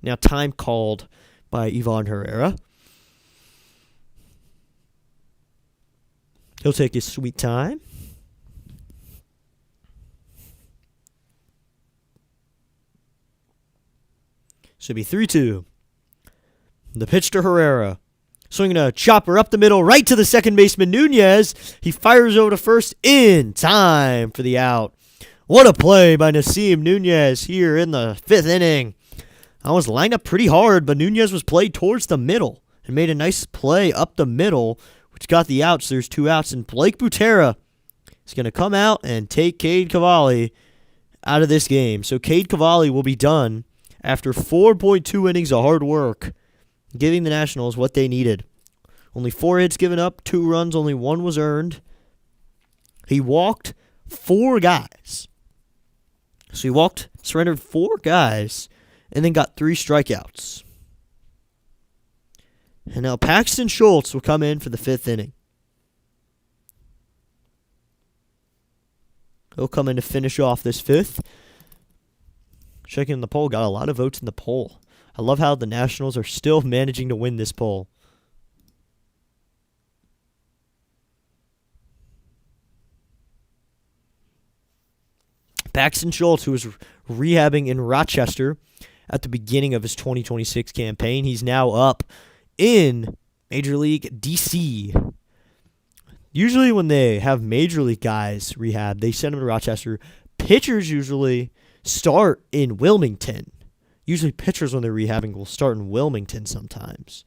Now time called by Ivan Herrera. He'll take his sweet time. So it'll be 3-2. The pitch to Herrera. Swinging a chopper up the middle, right to the second baseman, Nunez. He fires over to first in time for the out. What a play by Nasim Nunez here in the 5th inning. I was lined up pretty hard, but Nunez was played towards the middle and made a nice play up the middle, which got the outs. There's 2 outs, and Blake Butera is going to come out and take Cade Cavalli out of this game. So Cade Cavalli will be done after 4.2 innings of hard work, giving the Nationals what they needed. Only 4 hits given up, 2 runs, only 1 was earned. He walked 4 guys. So he surrendered 4 guys, and then got 3 strikeouts. And now Paxton Schultz will come in for the 5th inning. He'll come in to finish off this 5th. Checking the poll, got a lot of votes in the poll. I love how the Nationals are still managing to win this poll. Paxton Schultz, who was rehabbing in Rochester at the beginning of his 2026 campaign, he's now up in Major League DC. Usually when they have Major League guys rehab, they send them to Rochester. Pitchers usually start in Wilmington. Usually pitchers, when they're rehabbing, will start in Wilmington sometimes.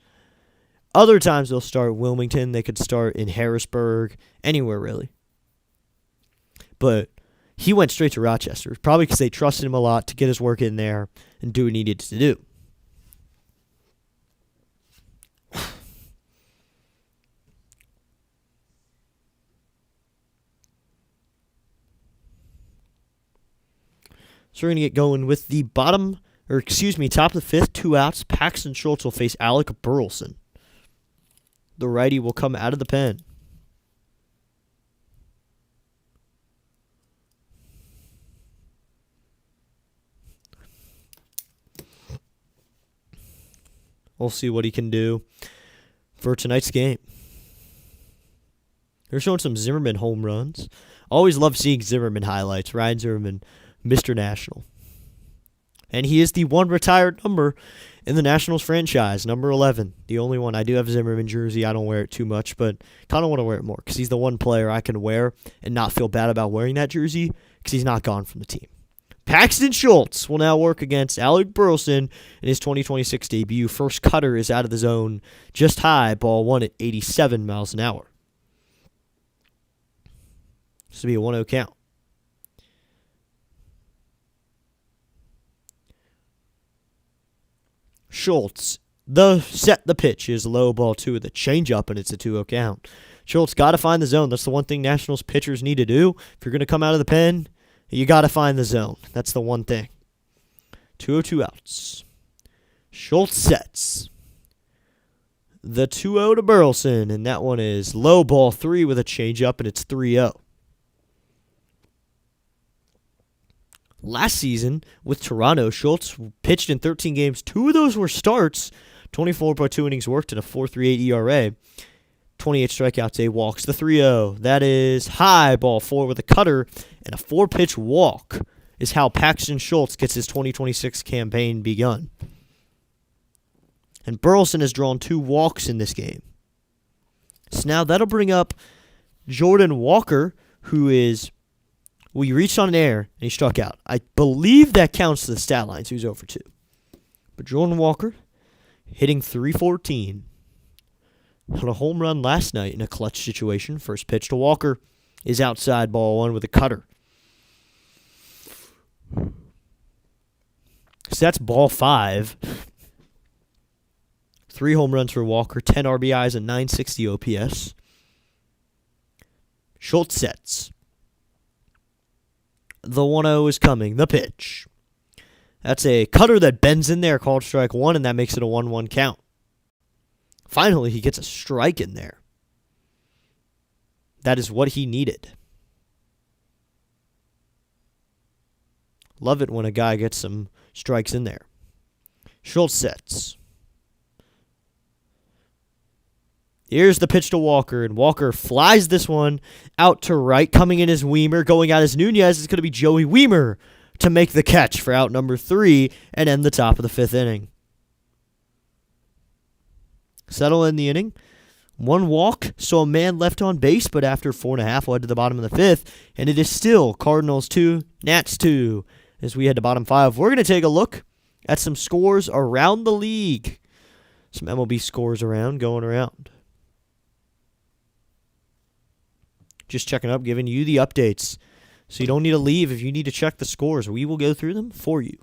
Other times they'll start Wilmington. They could start in Harrisburg, anywhere really. But he went straight to Rochester, probably because they trusted him a lot to get his work in there and do what he needed to do. So we're going to get going with the top of the 5th, 2 outs. Paxton Schultz will face Alec Burleson. The righty will come out of the pen. We'll see what he can do for tonight's game. They're showing some Zimmerman home runs. Always love seeing Zimmerman highlights. Ryan Zimmerman, Mr. National. And he is the one retired number in the Nationals franchise, number 11. The only one. I do have a Zimmerman jersey. I don't wear it too much, but kind of want to wear it more because he's the one player I can wear and not feel bad about wearing that jersey because he's not gone from the team. Paxton Schultz will now work against Alec Burleson in his 2026 debut. First cutter is out of the zone, just high, ball 1 at 87 miles an hour. This will be a 1-0 count. Schultz, the pitch is low, ball 2 with a changeup, and it's a 2-0 count. Schultz got to find the zone. That's the one thing Nationals pitchers need to do. If you're going to come out of the pen, you got to find the zone. That's the one thing. 2-0, outs. Schultz sets. The 2-0 to Burleson, and that one is low, ball 3 with a changeup, and it's 3-0. Last season with Toronto, Schultz pitched in 13 games. 2 of those were starts. 24.2 innings worked at a 4.38 ERA. 28 strikeouts, 8 walks. The 3-0, that is high, ball 4 with a cutter, and a 4-pitch walk is how Paxton Schultz gets his 2026 campaign begun. And Burleson has drawn 2 walks in this game. So now that'll bring up Jordan Walker, who is... Well, he reached on an air, and he struck out. I believe that counts to the stat line, so he's 0 for 2. But Jordan Walker, hitting .314. Had a home run last night in a clutch situation. First pitch to Walker is outside, ball 1 with a cutter. So that's ball 5. 3 home runs for Walker, 10 RBIs, and 960 OPS. Schultz sets. The 1-0 is coming. The pitch. That's a cutter that bends in there, called strike 1, and that makes it a 1-1 count. Finally, he gets a strike in there. That is what he needed. Love it when a guy gets some strikes in there. Schultz sets. Here's the pitch to Walker, and Walker flies this one out to right. Coming in is Weimer. Going out is Nunez. It's going to be Joey Weimer to make the catch for out number 3 and end the top of the 5th inning. settle in the inning. One walk, so a man left on base, but after 4.5, we'll head to the bottom of the 5th, and it is still Cardinals 2, Nats 2. As we head to bottom 5, we're going to take a look at some scores around the league. Some MLB scores going around. Just checking up, giving you the updates. So you don't need to leave if you need to check the scores. We will go through them for you.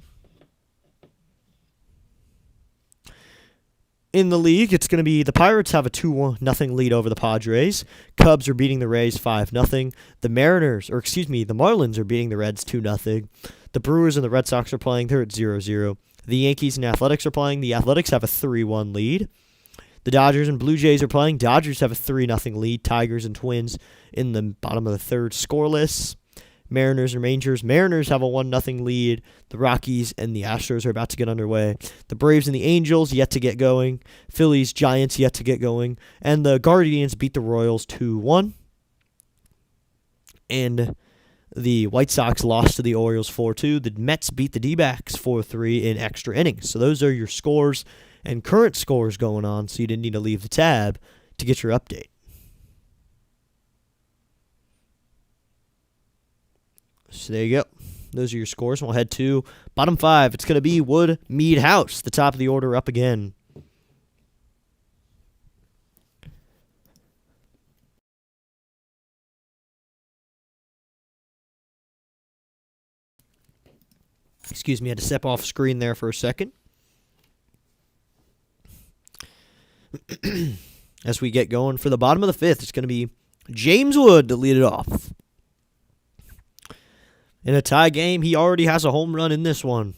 In the league, it's going to be the Pirates have a 2-0 lead over the Padres. Cubs are beating the Rays 5-0. The Marlins are beating the Reds 2-0. The Brewers and the Red Sox are playing. They're at 0-0. The Yankees and Athletics are playing. The Athletics have a 3-1 lead. The Dodgers and Blue Jays are playing. Dodgers have a 3-0 lead. Tigers and Twins in the bottom of the 3rd scoreless. Mariners and Rangers. Mariners have a 1-0 lead. The Rockies and the Astros are about to get underway. The Braves and the Angels yet to get going. Phillies, Giants yet to get going. And the Guardians beat the Royals 2-1. And the White Sox lost to the Orioles 4-2. The Mets beat the D-backs 4-3 in extra innings. So those are your scores and current scores going on, so you didn't need to leave the tab to get your update. So there you go. Those are your scores. We'll head to bottom 5. It's going to be Wood Mead House, the top of the order up again. Excuse me, I had to step off screen there for a second. As we get going for the bottom of the 5th, it's going to be James Wood to lead it off. In a tie game, he already has a home run in this one.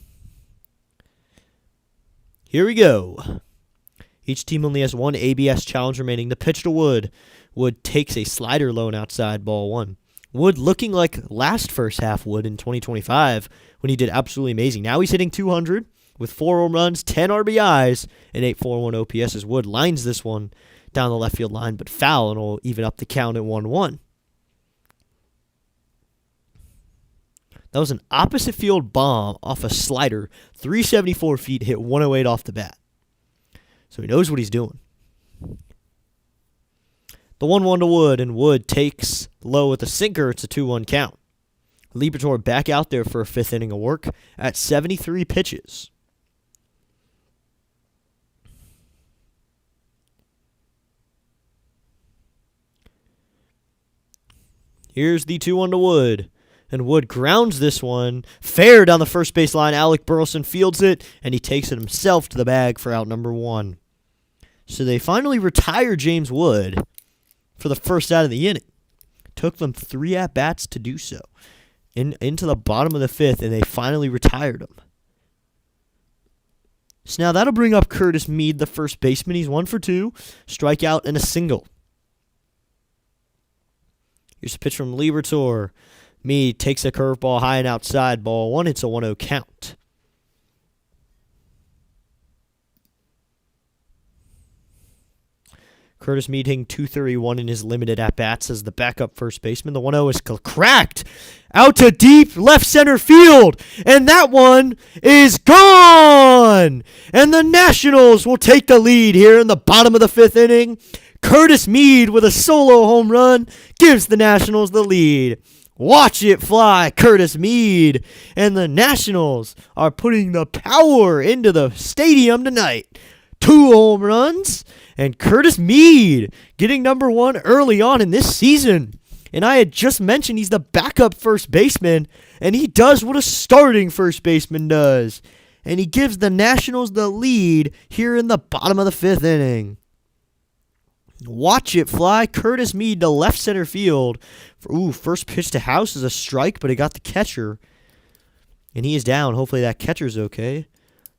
Here we go. Each team only has one ABS challenge remaining. The pitch to Wood. Wood takes a slider lone outside, ball 1. Wood looking like last first half Wood in 2025 when he did absolutely amazing. Now he's hitting 200 with 4 home runs, 10 RBIs, and 8.41 OPS as Wood lines this one down the left field line, but foul, and will even up the count at 1-1. That was an opposite field bomb off a slider, 374 feet, hit 108 off the bat. So he knows what he's doing. The 1-1 to Wood, and Wood takes low with a sinker. It's a 2-1 count. Liberatore back out there for a 5th inning of work at 73 pitches. Here's the 2-1 to Wood. And Wood grounds this one fair down the first base line. Alec Burleson fields it, and he takes it himself to the bag for out number 1. So they finally retire James Wood for the first out of the inning. Took them 3 at-bats to do so. Into the bottom of the 5th, and they finally retired him. So now that'll bring up Curtis Mead, the first baseman. He's 1 for 2, strikeout and a single. Here's a pitch from Liberatore. Mead takes a curveball high and outside, ball 1. It's a 1-0 count. Curtis Mead hitting .231 in his limited at-bats as the backup first baseman. The 1-0 is cracked out to deep left center field, and that one is gone! And the Nationals will take the lead here in the bottom of the 5th inning. Curtis Mead with a solo home run gives the Nationals the lead. Watch it fly, Curtis Mead. And the Nationals are putting the power into the stadium tonight. 2 home runs, and Curtis Mead getting number 1 early on in this season. And I had just mentioned he's the backup first baseman, and he does what a starting first baseman does. And he gives the Nationals the lead here in the bottom of the 5th inning. Watch it fly. Curtis Mead to left center field. First pitch to House is a strike, but it got the catcher. And he is down. Hopefully that catcher's okay.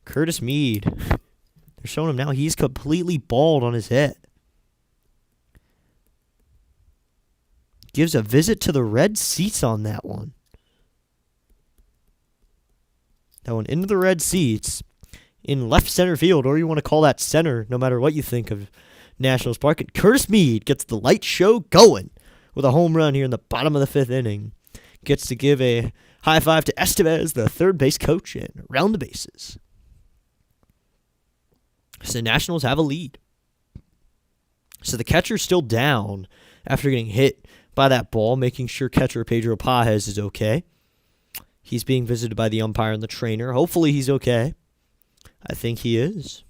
Curtis Mead. They're showing him now. He's completely bald on his head. Gives a visit to the red seats on that one. That one into the red seats in left center field, or you want to call that center, no matter what you think of Nationals Park. And Curtis Mead gets the light show going with a home run here in the bottom of the 5th inning. Gets to give a high five to Estevez, the third base coach, and around the bases. So the Nationals have a lead. So the catcher's still down after getting hit by that ball, making sure catcher Pedro Pages is okay. He's being visited by the umpire and the trainer. Hopefully he's okay. I think he is.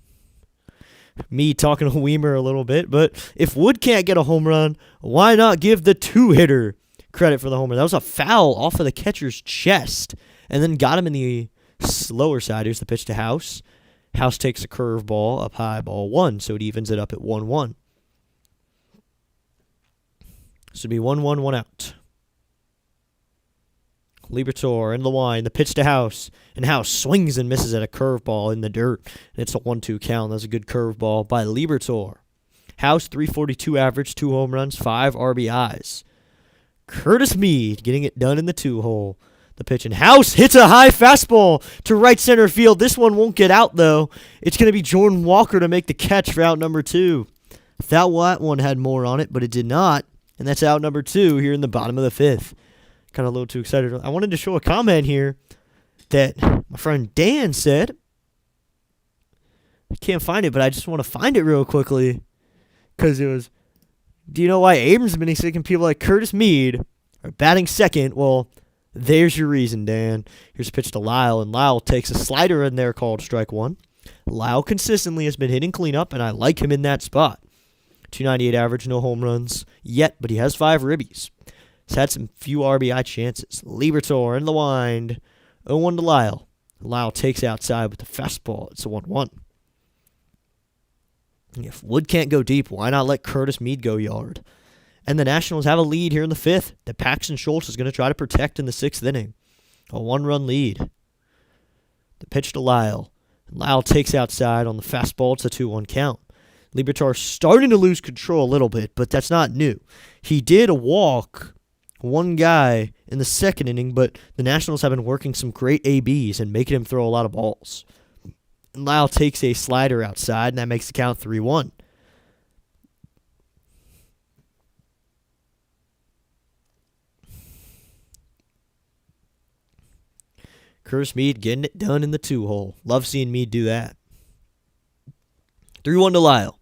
Me talking to Weimer a little bit, but if Wood can't get a home run, why not give the two-hitter credit for the home run? That was a foul off of the catcher's chest and then got him in the slower side. Here's the pitch to House. House takes a curveball up high, ball one, so it evens it up at 1-1. So it'd be 1-1, one out. Liberatore in the line, the pitch to House, and House swings and misses at a curveball in the dirt, and it's a 1-2 count. That's a good curveball by Liberatore. House, 342 average, 2 home runs, 5 RBIs. Curtis Mead getting it done in the 2-hole. The pitch, and House hits a high fastball to right center field. This one won't get out, though. It's going to be Jordan Walker to make the catch for out number 2. That one had more on it, but it did not, and that's out number 2 here in the bottom of the 5th. Kind of a little too excited. I wanted to show a comment here that my friend Dan said. I can't find it, but I just want to find it real quickly. Because it was, do you know why Abrams has been sick and people like Curtis Mead are batting second? Well, there's your reason, Dan. Here's a pitch to Lyle, and Lyle takes a slider in there called strike one. Lyle consistently has been hitting cleanup, and I like him in that spot. 298 average, no home runs yet, but he has 5 ribbies. He's had some few RBI chances. Liberatore in the wind. 0-1 to Lyle. Lyle takes outside with the fastball. It's a 1-1. If Wood can't go deep, why not let Curtis Mead go yard? And the Nationals have a lead here in the 5th that Paxton Schultz is going to try to protect in the 6th inning. A 1-run lead. The pitch to Lyle. Lyle takes outside on the fastball. It's a 2-1 count. Liberatore starting to lose control a little bit, but that's not new. He did walk one guy in the 2nd inning, but the Nationals have been working some great ABs and making him throw a lot of balls. And Lyle takes a slider outside, and that makes the count 3-1. Curtis Mead getting it done in the 2-hole. Love seeing Mead do that. 3-1 to Lyle.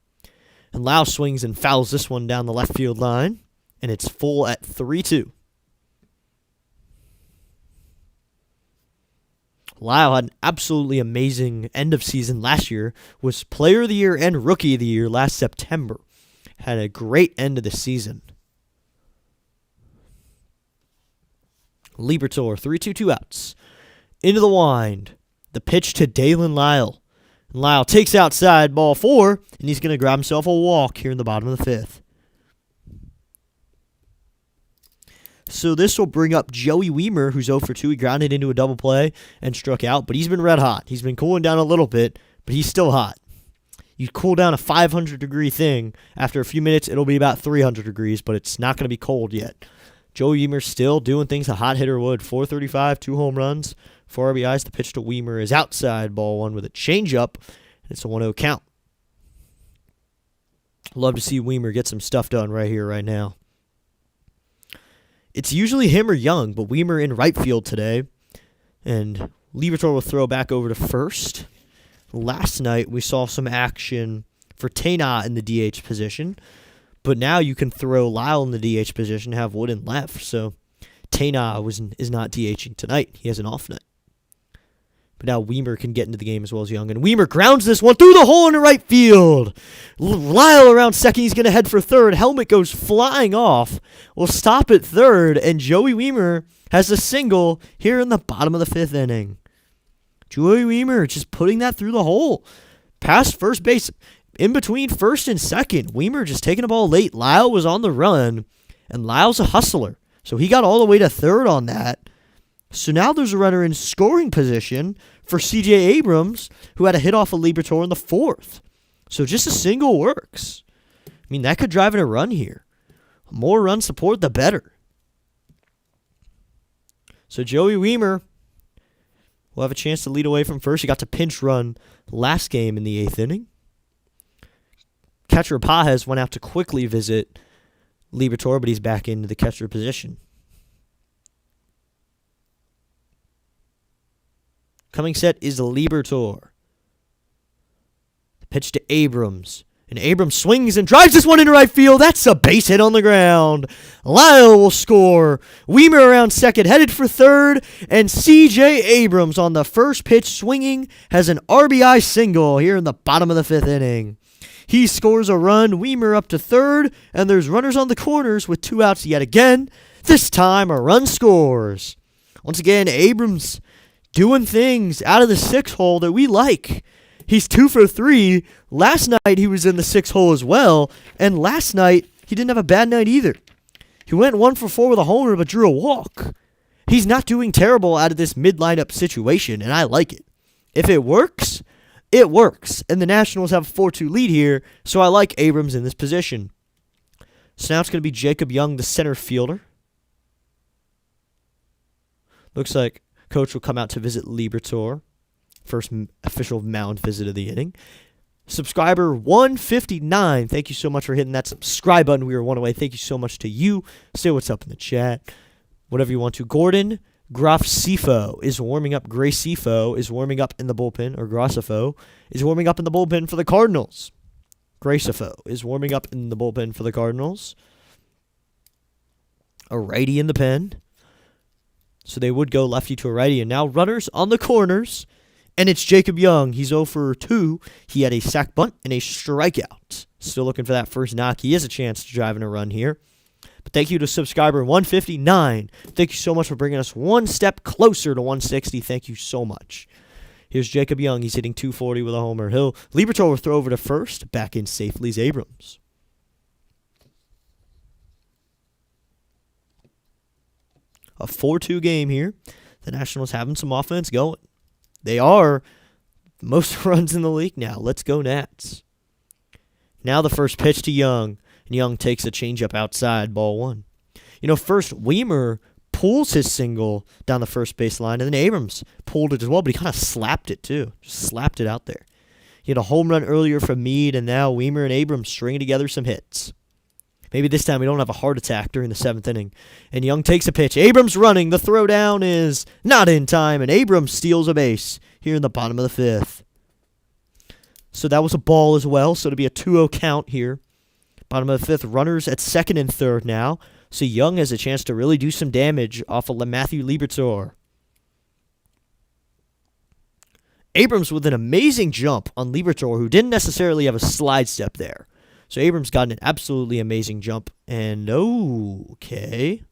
And Lyle swings and fouls this one down the left field line. And it's full at 3-2. Lyle had an absolutely amazing end of season last year. Was Player of the Year and Rookie of the Year last September. Had a great end of the season. Liberatore, 3-2, 2 outs. Into the wind. The pitch to Dalen Lyle. And Lyle takes outside, ball 4, and he's going to grab himself a walk here in the bottom of the 5th. So this will bring up Joey Weimer, who's 0 for 2. He grounded into a double play and struck out, but he's been red hot. He's been cooling down a little bit, but he's still hot. You cool down a 500-degree thing. After a few minutes, it'll be about 300 degrees, but it's not going to be cold yet. Joey Weimer's still doing things a hot hitter would. 435, 2 home runs, 4 RBIs. The pitch to Weimer is outside, ball 1 with a changeup, and it's a 1-0 count. Love to see Weimer get some stuff done right here, right now. It's usually him or Young, but Weimer in right field today. And Liberatore will throw back over to first. Last night, we saw some action for Tena in the DH position. But now you can throw Lyle in the DH position, have Wood in left. So Tena is not DHing tonight. He has an off night. But now Weimer can get into the game as well as Young. And Weimer grounds this one through the hole into right field. Lyle around second. He's going to head for third. Helmet goes flying off. We'll stop at third. And Joey Weimer has a single here in the bottom of the 5th inning. Joey Weimer just putting that through the hole. Past first base. In between first and second. Weimer just taking the ball late. Lyle was on the run. And Lyle's a hustler. So he got all the way to third on that. So now there's a runner in scoring position for C.J. Abrams, who had a hit off of Liberatore in the 4th. So just a single works. I mean, that could drive in a run here. More run support, the better. So Joey Weimer will have a chance to lead away from first. He got to pinch run last game in the 8th inning. Catcher Pages went out to quickly visit Liberatore, but he's back into the catcher position. Coming set is Liberatore. The pitch to Abrams. And Abrams swings and drives this one into right field. That's a base hit on the ground. Lyle will score. Weimer around second, headed for third. And C.J. Abrams on the first pitch swinging has an RBI single here in the bottom of the fifth inning. He scores a run. Weimer up to third. And there's runners on the corners with 2 outs yet again. This time a run scores. Once again, Abrams doing things out of the 6 hole that we like. He's 2 for 3. Last night he was in the 6 hole as well. And last night he didn't have a bad night either. He went 1 for 4 with a homer but drew a walk. He's not doing terrible out of this mid-lineup situation, and I like it. If it works, it works. And the Nationals have a 4-2 lead here, so I like Abrams in this position. So now it's going to be Jacob Young, the center fielder. Looks like Coach will come out to visit Liberatore. First official mound visit of the inning. Subscriber 159, thank you so much for hitting that subscribe button. We were one away. Thank you so much to you. Say what's up in the chat. Whatever you want to. Gordon Gracefo is warming up. Gracefo is warming up in the bullpen, or Gracefo is warming up in the bullpen for the Cardinals. Gracefo is warming up in the bullpen for the Cardinals. A righty in the pen. So they would go lefty to a righty. And now runners on the corners. And it's Jacob Young. He's 0 for 2. He had a sac bunt and a strikeout. Still looking for that first knock. He has a chance to drive in a run here. But thank you to subscriber 159. Thank you so much for bringing us one step closer to 160. Thank you so much. Here's Jacob Young. He's hitting 240 with a homer. Liberatore will throw over to first. Back in safely is Abrams. A 4-2 game here. The Nationals having some offense going. They are most runs in the league now. Let's go Nats. Now the first pitch to Young. And Young takes a changeup outside, ball 1. First Weimer pulls his single down the first base line, and then Abrams pulled it as well, but he kind of slapped it too. Just slapped it out there. He had a home run earlier from Meade, and now Weimer and Abrams stringing together some hits. Maybe this time we don't have a heart attack during the 7th inning. And Young takes a pitch. Abrams running. The throwdown is not in time, and Abrams steals a base here in the bottom of the 5th. So that was a ball as well, so it'll be a 2-0 count here. Bottom of the 5th, runners at second and third now. So Young has a chance to really do some damage off of Matthew Liberatore. Abrams with an amazing jump on Liberatore, who didn't necessarily have a slide step there. So Abrams got an absolutely amazing jump. And okay.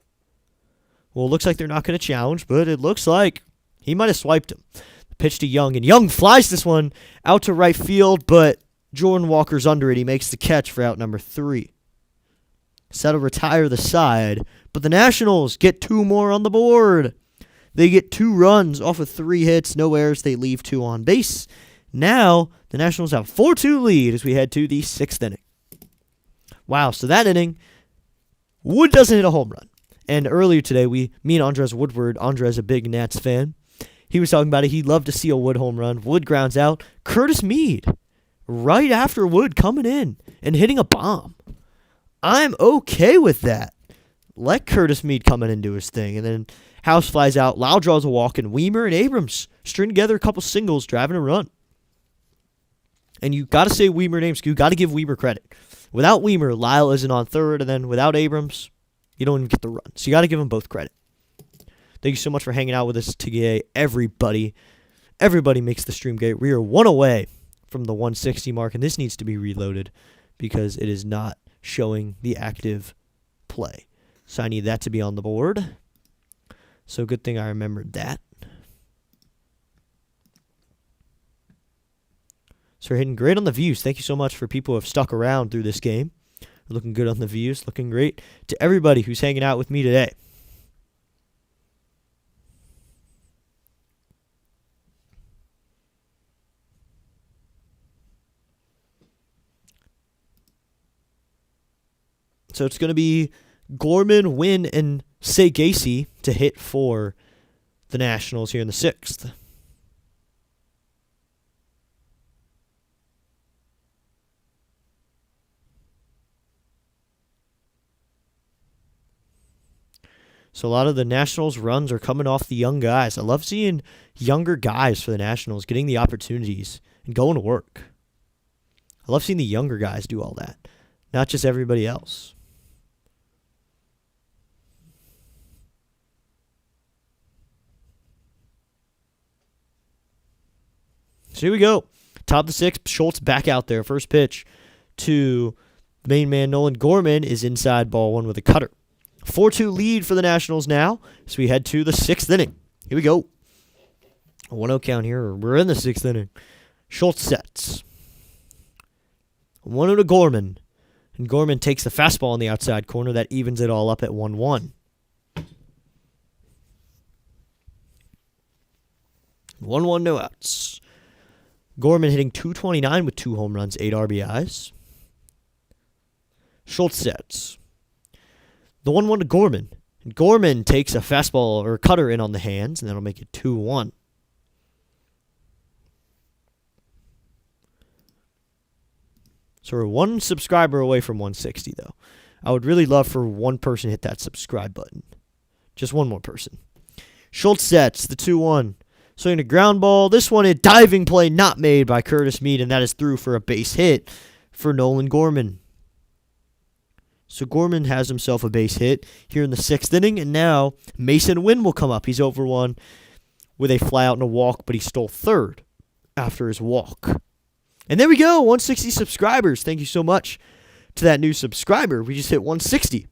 Well, it looks like they're not going to challenge, but it looks like he might have swiped him. The pitch to Young, and Young flies this one out to right field, but Jordan Walker's under it. He makes the catch for out number 3. So that'll retire the side, but the Nationals get 2 more on the board. They get 2 runs off of 3 hits, no errors. They leave 2 on base. Now the Nationals have a 4-2 lead as we head to the 6th inning. Wow, so that inning, Wood doesn't hit a home run. And earlier today, me and Andres Woodward, Andres a big Nats fan, he was talking about it. He'd love to see a Wood home run. Wood grounds out. Curtis Meade, right after Wood coming in and hitting a bomb. I'm okay with that. Let Curtis Meade come in and do his thing. And then House flies out. Lau draws a walk, and Weimer and Abrams string together a couple singles, driving a run. And you got to say Weimer names. You got to give Weimer credit. Without Weimer, Lyle isn't on third, and then without Abrams, you don't even get the run. So you got to give them both credit. Thank you so much for hanging out with us today, everybody. Everybody makes the stream great. We are 1 away from the 160 mark, and this needs to be reloaded because it is not showing the active play. So I need that to be on the board. So good thing I remembered that. So we're hitting great on the views. Thank you so much for people who have stuck around through this game. We're looking good on the views. Looking great to everybody who's hanging out with me today. So it's going to be Gorman, Wynn, and Gacy to hit for the Nationals here in the 6th. So a lot of the Nationals' runs are coming off the young guys. I love seeing younger guys for the Nationals getting the opportunities and going to work. I love seeing the younger guys do all that, not just everybody else. So here we go. Top of the sixth, Schultz back out there. First pitch to the main man, Nolan Gorman, is inside, ball one with a cutter. 4-2 lead for the Nationals now, so we head to the sixth inning. Here we go. A 1-0 count here. We're in the sixth inning. Schultz sets. 1-0 to Gorman. And Gorman takes the fastball on the outside corner. That evens it all up at 1-1. 1-1, no outs. Gorman hitting .229 with 2 home runs, 8 RBIs. Schultz sets. The 1-1 to Gorman. And Gorman takes a fastball or a cutter in on the hands, and that'll make it 2-1. So we're one subscriber away from 160, though. I would really love for one person to hit that subscribe button. Just one more person. Schultz sets the 2-1. Swinging a ground ball. This one, a diving play not made by Curtis Mead, and that is through for a base hit for Nolan Gorman. So Gorman has himself a base hit here in the sixth inning, and now Mason Wynn will come up. He's over one with a fly out and a walk, but he stole third after his walk. And there we go, 160 subscribers. Thank you so much to that new subscriber. We just hit 160.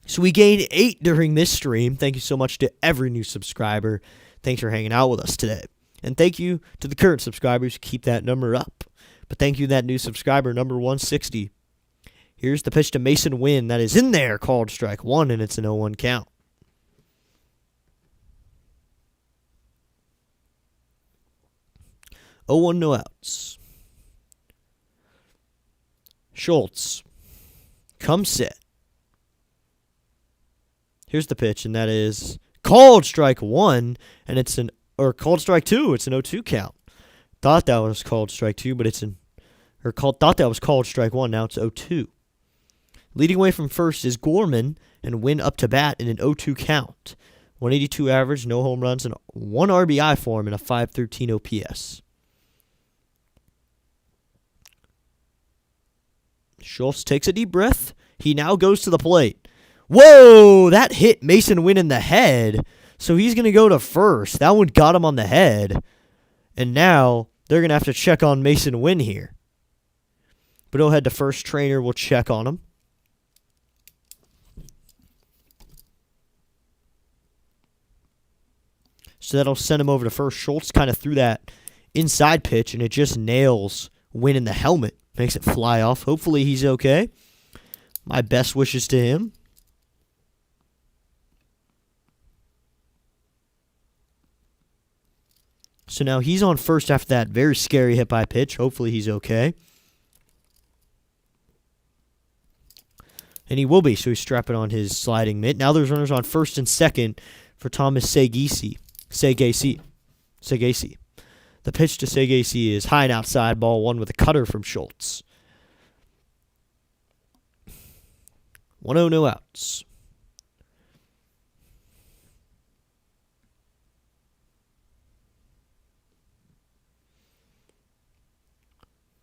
So we gained 8 during this stream. Thank you so much to every new subscriber. Thanks for hanging out with us today. And thank you to the current subscribers who keep that number up. But thank you to that new subscriber, number 160. Here's the pitch to Mason Wynn. That is in there, called strike one, and it's an 0-1 count. No outs. Schultz. Come set. Here's the pitch, and that is called strike one, and it's called strike two. It's an 0-2 count. Thought that was called strike two, but thought that was called strike one. Now it's 0-2. Leading away from first is Gorman, and Wynn up to bat in an 0-2 count. 182 average, no home runs, and 1 RBI for him, and a 513 OPS. Schultz takes a deep breath. He now goes to the plate. Whoa! That hit Mason Wynn in the head. So he's going to go to first. That one got him on the head. And now they're going to have to check on Mason Wynn here. But he'll head to first. Trainer will check on him. So that'll send him over to first. Schultz kind of threw that inside pitch, and it just nails Wynn in the helmet. Makes it fly off. Hopefully he's okay. My best wishes to him. So now he's on first after that very scary hit by pitch. Hopefully he's okay. And he will be, so he's strapping on his sliding mitt. Now there's runners on first and second for Thomas Segasi. The pitch to Segasi is high and outside, ball one with a cutter from Schultz. 1-0, no outs.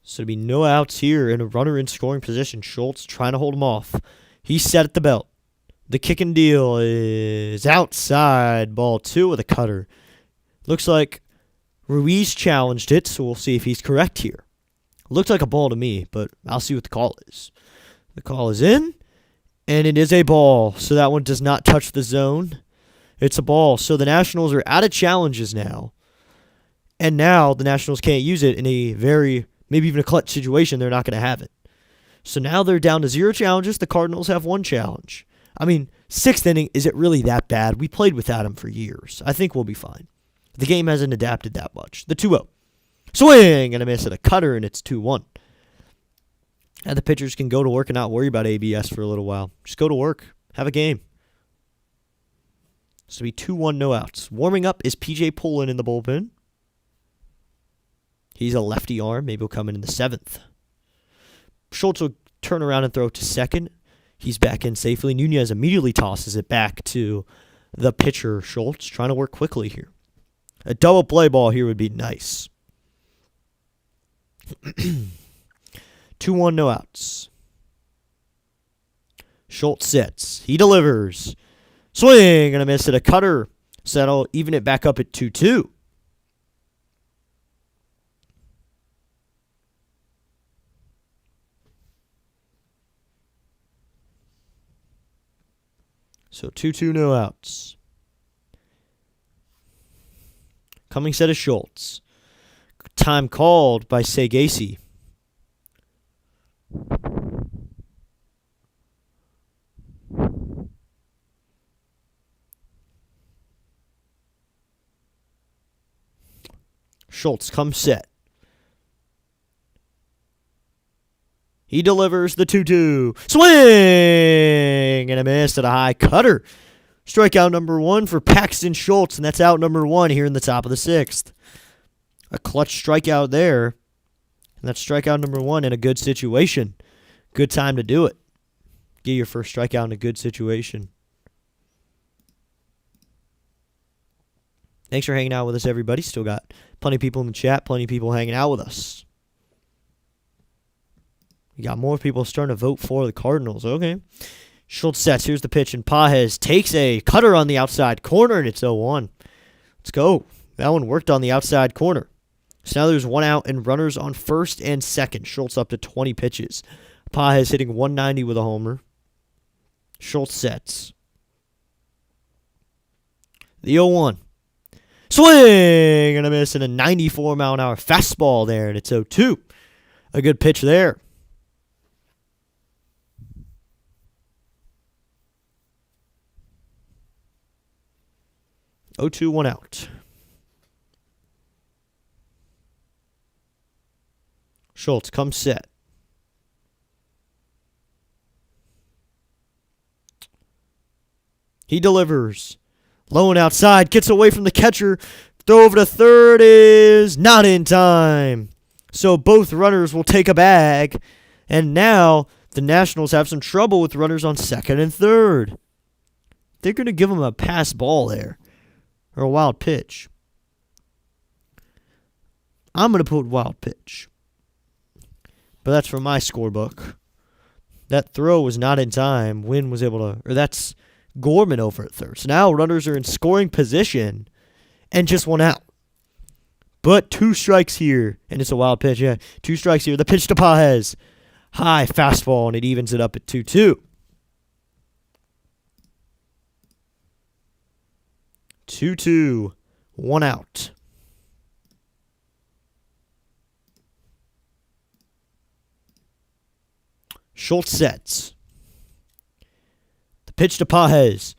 So to be no outs here and a runner in scoring position. Schultz trying to hold him off. He's set at the belt. The kick and deal is outside. Ball two with a cutter. Looks like Ruiz challenged it, so we'll see if he's correct here. Looked like a ball to me, but I'll see what the call is. The call is in, and it is a ball. So that one does not touch the zone. It's a ball. So the Nationals are out of challenges now. And now the Nationals can't use it in a maybe even a clutch situation. They're not going to have it. So now they're down to 0 challenges. The Cardinals have 1 challenge. I mean, 6th inning, is it really that bad? We played without him for years. I think we'll be fine. The game hasn't adapted that much. The 2-0. Swing and a miss at a cutter, and it's 2-1. And the pitchers can go to work and not worry about ABS for a little while. Just go to work. Have a game. So it'll be 2-1, no outs. Warming up is P.J. Pullen in the bullpen. He's a lefty arm. Maybe he'll come in the 7th. Schultz will turn around and throw to second. He's back in safely. Nunez immediately tosses it back to the pitcher, Schultz, trying to work quickly here. A double play ball here would be nice. 2-1, no outs. Schultz sits. He delivers. Swing and a miss at a cutter. So that'll even it back up at 2-2. So 2-2, no outs. Coming set of Schultz. Time called by Sagasi. Schultz comes set. He delivers the 2-2. Swing! And a miss at a high cutter. Strikeout number 1 for Paxton Schultz, and that's out number 1 here in the top of the 6th. A clutch strikeout there. And that's strikeout number 1 in a good situation. Good time to do it. Get your first strikeout in a good situation. Thanks for hanging out with us, everybody. Still got plenty of people in the chat, plenty of people hanging out with us. You got more people starting to vote for the Cardinals. Okay. Schultz sets. Here's the pitch, and Pages takes a cutter on the outside corner, and it's 0-1. Let's go. That one worked on the outside corner. So now there's 1 out and runners on first and second. Schultz up to 20 pitches. Pages hitting 190 with a homer. Schultz sets. The 0-1. Swing and a miss and a 94-mile-an-hour fastball there, and it's 0-2. A good pitch there. 0-2, 1 out. Schultz comes set. He delivers. Low and outside. Gets away from the catcher. Throw over to third is not in time. So both runners will take a bag. And now the Nationals have some trouble with runners on second and third. They're going to give them a pass ball there. Or a wild pitch. I'm going to put wild pitch. But that's from my scorebook. That throw was not in time. Wynn was able to... Or that's Gorman over at third. So now runners are in scoring position. And just 1 out. But 2 strikes here. And it's a wild pitch. Yeah, 2 strikes here. The pitch to Pages. High fastball. And it evens it up at 2-2. 2-2, 1 out. Schultz sets. The pitch to Pages.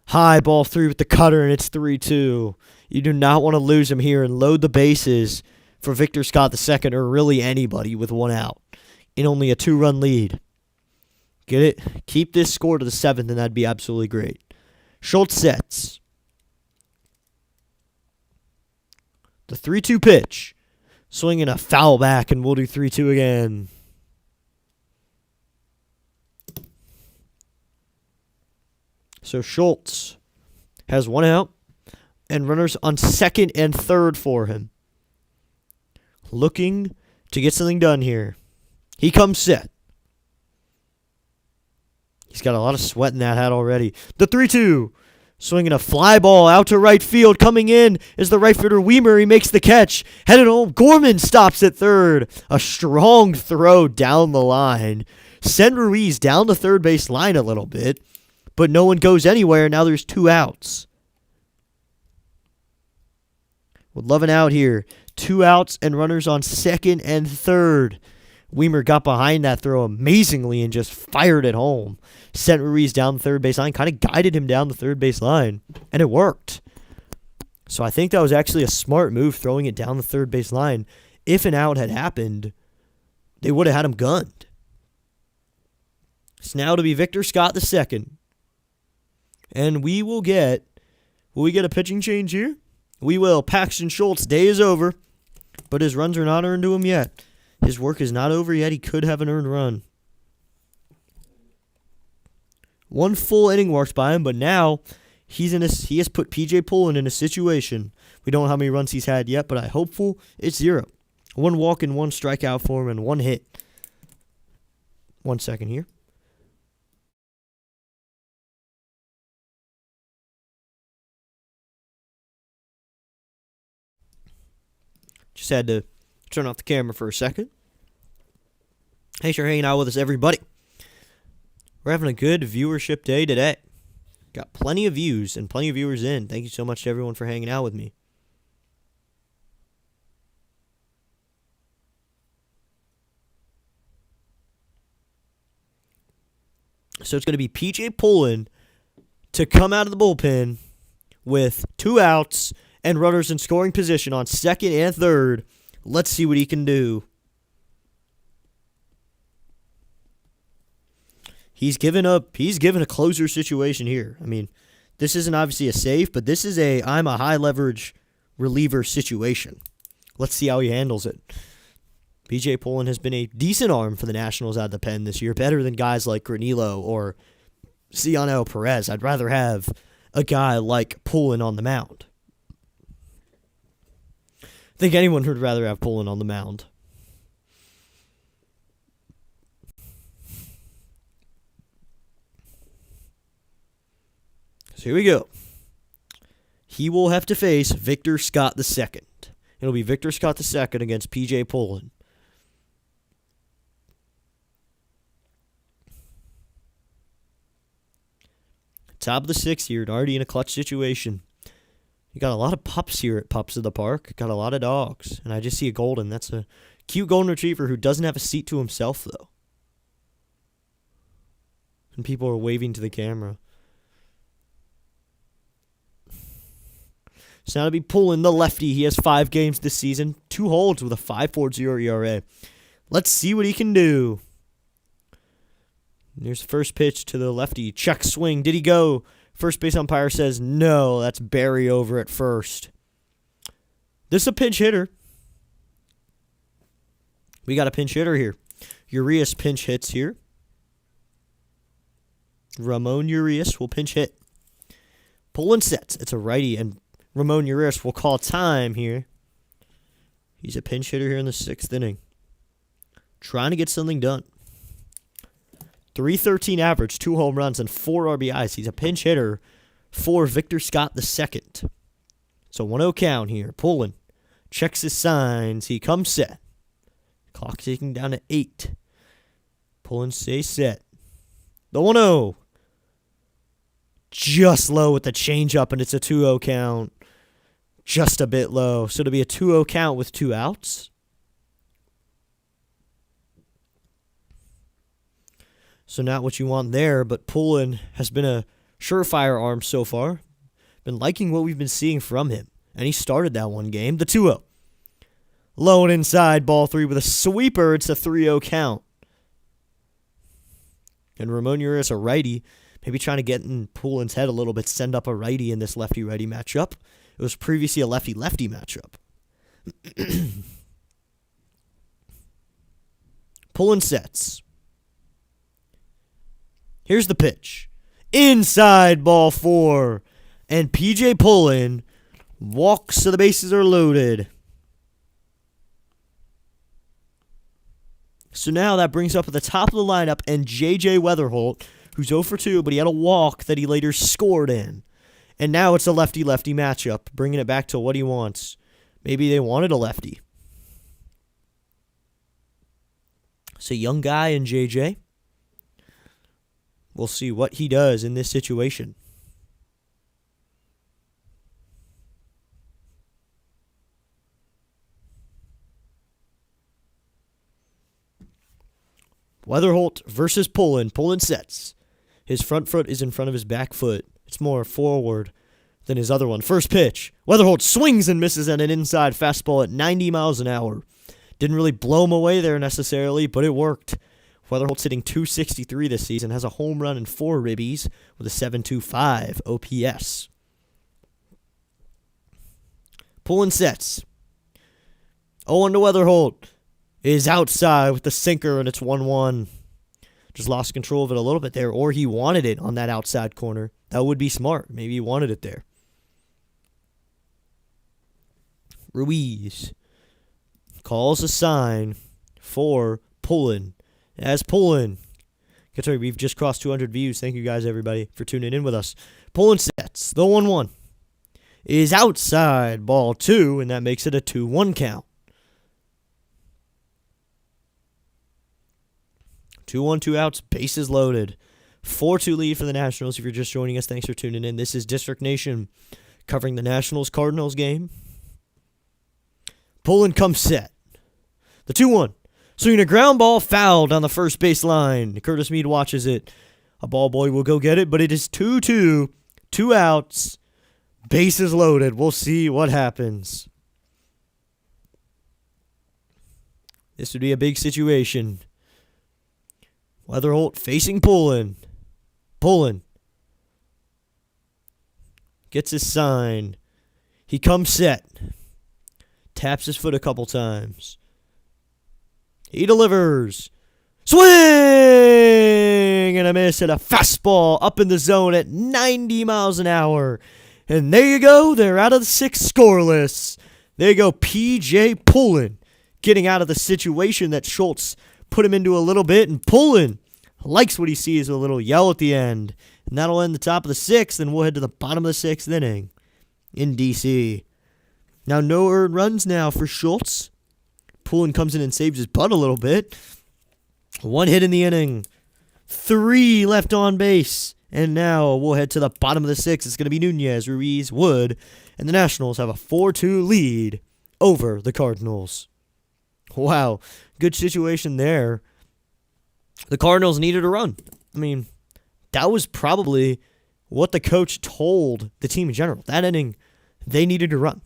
High ball 3 with the cutter, and it's 3-2. You do not want to lose him here and load the bases for Victor Scott II or really anybody with 1 out in only a 2-run lead. Get it? Keep this score to the 7th, and that'd be absolutely great. Schultz sets. The 3-2 pitch. Swinging a foul back, and we'll do 3-2 again. So Schultz has 1 out and runners on second and third for him. Looking to get something done here. He comes set. He's got a lot of sweat in that hat already. The 3-2. Swinging a fly ball out to right field. Coming in is the right fielder Weimer. He makes the catch. Headed home. Gorman stops at third. A strong throw down the line. Send Ruiz down the third base line a little bit. But no one goes anywhere. Now there's 2 outs. Would love an out here. 2 outs and runners on second and third. Weimer got behind that throw amazingly and just fired it home. Sent Ruiz down the third base line, kind of guided him down the third base line, and it worked. So I think that was actually a smart move, throwing it down the third base line. If an out had happened, they would have had him gunned. It's now to be Victor Scott II. And we will get a pitching change here? We will. Paxton Schultz, day is over, but his runs are not earned to him yet. His work is not over yet. He could have an earned run. 1 full inning marks by him, but now he has put PJ Pullen in a situation. We don't know how many runs he's had yet, but I'm hopeful it's 0. 1 walk and 1 strikeout for him and 1 hit. 1 second here. Just had to turn off the camera for a second. Thanks for hanging out with us, everybody. We're having a good viewership day today. Got plenty of views and plenty of viewers in. Thank you so much to everyone for hanging out with me. So it's going to be P.J. Pullen to come out of the bullpen with 2 outs and runners in scoring position on second and third. Let's see what he can do. He's given a closer situation here. I mean, this isn't obviously a save, but this is I'm a high leverage reliever situation. Let's see how he handles it. P.J. Pullen has been a decent arm for the Nationals out of the pen this year, better than guys like Granillo or Cionel Perez. I'd rather have a guy like Pullen on the mound. I think anyone would rather have Pullen on the mound. So here we go. He will have to face Victor Scott II. It'll be Victor Scott II against P.J. Pullen. Top of the 6th here, and already in a clutch situation. You got a lot of pups here at Pups of the Park. Got a lot of dogs. And I just see a golden. That's a cute golden retriever who doesn't have a seat to himself, though. And people are waving to the camera. So now to be Pullen, the lefty. He has 5 games this season. 2 holds with a 5.40 ERA. Let's see what he can do. Here's the first pitch to the lefty. Check swing. Did he go? First base umpire says no. That's Barry over at first. This is a pinch hitter. We got a pinch hitter here. Urias pinch hits here. Ramon Urias will pinch hit. Pullen sets. It's a righty, and Ramon Urias will call time here. He's a pinch hitter here in the 6th inning. Trying to get something done. 313 average, 2 home runs, and 4 RBIs. He's a pinch hitter for Victor Scott II. So 1-0 count here. Pullen checks his signs. He comes set. Clock ticking down to 8. Pullen stays set. The 1-0. Just low with the changeup, and it's a 2-0 count. Just a bit low. So it'll be a 2-0 count with 2 outs. So not what you want there, but Pullen has been a surefire arm so far. Been liking what we've been seeing from him. And he started that one game. The 2-0. Low and inside, ball 3 with a sweeper. It's a 3-0 count. And Ramon Urias, a righty, maybe trying to get in Pullen's head a little bit, send up a righty in this lefty-righty matchup. It was previously a lefty-lefty matchup. Pullen sets. Here's the pitch. Inside, ball 4. And P.J. Pullen walks so the bases are loaded. So now that brings up at the top of the lineup and J.J. Weatherholt, who's 0 for 2, but he had a walk that he later scored in. And now it's a lefty-lefty matchup, bringing it back to what he wants. Maybe they wanted a lefty. So young guy in J.J. We'll see what he does in this situation. Weatherholt versus Pullen. Pullen sets. His front foot is in front of his back foot. It's more forward than his other one. First pitch. Weatherholt swings and misses at an inside fastball at 90 miles an hour. Didn't really blow him away there necessarily, but it worked. Weatherholt's hitting .263 this season, has a home run and 4 ribbies with a .725 OPS. Pullen sets. 0-1 to Weatherholt is outside with the sinker, and it's 1-1. Just lost control of it a little bit there, or he wanted it on that outside corner. That would be smart. Maybe he wanted it there. Ruiz calls a sign for Pullen. As Pullen That's right, we've just crossed 200 views. Thank you guys, everybody, for tuning in with us. Pulling sets. The 1-1 is outside ball 2, and that makes it a 2-1 count. 2-1, 2 outs, bases loaded. 4-2 lead for the Nationals. If you're just joining us, thanks for tuning in. This is District Nation covering the Nationals-Cardinals game. Pulling comes set. The 2-1. Swinging a ground ball fouled on the first base line. Curtis Mead watches it. A ball boy will go get it, but it is 2-2. 2 outs. Bases loaded. We'll see what happens. This would be a big situation. Weatherholt facing Pullen. Pullen gets his sign. He comes set. Taps his foot a couple times. He delivers. Swing! And a miss, and a fastball up in the zone at 90 miles an hour. And there you go. They're out of the 6th scoreless. There you go. P.J. Pullen getting out of the situation that Schultz put him into a little bit. And Pullen likes what he sees, a little yell at the end. And that'll end the top of the 6th, and we'll head to the bottom of the 6th inning in D.C. Now, no earned runs now for Schultz. Pullen comes in and saves his butt a little bit. 1 hit in the inning. 3 left on base. And now we'll head to the bottom of the 6th. It's going to be Nunez, Ruiz, Wood. And the Nationals have a 4-2 lead over the Cardinals. Wow, good situation there. The Cardinals needed a run. I mean, that was probably what the coach told the team in general. That inning, they needed to run.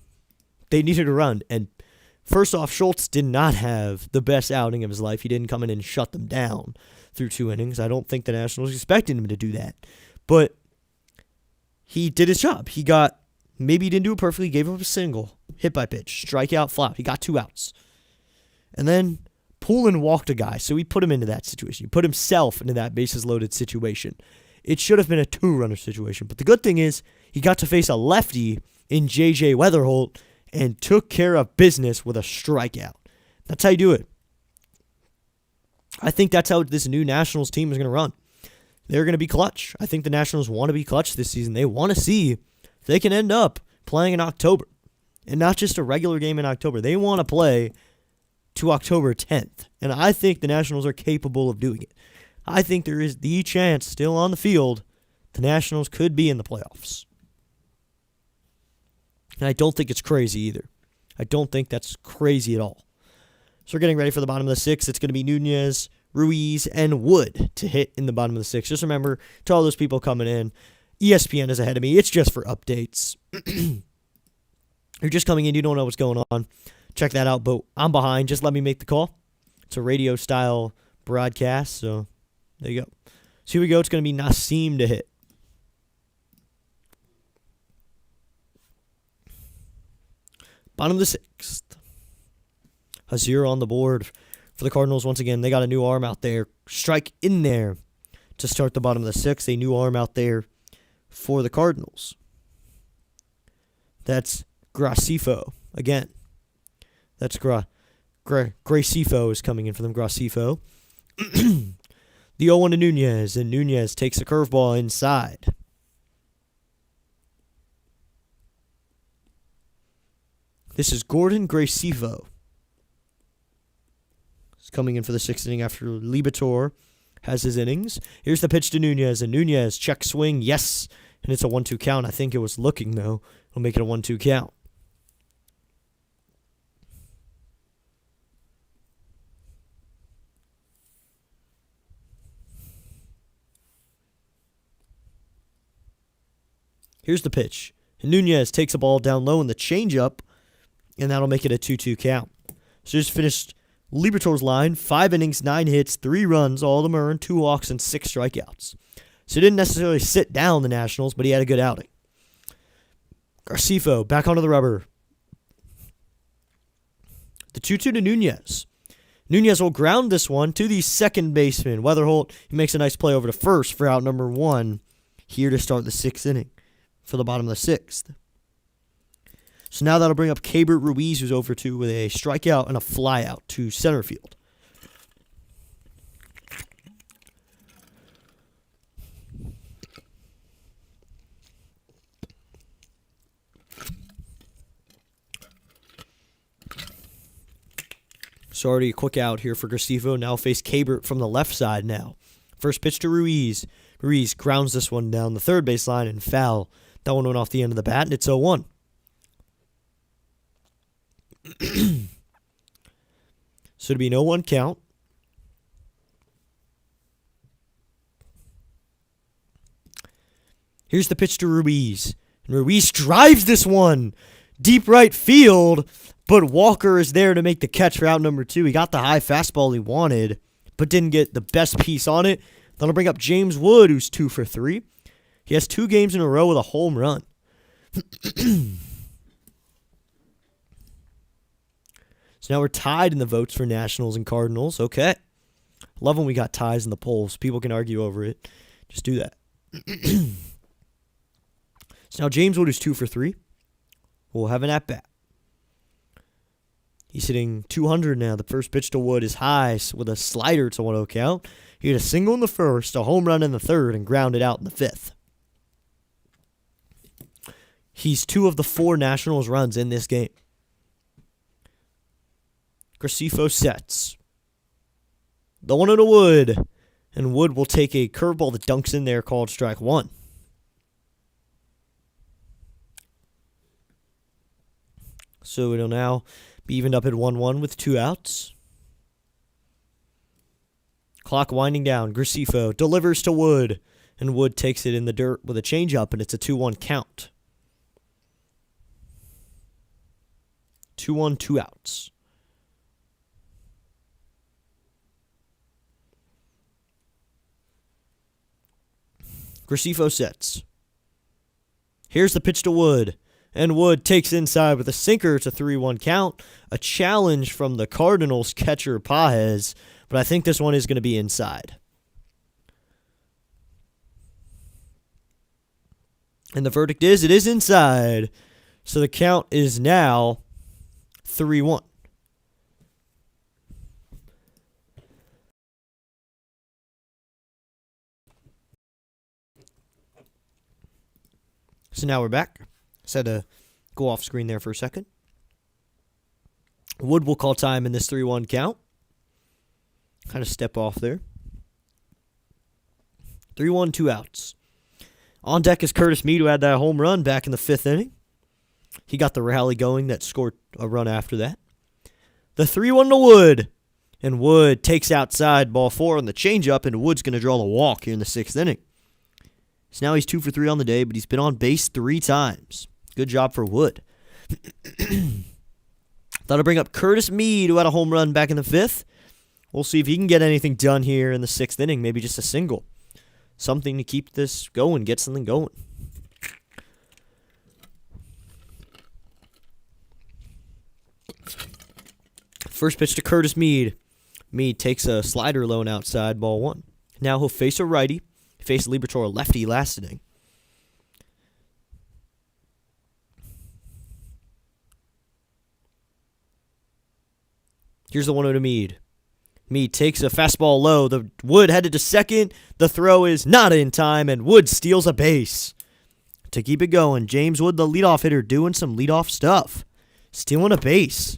They needed to run. And first off, Schultz did not have the best outing of his life. He didn't come in and shut them down through 2 innings. I don't think the Nationals expected him to do that. But he did his job. Maybe he didn't do it perfectly. He gave up a single, hit by pitch, strikeout, flop. He got 2 outs. And then Pullen walked a guy, so he put him into that situation. He put himself into that bases-loaded situation. It should have been a 2-runner situation. But the good thing is he got to face a lefty in J.J. Weatherholt and took care of business with a strikeout. That's how you do it. I think that's how this new Nationals team is going to run. They're going to be clutch. I think the Nationals want to be clutch this season. They want to see if they can end up playing in October. And not just a regular game in October. They want to play to October 10th. And I think the Nationals are capable of doing it. I think there is the chance still on the field the Nationals could be in the playoffs. And I don't think it's crazy either. I don't think that's crazy at all. So we're getting ready for the bottom of the 6th. It's going to be Nunez, Ruiz, and Wood to hit in the bottom of the 6th. Just remember, to all those people coming in, ESPN is ahead of me. It's just for updates. You're just coming in, you don't know what's going on. Check that out, but I'm behind. Just let me make the call. It's a radio-style broadcast, so there you go. So here we go. It's going to be Nassim to hit. Bottom of the 6th. Hazir on the board for the Cardinals once again. They got a new arm out there. Strike in there to start the bottom of the 6th. A new arm out there for the Cardinals. That's Gracifo again. That's Gracifo is coming in for them. Gracifo. The 0-1 to Nunez, and Nunez takes a curveball inside. This is Gordon Gracifo. He's coming in for the 6th inning after Libator has his innings. Here's the pitch to Nunez, and Nunez check swing, yes, and it's a 1-2 count. I think it was looking, though. We'll make it a 1-2 count. Here's the pitch. And Nunez takes a ball down low in the changeup, and that'll make it a 2-2 count. So just finished Libertor's line, 5 innings, 9 hits, 3 runs, all of them earned, 2 walks, and 6 strikeouts. So he didn't necessarily sit down the Nationals, but he had a good outing. Gracifo back onto the rubber. The 2-2 to Nunez. Nunez will ground this one to the second baseman. Weatherholt, he makes a nice play over to first for out number 1 here to start the 6th inning for the bottom of the 6th. So now that'll bring up Keibert Ruiz, who's over 2 with a strikeout and a flyout to center field. So already a quick out here for Gracefo. Now face Cabert from the left side now. First pitch to Ruiz. Ruiz grounds this one down the third baseline and foul. That one went off the end of the bat, and it's 0-1. So it'd be an 0-1 count. Here's the pitch to Ruiz. And Ruiz drives this one deep right field, but Walker is there to make the catch for out number 2. He got the high fastball he wanted, but didn't get the best piece on it. That'll bring up James Wood, who's 2 for 3. He has 2 games in a row with a home run. So now we're tied in the votes for Nationals and Cardinals. Okay. Love when we got ties in the polls. People can argue over it. Just do that. So now James Wood is 2 for 3. We'll have an at-bat. He's hitting 200 now. The first pitch to Wood is high with a slider. It's a 1-0 count. He hit a single in the first, a home run in the third, and grounded out in the fifth. He's 2 of the 4 Nationals runs in this game. Gracefo sets. The 1-0 to Wood. And Wood will take a curveball that dunks in there called strike 1. So it'll now be evened up at 1-1 with 2 outs. Clock winding down. Gracefo delivers to Wood. And Wood takes it in the dirt with a changeup, and it's a 2-1 count. 2-1, 2 outs. Gracefo sets. Here's the pitch to Wood. And Wood takes inside with a sinker. It's a 3-1 count. A challenge from the Cardinals catcher Paez. But I think this one is going to be inside. And the verdict is it is inside. So the count is now 3-1. So now we're back. Just had to go off screen there for a second. Wood will call time in this 3-1 count. Kind of step off there. 3-1, 2 outs. On deck is Curtis Mead, who had that home run back in the 5th inning. He got the rally going that scored a run after that. The 3-1 to Wood. And Wood takes outside ball 4 on the changeup, and Wood's going to draw the walk here in the 6th inning. So now he's 2 for 3 on the day, but he's been on base 3 times. Good job for Wood. That'll bring up Curtis Mead, who had a home run back in the 5th. We'll see if he can get anything done here in the 6th inning, maybe just a single. Something to keep this going, get something going. First pitch to Curtis Mead. Mead takes a slider low outside, ball 1. Now he'll face a righty. He faced Liberatore, a lefty last inning. Here's the 1-0 to Mead. Mead takes a fastball low. The Wood headed to second. The throw is not in time, and Wood steals a base. To keep it going, James Wood, the leadoff hitter, doing some leadoff stuff. Stealing a base.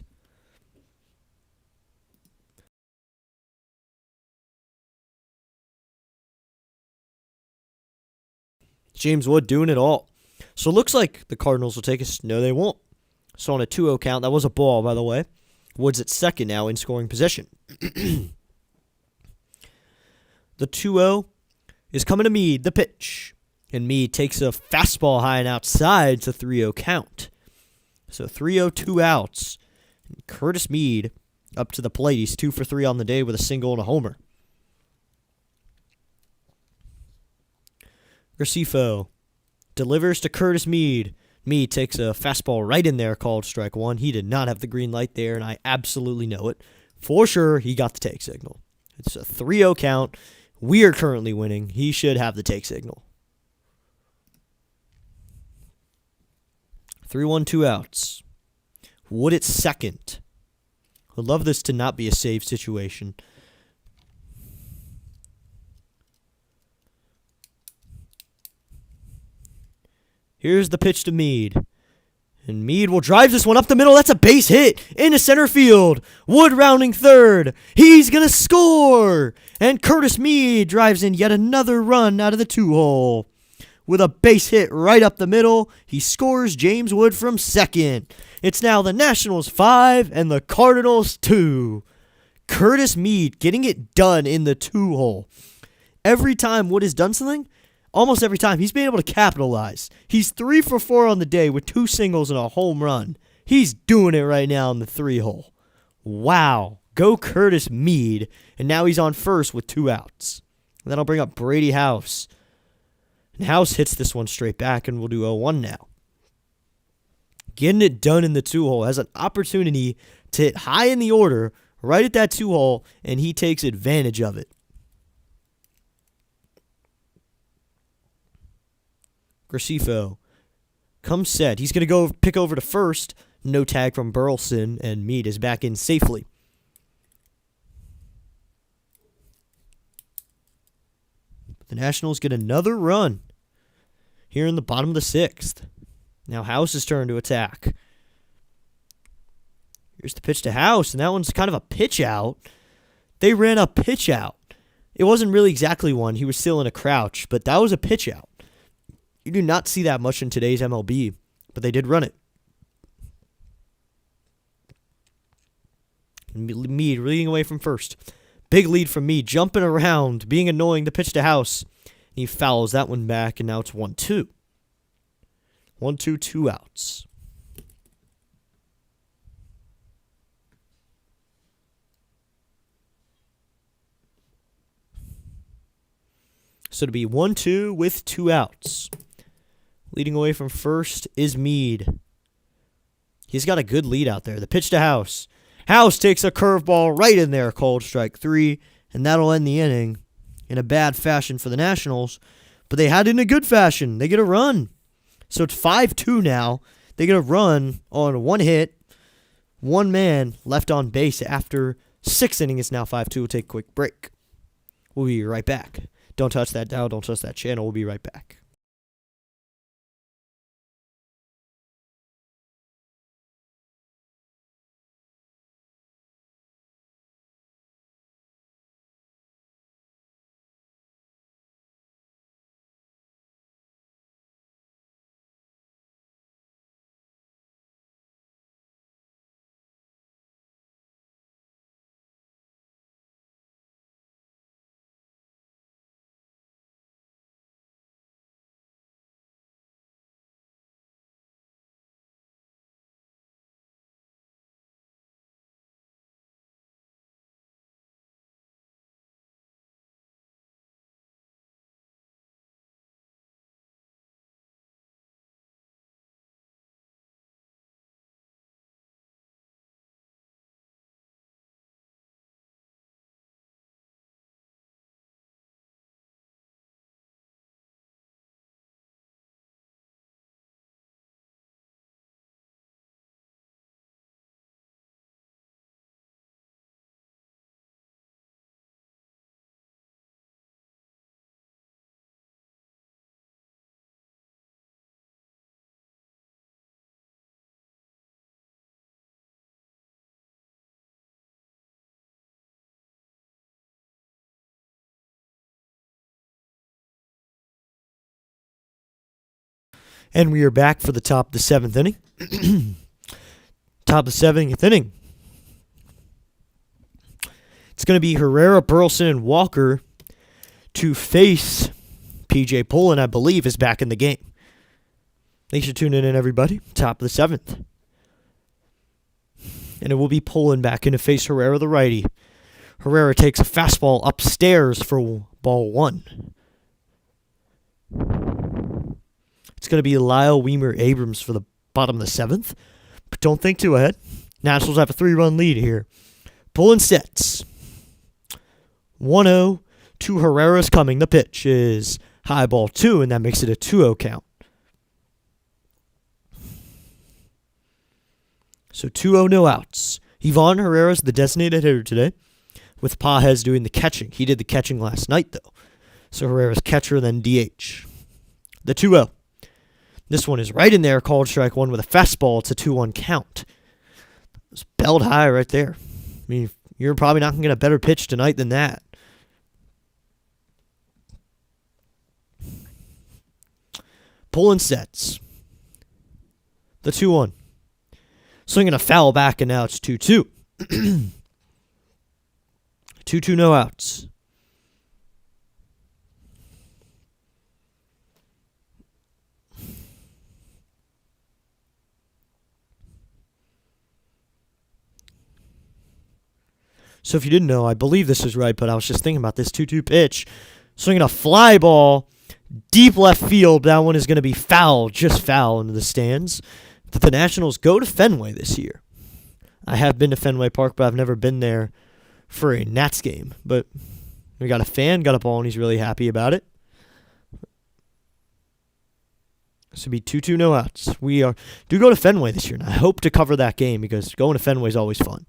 James Wood doing it all. So it looks like the Cardinals will take us. No, they won't. So on a 2-0 count, that was a ball, by the way. Wood's at second now in scoring position. The 2-0 is coming to Mead, the pitch. And Mead takes a fastball high and outside. It's a 3-0 count. So 3-0, 2 outs. And Curtis Mead up to the plate. He's 2 for 3 on the day with a single and a homer. Gracefo delivers to Curtis Mead. Mead takes a fastball right in there called strike 1. He did not have the green light there, and I absolutely know it. For sure, he got the take signal. It's a 3-0 count. We are currently winning. He should have the take signal. 3-1, 2 outs. Wood at second. I'd love this to not be a save situation. Here's the pitch to Mead. And Meade will drive this one up the middle. That's a base hit into center field. Wood rounding third. He's going to score. And Curtis Meade drives in yet another run out of the 2-hole. With a base hit right up the middle, he scores James Wood from second. It's now the Nationals 5 and the Cardinals 2. Curtis Meade getting it done in the 2-hole. Every time Wood has done something, almost every time, he's been able to capitalize. He's 3 for 4 on the day with 2 singles and a home run. He's doing it right now in the 3-hole. Wow. Go Curtis Meade. And now he's on first with 2 outs. And that'll bring up Brady House. And House hits this one straight back, and we'll do 0-1 now. Getting it done in the 2-hole. Has an opportunity to hit high in the order right at that 2-hole, and he takes advantage of it. Gracefo comes set. He's going to go pick over to first. No tag from Burleson, and Meade is back in safely. The Nationals get another run here in the bottom of the 6th. Now House's turn to attack. Here's the pitch to House, and that one's kind of a pitch out. They ran a pitch out. It wasn't really exactly one. He was still in a crouch, but that was a pitch out. You do not see that much in today's MLB, but they did run it. Meade leading away from first. Big lead from Meade, jumping around, being annoying. The pitch to House. He fouls that one back, and now it's 1-2. 1-2, 2 outs. So to be 1-2 with 2 outs. Leading away from first is Meade. He's got a good lead out there. The pitch to House. House takes a curveball right in there, called strike 3, and that'll end the inning in a bad fashion for the Nationals. But they had it in a good fashion. They get a run. So it's 5-2 now. They get a run on 1 hit, 1 man left on base after 6 innings. It's now 5-2. We'll take a quick break. We'll be right back. Don't touch that dial. Don't touch that channel. We'll be right back. And we are back for the top of the 7th inning. Top of the 7th inning. It's going to be Herrera, Burleson, and Walker to face P.J. Pullen, I believe, is back in the game. Thanks for tuning in, everybody. Top of the 7th. And it will be Pullen back in to face Herrera, the righty. Herrera takes a fastball upstairs for ball 1. It's going to be Lyle Weimer Abrams for the bottom of the 7th. But don't think too ahead. Nationals have a 3-run lead here. Pulling sets. 1-0 to Herrera's coming. The pitch is high ball 2, and that makes it a 2-0 count. So 2-0, no outs. Ivan Herrera's the designated hitter today, with Pajes doing the catching. He did the catching last night, though. So Herrera's catcher, then DH. The 2-0. This one is right in there, called strike one with a fastball. It's a 2-1 count. It's belled high right there. I mean, you're probably not going to get a better pitch tonight than that. Pulling sets. The 2-1. Swinging a foul back, and now it's 2-2. 2-2, no outs. So if you didn't know, I believe this is right, but I was just thinking about this 2-2 pitch. Swinging a fly ball, deep left field. That one is going to be foul, just foul into the stands. The Nationals go to Fenway this year. I have been to Fenway Park, but I've never been there for a Nats game. But we got a fan, got a ball, and he's really happy about it. This would be 2-2, no outs. We do go to Fenway this year, and I hope to cover that game because going to Fenway is always fun.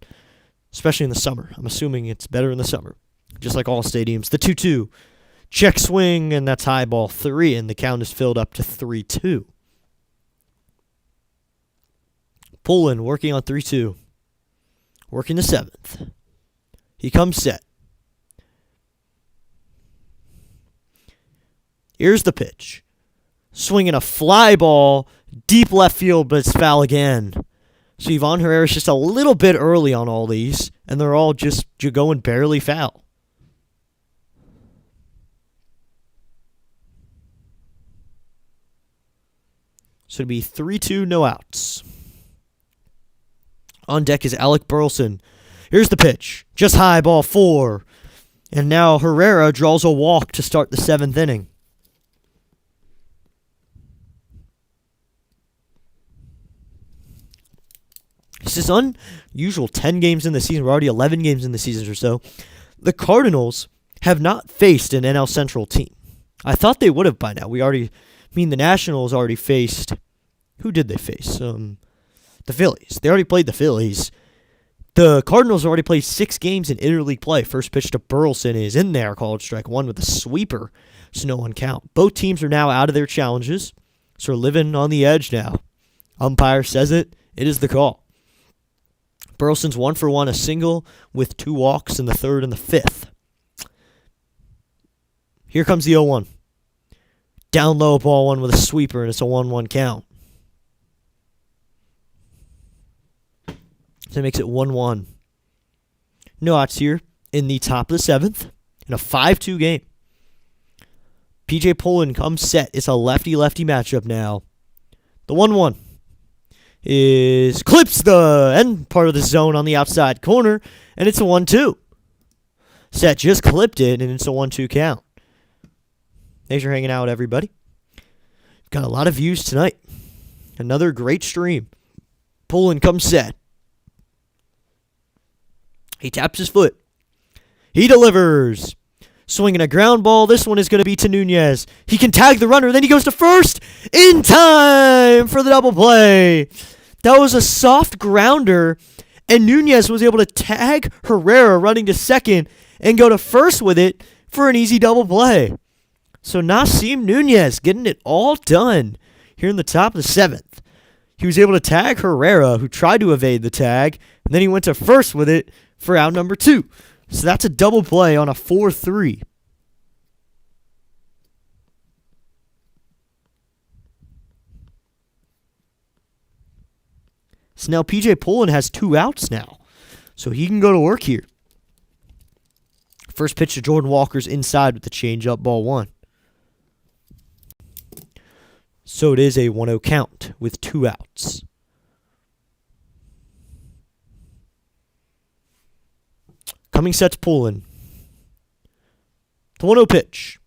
Especially in the summer. I'm assuming it's better in the summer. Just like all stadiums. The 2-2. Check swing, and that's high ball 3, and the count is filled up to 3-2. Pulling, working on 3-2. Working the 7th. He comes set. Here's the pitch. Swinging a fly ball, deep left field, but it's foul again. So Ivan Herrera's just a little bit early on all these, and they're all just going barely foul. So it'd be 3-2, no outs. On deck is Alec Burleson. Here's the pitch. Just high, ball 4. And now Herrera draws a walk to start the 7th inning. This is unusual. 10 games in the season. We're already 11 games in the season or so. The Cardinals have not faced an NL Central team. I thought they would have by now. The Nationals already faced. Who did they face? The Phillies. They already played the Phillies. The Cardinals already played 6 games in interleague play. First pitch to Burleson is in there, called strike 1 with a sweeper. So no one count. Both teams are now out of their challenges. So we're living on the edge now. Umpire says it. It is the call. Burleson's 1 for 1, a single with 2 walks in the 3rd and the 5th. Here comes the 0-1. Down low, ball 1 with a sweeper, and it's a 1-1 count. So it makes it 1-1. No outs here in the top of the 7th in a 5-2 game. PJ Pullen comes set. It's a lefty-lefty matchup now. The 1-1. Is clips the end part of the zone on the outside corner, and it's a 1-2. Set just clipped it, and it's a 1-2 count. Thanks for hanging out, everybody. Got a lot of views tonight. Another great stream. Pullen comes set. He taps his foot. He delivers. Swinging a ground ball. This one is going to be to Nunez. He can tag the runner. Then he goes to first in time for the double play. That was a soft grounder, and Nunez was able to tag Herrera running to second and go to first with it for an easy double play. So Nasim Nunez getting it all done here in the top of the 7th. He was able to tag Herrera, who tried to evade the tag, and then he went to first with it for out number 2. So that's a double play on a 4-3. So now PJ Pullen has 2 outs now. So he can go to work here. First pitch to Jordan Walker's inside with the changeup, ball 1. So it is a 1-0 count with 2 outs. Coming set's Pullen. The 1-0 pitch.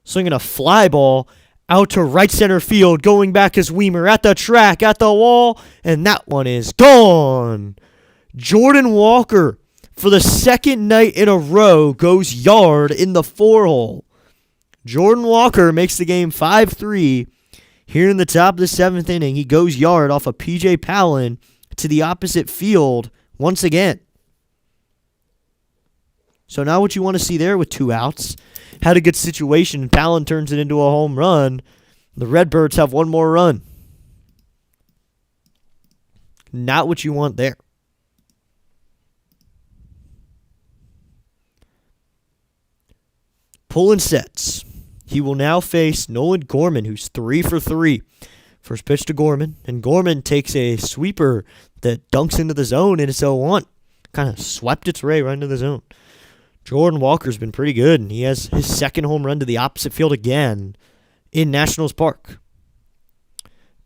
Swinging a fly ball out to right center field. Going back is Weimer at the track, at the wall. And that one is gone. Jordan Walker, for the second night in a row, goes yard in the 4-hole. Jordan Walker makes the game 5-3. Here in the top of the 7th inning, he goes yard off of P.J. Pallin to the opposite field once again. So now what you want to see there with 2 outs. Had a good situation. Pallin turns it into a home run. The Redbirds have one more run. Not what you want there. Pulling sets. He will now face Nolan Gorman, who's 3 for 3. First pitch to Gorman, and Gorman takes a sweeper that dunks into the zone, and it's 0-1. Kind of swept its way right into the zone. Jordan Walker's been pretty good, and he has his second home run to the opposite field again in Nationals Park.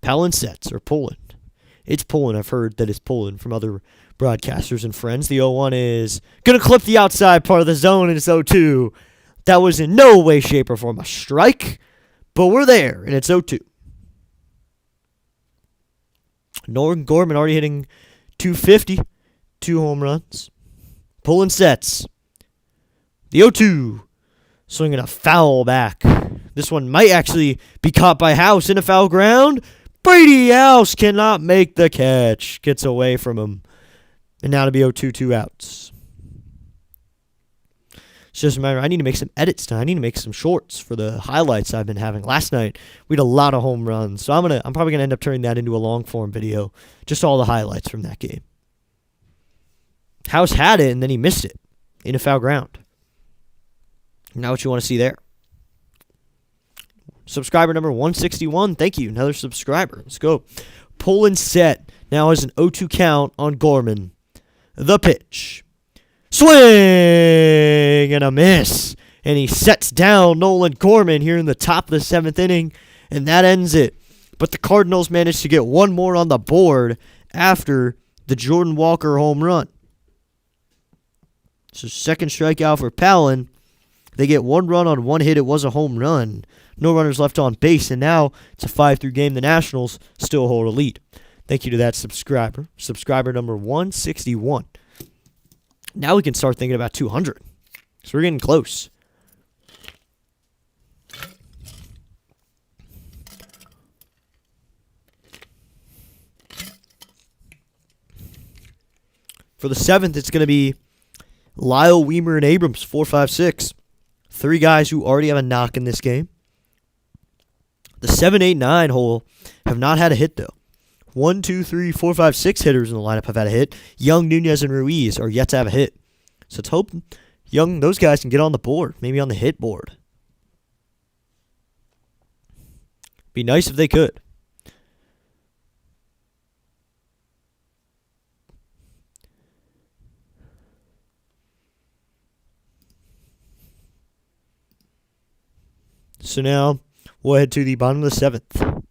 Pellin sets are pulling. It's pulling. I've heard that it's pulling from other broadcasters and friends. The 0-1 is going to clip the outside part of the zone, and it's 0-2. That was in no way, shape, or form a strike, but we're there, and it's 0-2. Nolan Gorman already hitting .250, 2 home runs. Pulling sets. The 0-2. Swinging a foul back. This one might actually be caught by House in a foul ground. Brady House cannot make the catch. Gets away from him. And now to be 0-2, 2 outs. It's just a matter, I need to make some edits now. I need to make some shorts for the highlights I've been having. Last night, we had a lot of home runs. So I'm probably going to end up turning that into a long-form video. Just all the highlights from that game. House had it, and then he missed it in a foul ground. Now what you want to see there. Subscriber number 161. Thank you. Another subscriber. Let's go. Pull and set. Now has an 0-2 count on Gorman. The pitch. Swing and a miss. And he sets down Nolan Gorman here in the top of the 7th inning. And that ends it. But the Cardinals managed to get one more on the board after the Jordan Walker home run. So second strikeout for Pellin. They get one run on one hit. It was a home run. No runners left on base, and now it's a 5-3 game. The Nationals still hold a lead. Thank you to that subscriber. Subscriber number 161. Now we can start thinking about 200. So we're getting close. For the 7th, it's going to be Lyle, Weimer, and Abrams, 4, 5, 6. 3 guys who already have a knock in this game. The 7, 8, 9 hole have not had a hit, though. 1, 2, 3, 4, 5, 6 hitters in the lineup have had a hit. Young, Nunez, and Ruiz are yet to have a hit. So let's hope those guys can get on the board, maybe on the hit board. Be nice if they could. So now we'll head to the bottom of the 7th.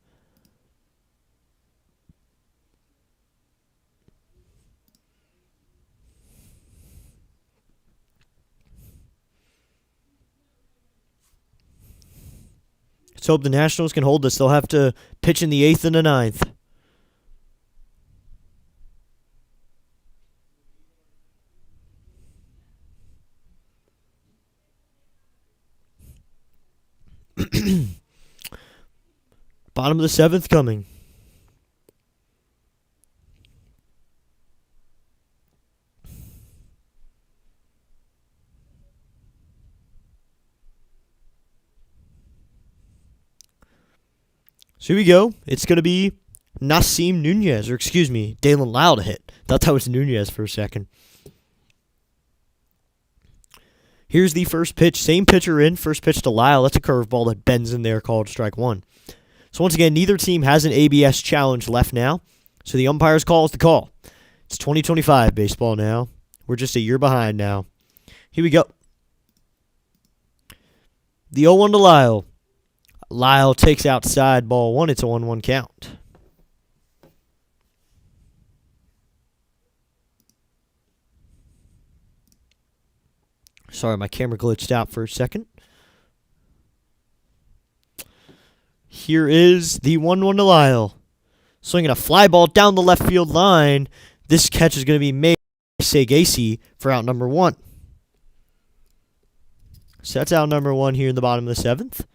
Let's hope the Nationals can hold this. They'll have to pitch in the 8th and the 9th. Bottom of the 7th coming. So here we go. It's going to be Dalen Lyle to hit. Thought that was Nunez for a second. Here's the first pitch. Same pitcher in. First pitch to Lyle. That's a curveball that bends in there, called strike 1. So once again, neither team has an ABS challenge left now. So the umpire's call is the call. It's 2025 baseball now. We're just a year behind now. Here we go. The 0-1 to Lyle. Lyle takes outside ball 1. It's a 1-1 count. Sorry, my camera glitched out for a second. Here is the 1-1 to Lyle. Swinging a fly ball down the left field line. This catch is going to be made by Segasi for out number 1. So that's out number 1 here in the bottom of the 7th.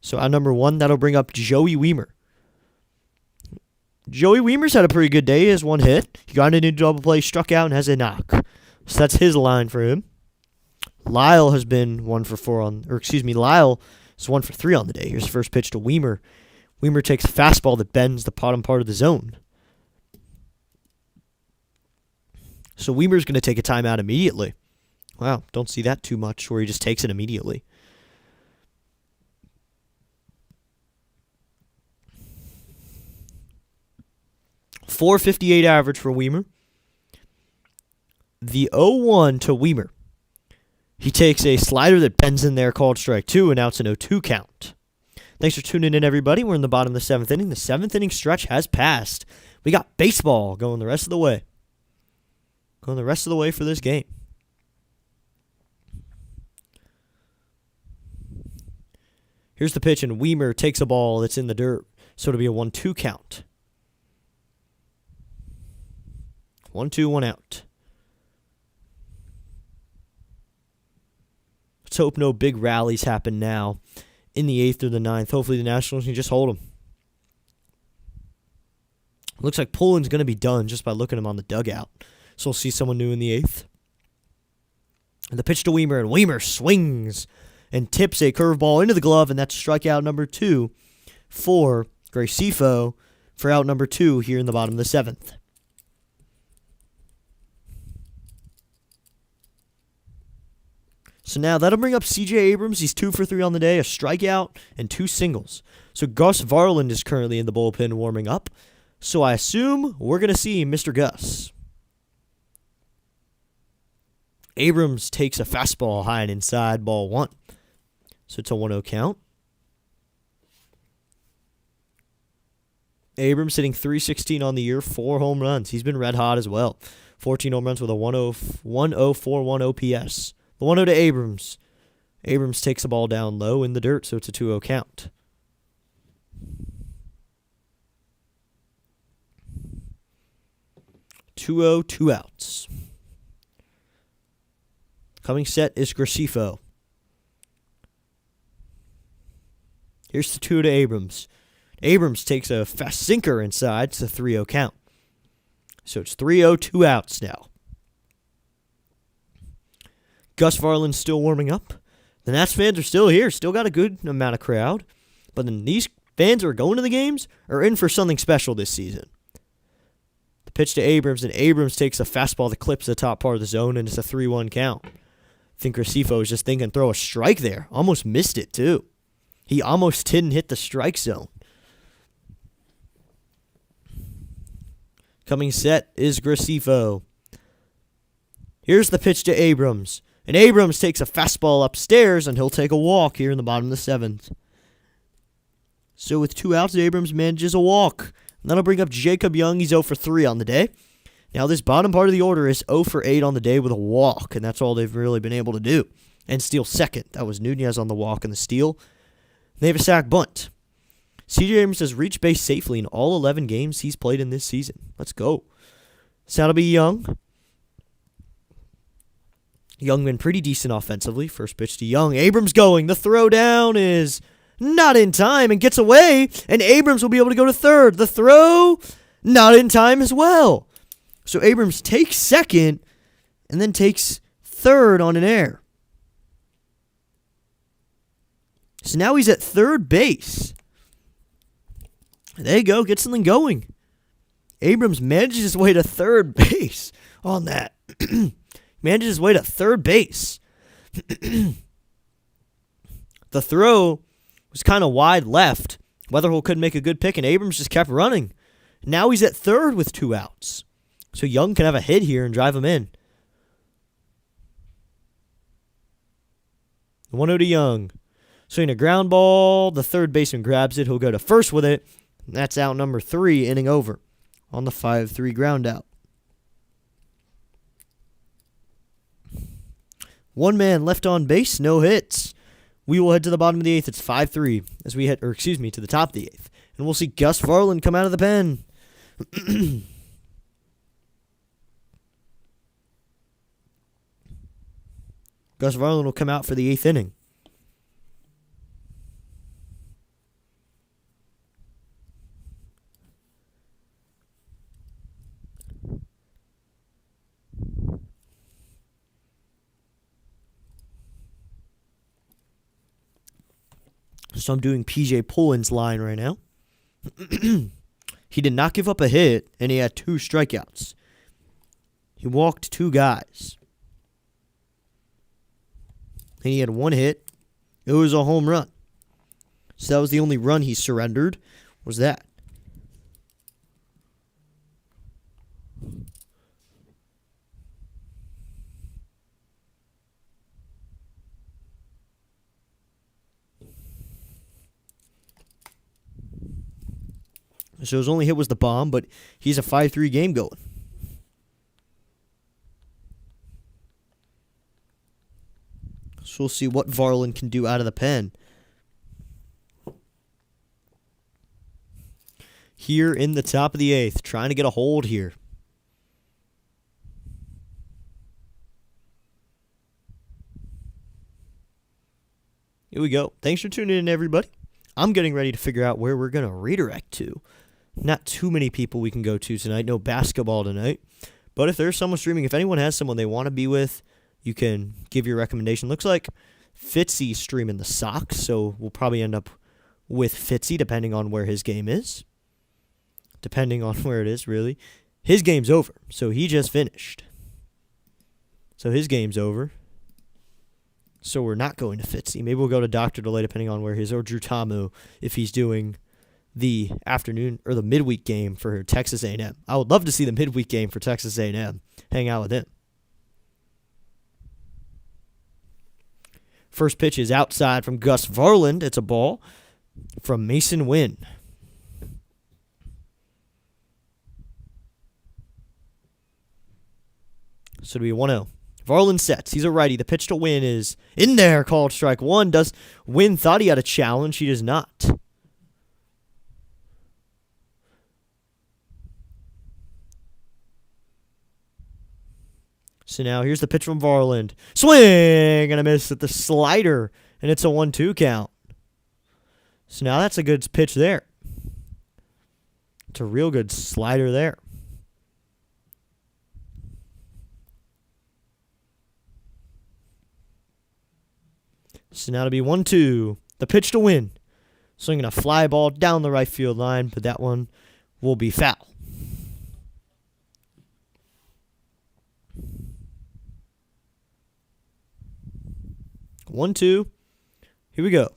So out number 1, that'll bring up Joey Weimer. Joey Weimer's had a pretty good day. He has 1 hit. He got into a double play, struck out, and has a knock. So that's his line for him. Lyle has been 1 for 4 Lyle is 1 for 3 on the day. Here's the first pitch to Weimer. Weimer takes a fastball that bends the bottom part of the zone. So Weimer's going to take a timeout immediately. Wow, don't see that too much where he just takes it immediately. .458 average for Weimer. The 0-1 to Weimer. He takes a slider that bends in there called strike 2, and now it's an 0-2 count. Thanks for tuning in, everybody. We're in the bottom of the 7th inning. The 7th inning stretch has passed. We got baseball going the rest of the way. Going the rest of the way for this game. Here's the pitch, and Weimer takes a ball that's in the dirt, so it'll be a 1-2 count. 1-2, 1 out. Let's hope no big rallies happen now in the 8th or the 9th. Hopefully the Nationals can just hold them. Looks like Pullen's going to be done just by looking at him on the dugout. So we'll see someone new in the 8th. And the pitch to Weimer, and Weimer swings and tips a curveball into the glove, and that's strikeout number 2 for Gracefo for out number 2 here in the bottom of the 7th. So now that'll bring up C.J. Abrams. He's 2 for 3 on the day, a strikeout and 2 singles. So Gus Varland is currently in the bullpen warming up. So I assume we're going to see Mr. Gus. Abrams takes a fastball high and inside, ball 1. So it's a 1-0 count. Abrams hitting .316 on the year, 4 home runs. He's been red hot as well. 14 home runs with a 1.041 OPS. The 1-0 to Abrams. Abrams takes the ball down low in the dirt, so it's a 2-0 count. .2-0, 2 outs. Coming set is Gracefo. Here's the 2 to Abrams. Abrams takes a fast sinker inside. It's a 3-0 count. So it's 3-0, 2 outs now. Gus Varland's still warming up. The Nats fans are still here. Still got a good amount of crowd. But then these fans who are going to the games are in for something special this season. The pitch to Abrams, and Abrams takes a fastball that clips the top part of the zone, and it's a 3-1 count. I think Gracefo was just thinking throw a strike there. Almost missed it, too. He almost didn't hit the strike zone. Coming set is Gracefo. Here's the pitch to Abrams. And Abrams takes a fastball upstairs, and he'll take a walk here in the bottom of the 7th. So with 2 outs, Abrams manages a walk. And that'll bring up Jacob Young. He's 0 for 3 on the day. Now this bottom part of the order is 0 for 8 on the day with a walk, and that's all they've really been able to do. And steal second. That was Nunez on the walk and the steal. They have a sack bunt. C.J. Abrams has reached base safely in all 11 games he's played in this season. Let's go. So that'll be Young. Young been pretty decent offensively. First pitch to Young. Abrams going. The throw down is not in time and gets away. And Abrams will be able to go to third. The throw, not in time as well. So Abrams takes second and then takes third on an error. So now he's at third base. There you go. Get something going. Abrams manages his way to third base on that. Manages his way to third base. The throw was kind of wide left. Weatherholt couldn't make a good pick, and Abrams just kept running. Now he's at third with 2 outs. So Young can have a hit here and drive him in. 1-0 to Young. Swinging a ground ball. The third baseman grabs it. He'll go to first with it. And that's out number 3, inning over on the 5-3 ground out. 1 man left on base, no hits. We will head to the bottom of the 8th. It's 5-3 as we head, to the top of the 8th. And we'll see Gus Varland come out of the pen. Gus Varland will come out for the 8th inning. So I'm doing PJ Pullen's line right now. He did not give up a hit, and he had 2 strikeouts. He walked 2 guys. And he had 1 hit. It was a home run. So that was the only run he surrendered, was that. So his only hit was the bomb, but he's a 5-3 game going. So we'll see what Varland can do out of the pen. Here in the top of the 8th, trying to get a hold here. Here we go. Thanks for tuning in, everybody. I'm getting ready to figure out where we're going to redirect to. Not too many people we can go to tonight. No basketball tonight. But if there's someone streaming, if anyone has someone they want to be with, you can give your recommendation. Looks like Fitzy's streaming the Sox, so we'll probably end up with Fitzy depending on where his game is. Depending on where it is, really. His game's over, so he just finished. So his game's over. So we're not going to Fitzy. Maybe we'll go to Dr. Delay depending on where his, or Drew Tamu if he's doing the afternoon or the midweek game for Texas A&M. I would love to see the midweek game for Texas A&M. Hang out with him. First pitch is outside from Gus Varland. It's a ball from Mason Wynn. So it'll be 1-0. Varland sets. He's a righty. The pitch to Wynn is in there, called strike 1. Does Wynn thought he had a challenge? He does not. So now here's the pitch from Varland. Swing and a miss at the slider, and it's a 1-2 count. So now that's a good pitch there. It's a real good slider there. So now it'll be 1-2. The pitch to Wynn. Swinging a fly ball down the right field line, but that one will be foul. One, two. Here we go.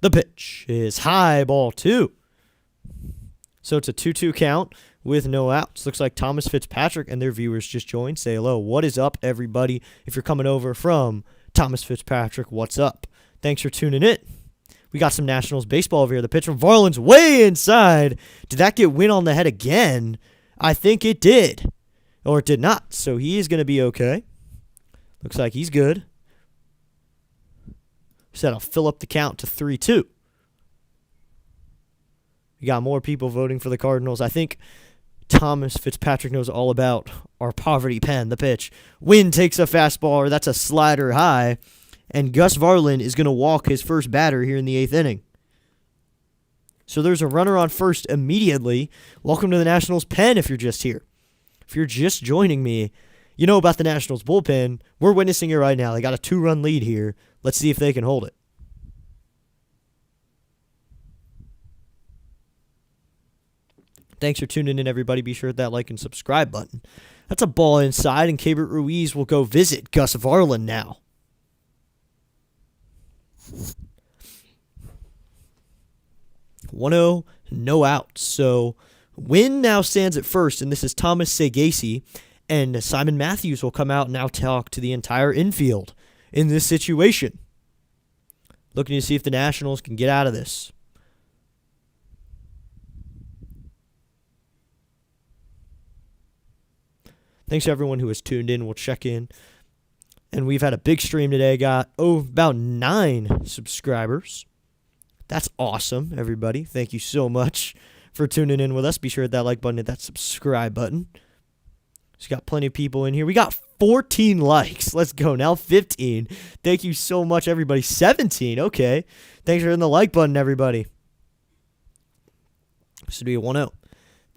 The pitch is high, ball 2. So it's a 2-2 count with no outs. Looks like Thomas Fitzpatrick and their viewers just joined. Say hello. What is up, everybody? If you're coming over from Thomas Fitzpatrick, what's up? Thanks for tuning in. We got some Nationals baseball over here. The pitch from Varland's way inside. Did that get Wynn on the head again? I think it did. Or it did not. So he is going to be okay. Looks like he's good. Said I'll fill up the count to 3-2. We got more people voting for the Cardinals. I think Thomas Fitzpatrick knows all about our poverty pen. The pitch. Wynn takes a fastball, or that's a slider high. And Gus Varland is going to walk his first batter here in the 8th inning. So there's a runner on first immediately. Welcome to the Nationals pen if you're just here. If you're just joining me, you know about the Nationals bullpen. We're witnessing it right now. They got a 2-run lead here. Let's see if they can hold it. Thanks for tuning in, everybody. Be sure to hit that like and subscribe button. That's a ball inside, and Cabert Ruiz will go visit Gus Varland now. (1-0), no outs. So Wynn now stands at first, and this is Thomas Sagasi, and Simon Matthews will come out and now talk to the entire infield in this situation. Looking to see if the Nationals can get out of this. Thanks to everyone who has tuned in. We'll check in. And we've had a big stream today. Got about 9 subscribers. That's awesome, everybody. Thank you so much for tuning in with us. Be sure to hit that like button, hit that subscribe button. Just got plenty of people in here. We got 14 likes. Let's go. Now 15. Thank you so much, everybody. 17. Okay. Thanks for hitting the like button, everybody. This would be a 1-0.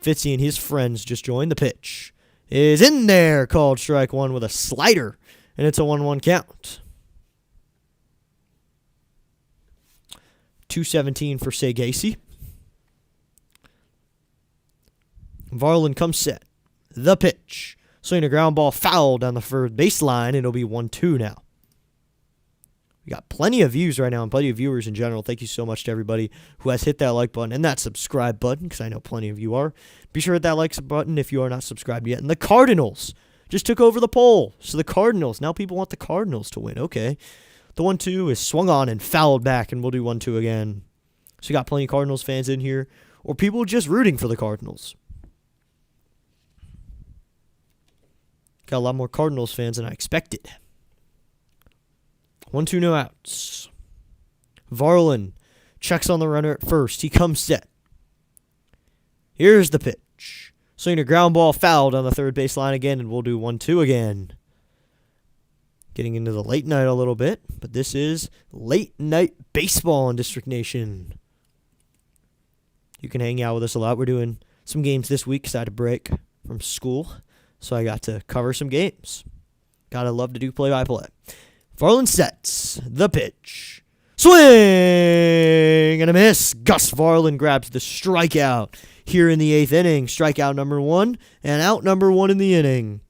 Fitzy and his friends just joined. The pitch is in there, called strike 1 with a slider, and it's a 1-1 count. 217 for Gacy. Varland comes set. The pitch. Swinging a ground ball foul down the third baseline. It'll be 1-2 now. We got plenty of views right now and plenty of viewers in general. Thank you so much to everybody who has hit that like button and that subscribe button, because I know plenty of you are. Be sure to hit that like button if you are not subscribed yet. And the Cardinals just took over the poll. So the Cardinals, now people want the Cardinals to win. Okay. The 1-2 is swung on and fouled back, and we'll do 1-2 again. So you got plenty of Cardinals fans in here, or people just rooting for the Cardinals. Got a lot more Cardinals fans than I expected. 1-2, no outs. Varland checks on the runner at first. He comes set. Here's the pitch. Swinging a ground ball fouled on the third baseline again, and we'll do 1-2 again. Getting into the late night a little bit, but this is late night baseball in District Nation. You can hang out with us a lot. We're doing some games this week because I had a break from school, so I got to cover some games. Gotta love to do play-by-play. Varland sets the pitch. Swing and a miss. Gus Varland grabs the strikeout here in the 8th inning. Strikeout number 1 and out number 1 in the inning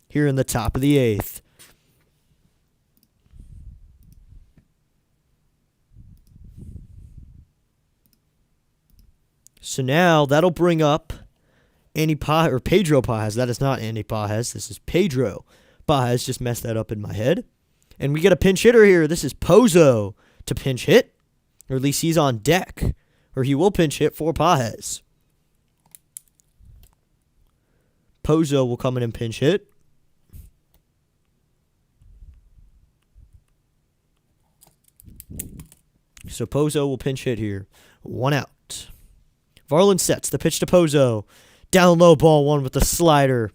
here in the top of the 8th. So now that'll bring up Pedro Pajes. That is not Andy Pajes. This is Pedro Pajes. Just messed that up in my head. And we get a pinch hitter here. This is Pozo to pinch hit. Or at least he's on deck. Or he will pinch hit for Pajes. Pozo will come in and pinch hit. So Pozo will pinch hit here. 1 out. Varland sets the pitch to Pozo. Down low, ball 1 with the slider.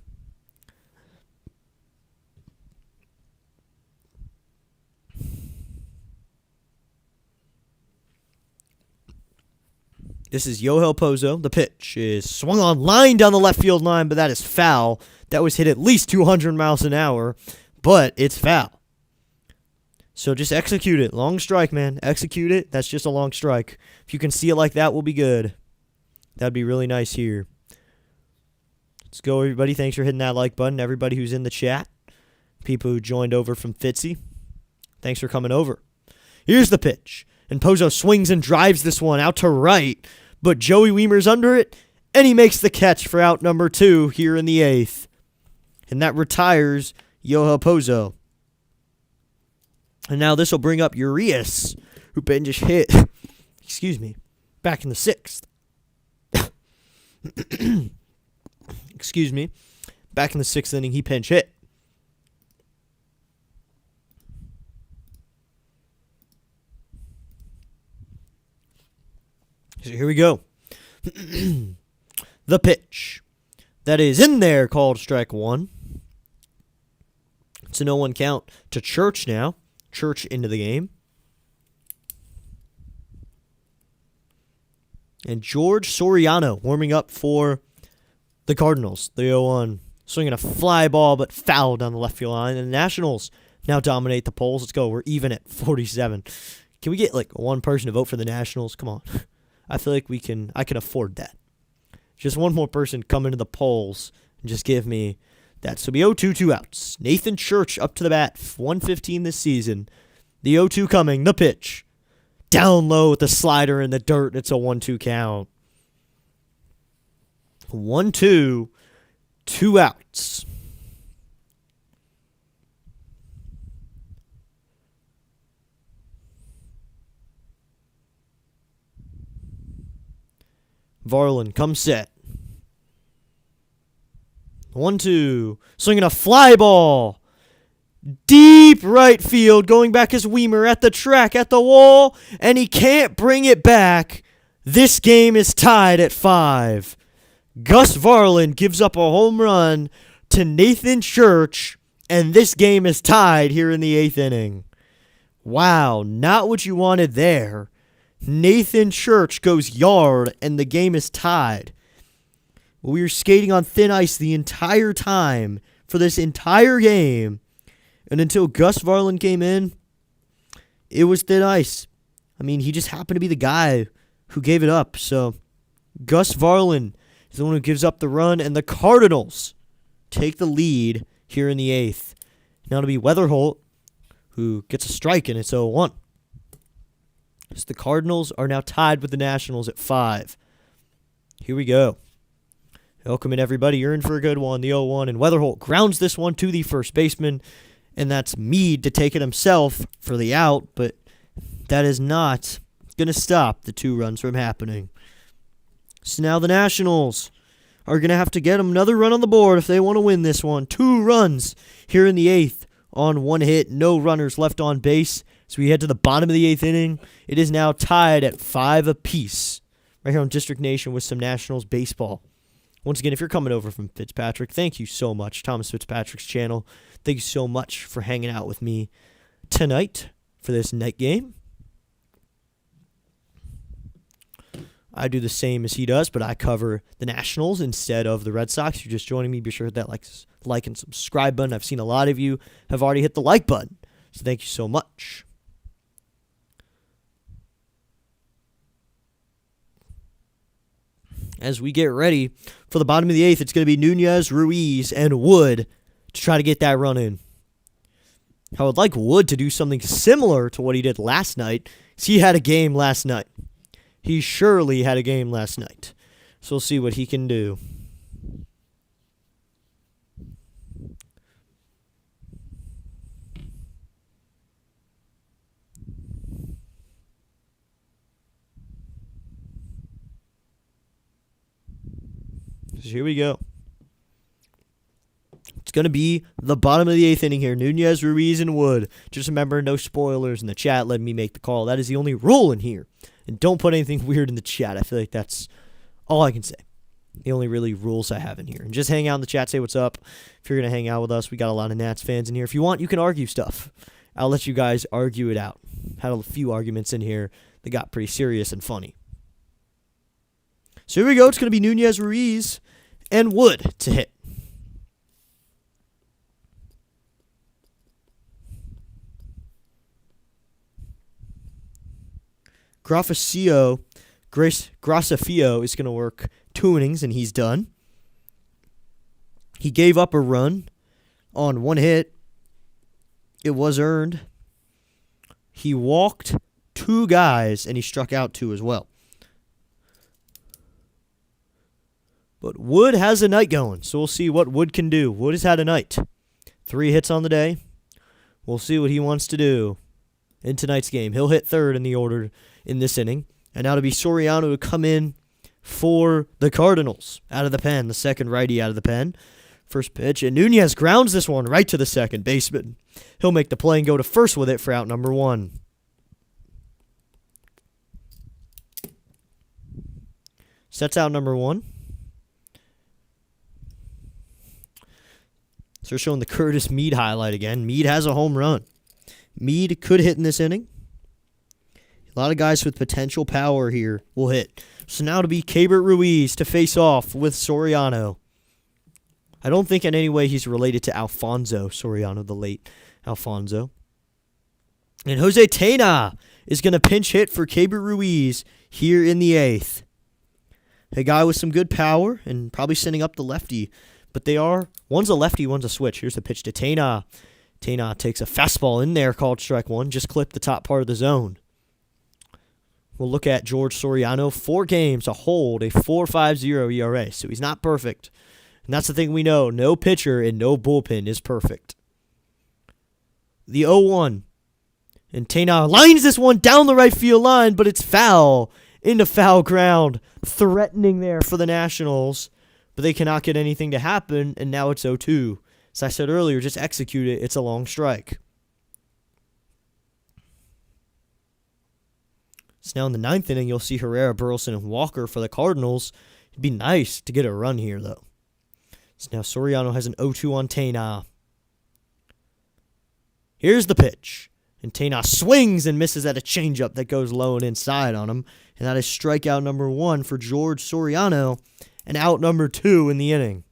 This is Yohel Pozo. The pitch is swung on, line down the left field line, but that is foul. That was hit at least 200 miles an hour, but it's foul. So just execute it. Long strike, man. Execute it. That's just a long strike. If you can see it like that, we'll be good. That'd be really nice here. Let's go, everybody. Thanks for hitting that like button. Everybody who's in the chat. People who joined over from Fitzy. Thanks for coming over. Here's the pitch. And Pozo swings and drives this one out to right. But Joey Weimer's under it. And he makes the catch for out number 2 here in the 8th. And that retires Yohel Pozo. And now this will bring up Urias, who Ben just hit. Excuse me. Back in the 6th. Excuse me. Back in the 6th inning, he pinch hit. So here we go. The pitch. That is in there, called strike 1. It's a 0-1 count to Church now. Church into the game. And George Soriano warming up for the Cardinals. The 0-1. Swinging a fly ball, but foul down the left field line. And the Nationals now dominate the polls. Let's go. We're even at 47. Can we get like one person to vote for the Nationals? Come on. I feel like I can afford that. Just one more person come into the polls and just give me that. So we 0-2, 2 outs. Nathan Church up to the bat. 115 this season. The 0-2 coming. The pitch. Down low with the slider in the dirt. It's a 1-2 count. 1-2, 2 outs. Varland comes set. 1-2. Swinging a fly ball. Deep right field. Going back is Weimer at the track, at the wall. And he can't bring it back. This game is tied at 5. Gus Varland gives up a home run to Nathan Church. And this game is tied here in the 8th inning. Wow, not what you wanted there. Nathan Church goes yard, and the game is tied. We were skating on thin ice the entire time for this entire game. And until Gus Varland came in, it was thin ice. I mean, he just happened to be the guy who gave it up. So Gus Varlin is the one who gives up the run, and the Cardinals take the lead here in the 8th. Now it'll be Weatherholt who gets a strike, and it's 0-1. So the Cardinals are now tied with the Nationals at 5. Here we go. Welcome in, everybody. You're in for a good one. The 0-1, and Weatherholt grounds this one to the first baseman, and that's Meade to take it himself for the out, but that is not going to stop the 2 runs from happening. So now the Nationals are going to have to get another run on the board if they want to win this one. 2 runs here in the 8th on 1 hit. No runners left on base. So we head to the bottom of the 8th inning. It is now tied at 5 apiece right here on District Nation with some Nationals baseball. Once again, if you're coming over from Fitzpatrick, thank you so much. Thomas Fitzpatrick's channel. Thank you so much for hanging out with me tonight for this night game. I do the same as he does, but I cover the Nationals instead of the Red Sox. If you're just joining me, be sure to hit that like and subscribe button. I've seen a lot of you have already hit the like button, so thank you so much. As we get ready for the bottom of the 8th, it's going to be Nunez, Ruiz, and Wood to try to get that run in. I would like Wood to do something similar to what he did last night, because he had a game last night. He surely had a game last night. So we'll see what he can do. So here we go. It's going to be the bottom of the 8th inning here. Nunez, Ruiz, and Wood. Just remember, no spoilers in the chat. Let me make the call. That is the only rule in here. And don't put anything weird in the chat. I feel like that's all I can say. The only really rules I have in here. And just hang out in the chat. Say what's up. If you're going to hang out with us, we got a lot of Nats fans in here. If you want, you can argue stuff. I'll let you guys argue it out. Had a few arguments in here that got pretty serious and funny. So here we go. It's going to be Nunez, Ruiz, and Wood to hit. Gracefio is going to work 2 innings, and he's done. He gave up a run on 1 hit. It was earned. He walked 2 guys, and he struck out 2 as well. But Wood has a night going, so we'll see what Wood can do. Wood has had a night. 3 hits on the day. We'll see what he wants to do in tonight's game. He'll hit 3rd in the order in this inning. And now to be Soriano to come in for the Cardinals out of the pen, the second righty out of the pen. First pitch, and Nunez grounds this one right to the second baseman. He'll make the play and go to first with it for out number 1. Sets out number 1. So we're showing the Curtis Meade highlight again. Meade has a home run. Meade could hit in this inning. A lot of guys with potential power here will hit. So now to be Keibert Ruiz to face off with Soriano. I don't think in any way he's related to Alfonso Soriano, the late Alfonso. And Jose Tena is going to pinch hit for Keibert Ruiz here in the 8th. A guy with some good power and probably sending up the lefty. But one's a lefty, one's a switch. Here's the pitch to Tena. Tena takes a fastball in there called strike 1. Just clipped the top part of the zone. We'll look at George Soriano. 4 games, a hold, a 4.50 ERA. So he's not perfect. And that's the thing we know. No pitcher and no bullpen is perfect. The 0-1. And Tena lines this one down the right field line, but it's foul. Into foul ground. Threatening there for the Nationals. But they cannot get anything to happen, and now it's 0-2. As I said earlier, just execute it. It's a long strike. So now in the 9th inning, you'll see Herrera, Burleson, and Walker for the Cardinals. It'd be nice to get a run here, though. So now Soriano has an 0-2 on Tena. Here's the pitch. And Tena swings and misses at a changeup that goes low and inside on him. And that is strikeout number 1 for George Soriano. And out number 2 in the inning.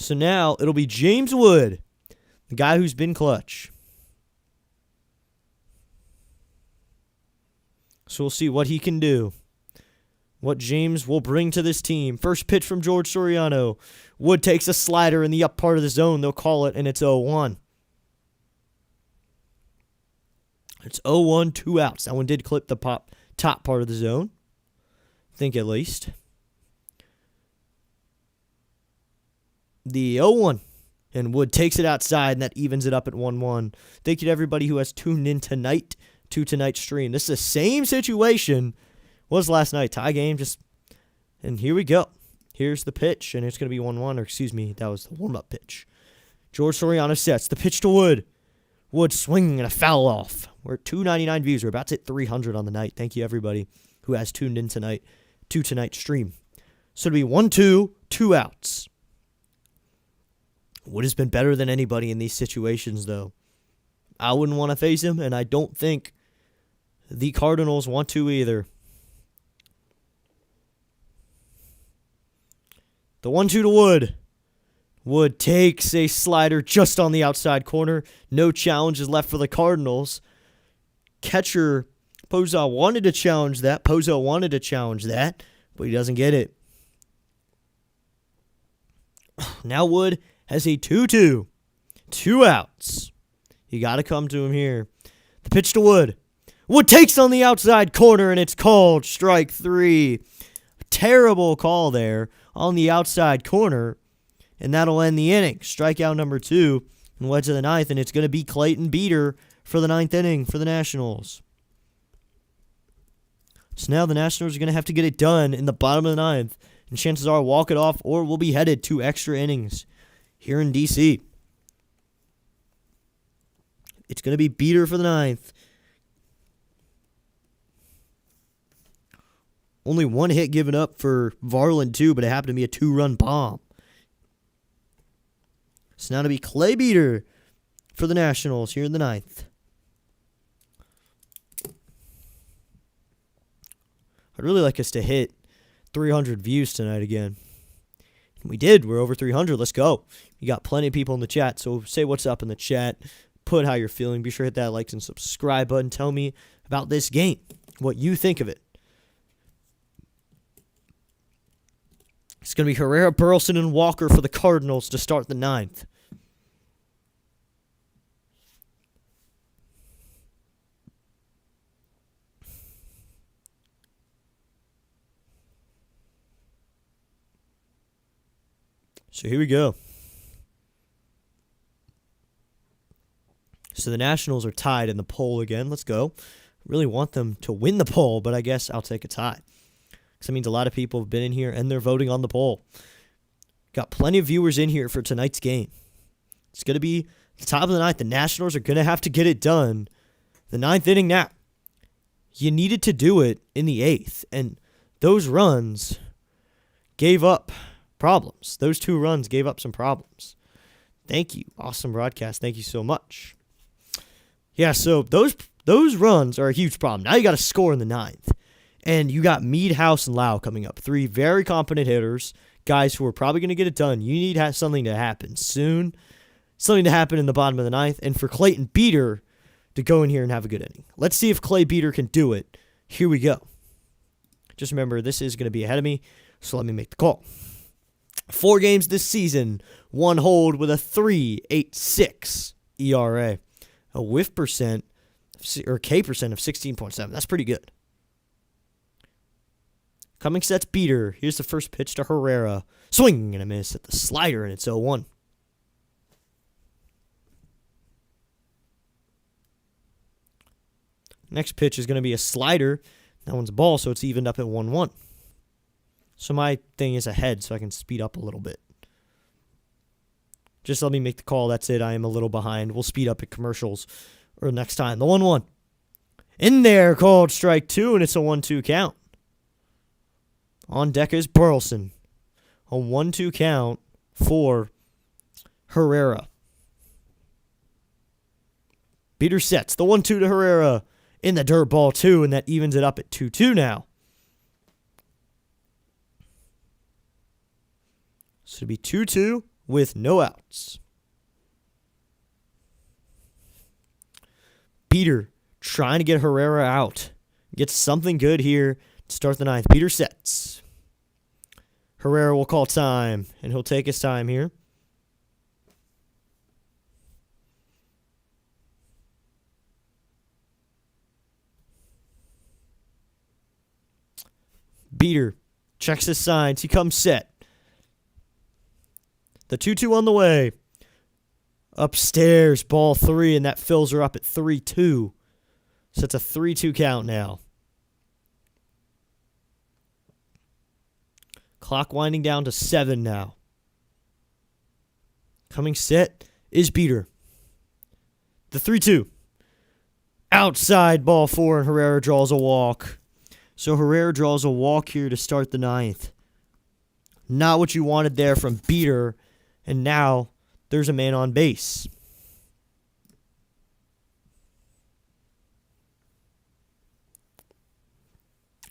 So now it'll be James Wood, the guy who's been clutch. So we'll see what he can do. What James will bring to this team. First pitch from George Soriano. Wood takes a slider in the up part of the zone. They'll call it, and it's 0-1. It's 0-1, 2 outs. That one did clip the top part of the zone. I think at least. The 0-1. And Wood takes it outside, and that evens it up at 1-1. Thank you to everybody who has tuned in tonight to tonight's stream. This is the same situation was last night. Tie game, and here we go. Here's the pitch, and it's going to be 1-1, or excuse me, that was the warm-up pitch. George Soriano sets the pitch to Wood. Wood swinging and a foul off. We're at 299 views. We're about to hit 300 on the night. Thank you, everybody who has tuned in tonight to tonight's stream. So it'll be 1-2, 2 outs. Wood has been better than anybody in these situations, though. I wouldn't want to face him, and I don't think the Cardinals want to either. The 1-2 to Wood. Wood takes a slider just on the outside corner. No challenges left for the Cardinals. Catcher Poza wanted to challenge that. But he doesn't get it. Now Wood has a 2-2. 2 outs. You got to come to him here. The pitch to Wood. Wood takes on the outside corner, and it's called strike 3. Terrible call there on the outside corner, and that'll end the inning. Strikeout number 2, and led to the 9th, and it's going to be Clayton Beeter for the 9th inning for the Nationals. So now the Nationals are going to have to get it done in the bottom of the 9th, and chances are walk it off, or we'll be headed to extra innings here in D.C. It's going to be Beeter for the 9th. Only one hit given up for Varland, too, but it happened to be a 2-run bomb. So now to be Clay Beeter for the Nationals here in the 9th. I'd really like us to hit 300 views tonight again. And we did. We're over 300. Let's go. You got plenty of people in the chat, so say what's up in the chat. Put how you're feeling. Be sure to hit that like and subscribe button. Tell me about this game, what you think of it. It's going to be Herrera, Burleson, and Walker for the Cardinals to start the 9th. So here we go. So the Nationals are tied in the poll again. Let's go. Really want them to win the poll, but I guess I'll take a tie. That means a lot of people have been in here and they're voting on the poll. Got plenty of viewers in here for tonight's game. It's going to be the top of the 9th. The Nationals are going to have to get it done. The 9th inning now. You needed to do it in the 8th. And those runs gave up problems. Those 2 runs gave up some problems. Thank you. Awesome broadcast. Thank you so much. Yeah, so those runs are a huge problem. Now you got to score in the 9th. And you got Mead, House, and Lau coming up. 3 very competent hitters, guys who are probably going to get it done. You need something to happen soon, something to happen in the bottom of the 9th, and for Clayton Beeter to go in here and have a good inning. Let's see if Clay Beeter can do it. Here we go. Just remember, this is going to be ahead of me, so let me make the call. 4 games this season, 1 hold with a 3.86 ERA. A whiff percent, or K percent of 16.7. That's pretty good. Coming sets Beeter. Here's the first pitch to Herrera. Swing and a miss at the slider, and it's 0-1. Next pitch is going to be a slider. That one's a ball, so it's evened up at 1-1. So my thing is ahead, so I can speed up a little bit. Just let me make the call. That's it. I am a little behind. We'll speed up at commercials or next time. The 1-1. In there, called strike 2, and it's a 1-2 count. On deck is Burleson. A 1-2 count for Herrera. Beeter sets the 1-2 to Herrera in the dirt ball 2, and that evens it up at 2-2 now. So it'll be 2-2 with no outs. Beater trying to get Herrera out. Gets something good here to start the ninth. Beater sets. Herrera will call time, and he'll take his time here. Beater checks his signs. He comes set. The 2-2 on the way. Upstairs, ball 3, and that fills her up at 3-2. So it's a 3-2 count now. Clock winding down to 7 now. Coming set is Beater. The 3-2. Outside, ball 4, and Herrera draws a walk. So Herrera draws a walk here to start the ninth. Not what you wanted there from Beater. And now there's a man on base.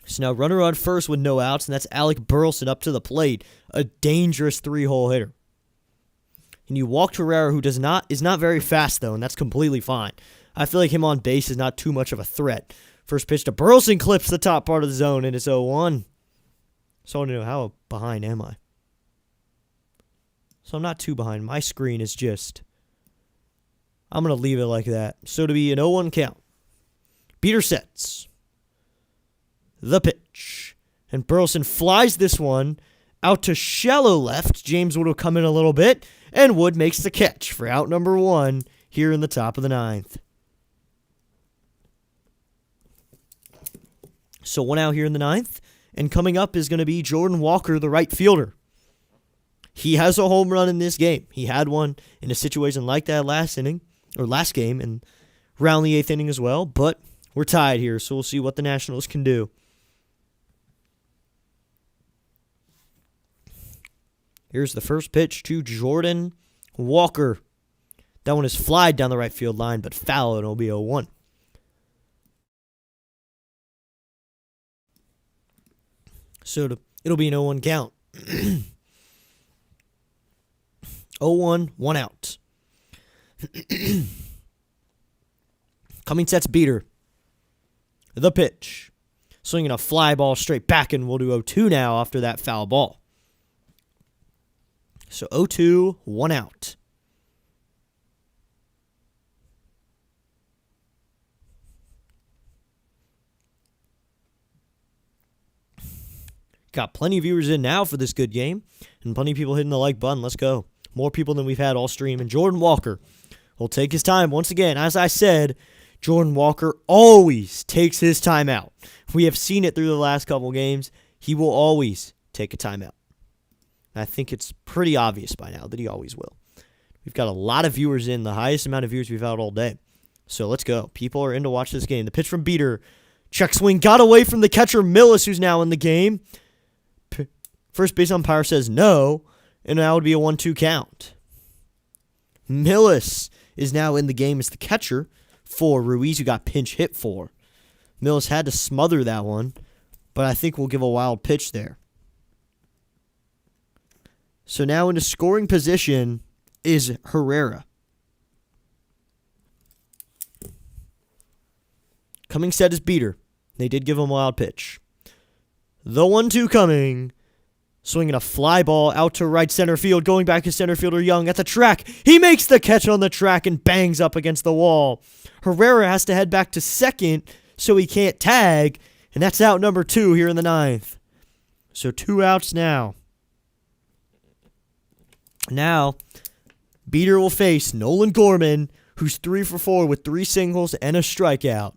So now runner on first with no outs, and that's Alec Burleson up to the plate. A dangerous 3-hole hitter. And you walk Herrera, who is not very fast, though, and that's completely fine. I feel like him on base is not too much of a threat. First pitch to Burleson clips the top part of the zone, and it's 0-1. So I want to know, how behind am I? So I'm not too behind. My screen is just... I'm going to leave it like that. So to be an 0-1 count. Beater sets. The pitch. And Burleson flies this one out to shallow left. James Wood will come in a little bit. And Wood makes the catch for out number 1 here in the top of the ninth. So 1 out here in the ninth. And coming up is going to be Jordan Walker, the right fielder. He has a home run in this game. He had one in a situation like that last game, and round the 8th inning as well. But we're tied here, so we'll see what the Nationals can do. Here's the first pitch to Jordan Walker. That one is flied down the right field line, but foul, and it'll be 0-1. So it'll be an 0-1 count. 0-1, 1 out. Coming sets Beater. The pitch. Swinging a fly ball straight back, and we'll do 0-2 now after that foul ball. So 0-2, 1 out. Got plenty of viewers in now for this good game, and plenty of people hitting the like button. Let's go. More people than we've had all stream. And Jordan Walker will take his time. Once again, as I said, Jordan Walker always takes his time out. We have seen it through the last couple games. He will always take a timeout. I think it's pretty obvious by now that he always will. We've got a lot of viewers in, the highest amount of viewers we've had all day. So let's go. People are in to watch this game. The pitch from Beater. Check swing. Got away from the catcher, Millis, who's now in the game. First base umpire says no, and that would be a 1-2 count. Millis is now in the game as the catcher for Ruiz, who got pinch hit for. Millis had to smother that one, but I think we'll give a wild pitch there. So now in the scoring position is Herrera. Coming set is Beater. They did give him a wild pitch. The 1-2 coming. Swinging a fly ball out to right center field. Going back to center fielder Young at the track. He makes the catch on the track and bangs up against the wall. Herrera has to head back to second so he can't tag. And that's out number 2 here in the ninth. So 2 outs now. Now, Beater will face Nolan Gorman, who's 3 for 4 with 3 singles and a strikeout.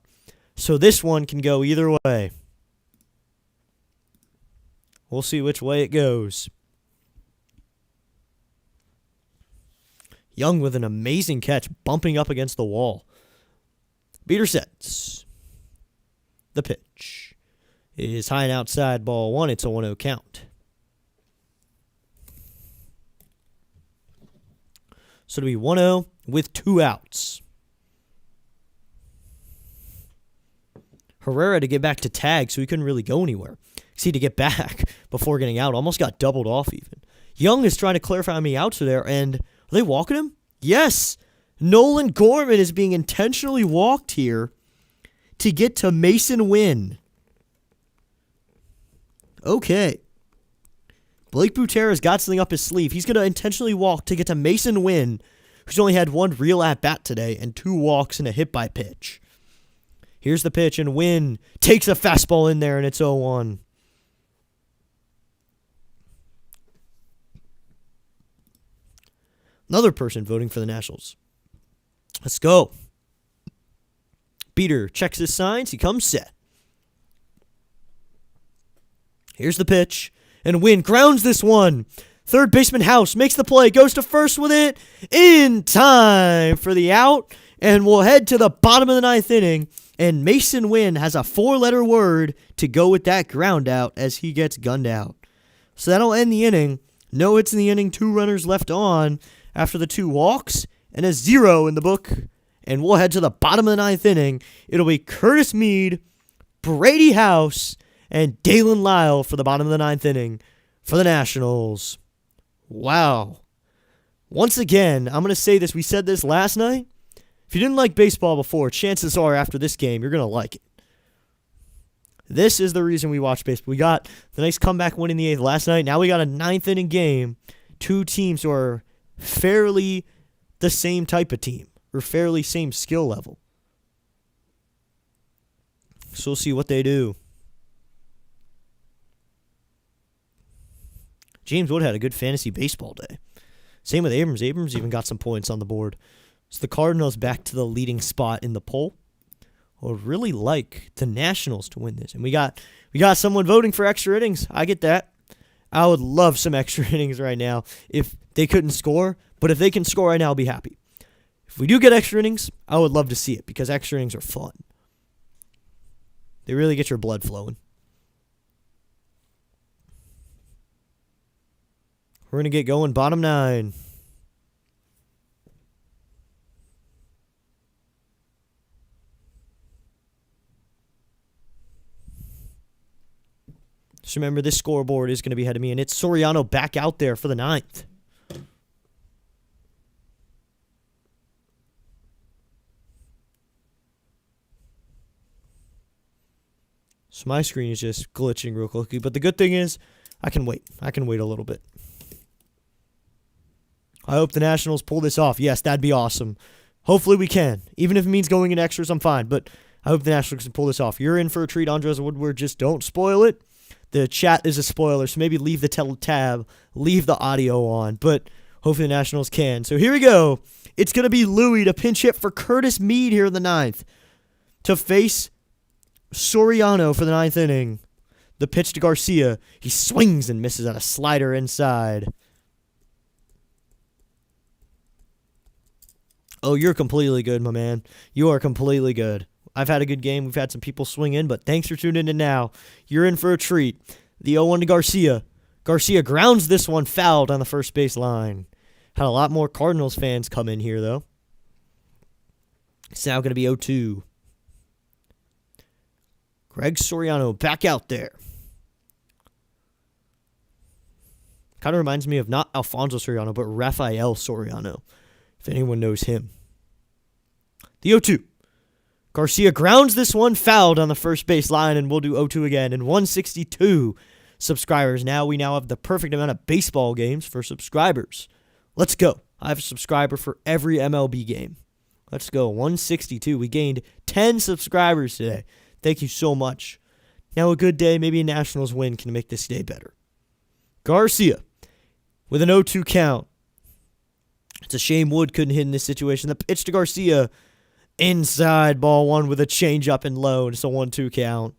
So this one can go either way. We'll see which way it goes. Young with an amazing catch, bumping up against the wall. Beater sets. The pitch is high and outside, ball 1. It's a 1-0 count. So it'll be 1-0 with 2 outs. Herrera to get back to tag, so he couldn't really go anywhere. He had to get back before getting out. Almost got doubled off even. Young is trying to clarify how many outs are there, and are they walking him? Yes. Nolan Gorman is being intentionally walked here to get to Mason Wynn. Okay. Blake Butera's got something up his sleeve. He's going to intentionally walk to get to Mason Wynn, who's only had one real at-bat today and 2 walks and a hit by pitch. Here's the pitch, and Wynn takes a fastball in there, and it's 0-1. Another person voting for the Nationals. Let's go. Beater checks his signs. He comes set. Here's the pitch. And Wynn grounds this one. Third baseman House makes the play. Goes to first with it. In time for the out. And we'll head to the bottom of the 9th inning. And Mason Wynn has a 4-letter word to go with that ground out as he gets gunned out. So that'll end the inning. No hits in the inning. 2 runners left on after the 2 walks. And a 0 in the book. And we'll head to the bottom of the 9th inning. It'll be Curtis Mead, Brady House, and Dalen Lyle for the bottom of the 9th inning for the Nationals. Wow. Once again, I'm going to say this. We said this last night. If you didn't like baseball before, chances are after this game, you're going to like it. This is the reason we watch baseball. We got the nice comeback win in the 8th last night. Now we got a 9th inning game. 2 teams who are fairly the same type of team, or fairly same skill level. So we'll see what they do. James Wood had a good fantasy baseball day. Same with Abrams. Abrams even got some points on the board. So the Cardinals back to the leading spot in the poll. I would really like the Nationals to win this. And we got someone voting for extra innings. I get that. I would love some extra innings right now if they couldn't score. But if they can score right now, I'll be happy. If we do get extra innings, I would love to see it because extra innings are fun. They really get your blood flowing. We're going to get going. Bottom 9. Just remember, this scoreboard is going to be ahead of me, and it's Soriano back out there for the 9th. So my screen is just glitching real quickly, but the good thing is I can wait. I can wait a little bit. I hope the Nationals pull this off. Yes, that'd be awesome. Hopefully we can. Even if it means going in extras, I'm fine, but I hope the Nationals can pull this off. You're in for a treat, Andres Woodward. Just don't spoil it. The chat is a spoiler, so maybe leave the tab, leave the audio on, but hopefully the Nationals can. So here we go. It's going to be Louie to pinch hit for Curtis Mead here in the 9th to face Soriano for the 9th inning. The pitch to Garcia. He swings and misses on a slider inside. Oh, you're completely good, my man. You are completely good. I've had a good game. We've had some people swing in, but thanks for tuning in now. You're in for a treat. The 0-1 to Garcia. Garcia grounds this one fouled on the first base line. Had a lot more Cardinals fans come in here, though. It's now going to be 0-2. Greg Soriano back out there. Kind of reminds me of not Alfonso Soriano, but Rafael Soriano, if anyone knows him. The 0-2. Garcia grounds this one fouled on the first base line, and we'll do 0-2 again. And 162 subscribers. We now have the perfect amount of baseball games for subscribers. Let's go. I have a subscriber for every MLB game. Let's go. 162. We gained 10 subscribers today. Thank you so much. Now a good day, maybe a Nationals win can make this day better. Garcia with an 0-2 count. It's a shame Wood couldn't hit in this situation. The pitch to Garcia. Inside, ball 1 with a changeup and low. It's a 1-2 count.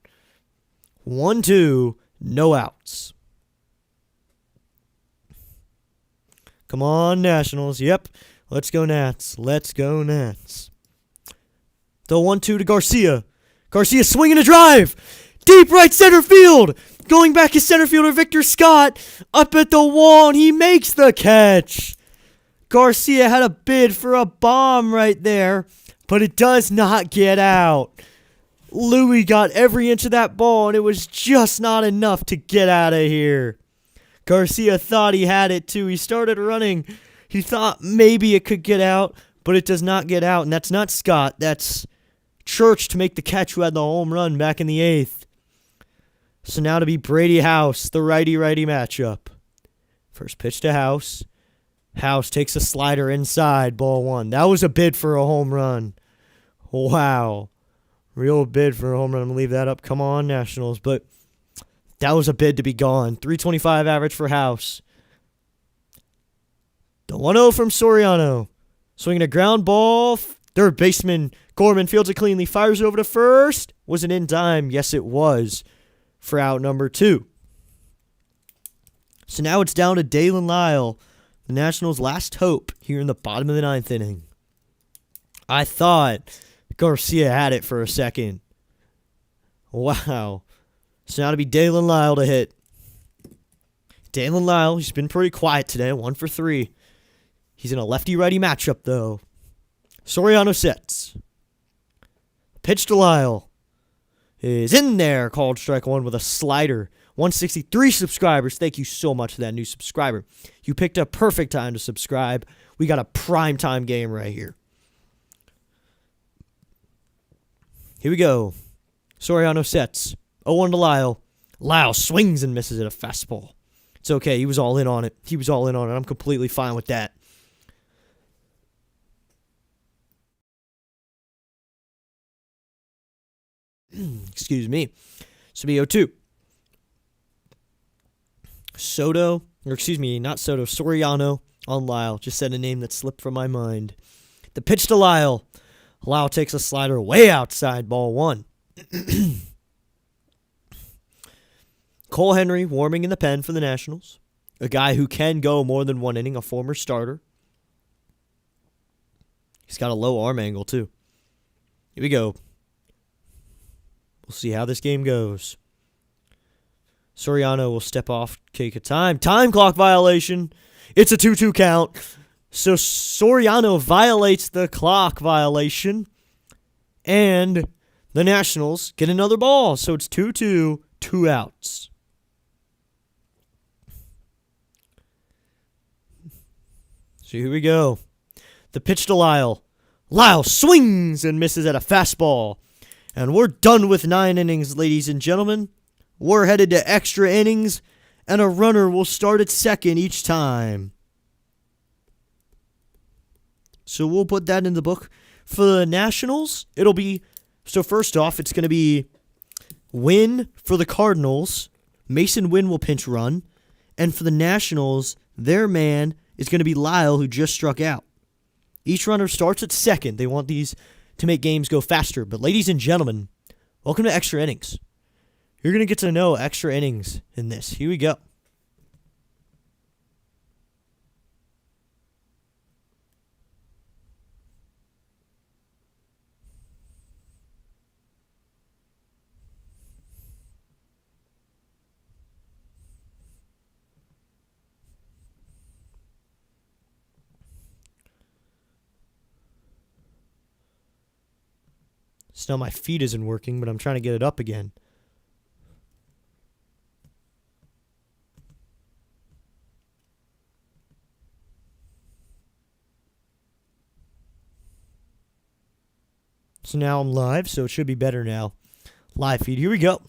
1-2, no outs. Come on, Nationals. Yep, let's go Nats. Let's go Nats. The 1-2 to Garcia. Garcia swinging a drive. Deep right center field. Going back is center fielder Victor Scott. Up at the wall, and he makes the catch. Garcia had a bid for a bomb right there, but it does not get out. Louie got every inch of that ball, and it was just not enough to get out of here. Garcia thought he had it too. He started running. He thought maybe it could get out, but it does not get out. And that's not Scott. That's Church to make the catch, who had the home run back in the 8th. So now to be Brady House, the righty-righty matchup. First pitch to House. House takes a slider inside, ball 1. That was a bid for a home run. Wow. Real bid for a home run. I'm going to leave that up. Come on, Nationals. But that was a bid to be gone. 325 average for House. The 1-0 from Soriano. Swinging a ground ball. Third baseman Gorman fields it cleanly. Fires it over to first. Was it in time? Yes, it was. For out number 2. So now it's down to Dalen Lyle, the Nationals' last hope here in the bottom of the 9th inning. I thought Garcia had it for a second. Wow. So now to be Dalen Lyle to hit. Dalen Lyle, he's been pretty quiet today, 1 for 3. He's in a lefty-righty matchup, though. Soriano sets. Pitch to Lyle. Is in there. Called strike 1 with a slider. 163 subscribers. Thank you so much for that new subscriber. You picked a perfect time to subscribe. We got a prime time game right here. Here we go. Soriano sets. 0-1 to Lyle. Lyle swings and misses at a fastball. It's okay. He was all in on it. I'm completely fine with that. Excuse me. So be 0-2. Soriano on Lyle. Just said a name that slipped from my mind. The pitch to Lyle. Lyle takes a slider way outside, ball 1. Cole Henry warming in the pen for the Nationals. A guy who can go more than 1 inning, a former starter. He's got a low arm angle, too. Here we go. We'll see how this game goes. Soriano will step off, take a time. Time clock violation. It's a 2-2 count. So Soriano violates the clock violation. And the Nationals get another ball. So it's 2-2, 2 outs. So here we go. The pitch to Lyle. Lyle swings and misses at a fastball. And we're done with 9 innings, ladies and gentlemen. We're headed to extra innings, and a runner will start at second each time. So we'll put that in the book. For the Nationals, it'll be, so first off, it's going to be Wynn for the Cardinals. Mason Wynn will pinch run. And for the Nationals, their man is going to be Lyle, who just struck out. Each runner starts at second. They want these to make games go faster. But ladies and gentlemen, welcome to extra innings. You're going to get to know extra innings in this. Here we go. So now my feed isn't working, but I'm trying to get it up again. So now I'm live, so it should be better now. Live feed. Here we go.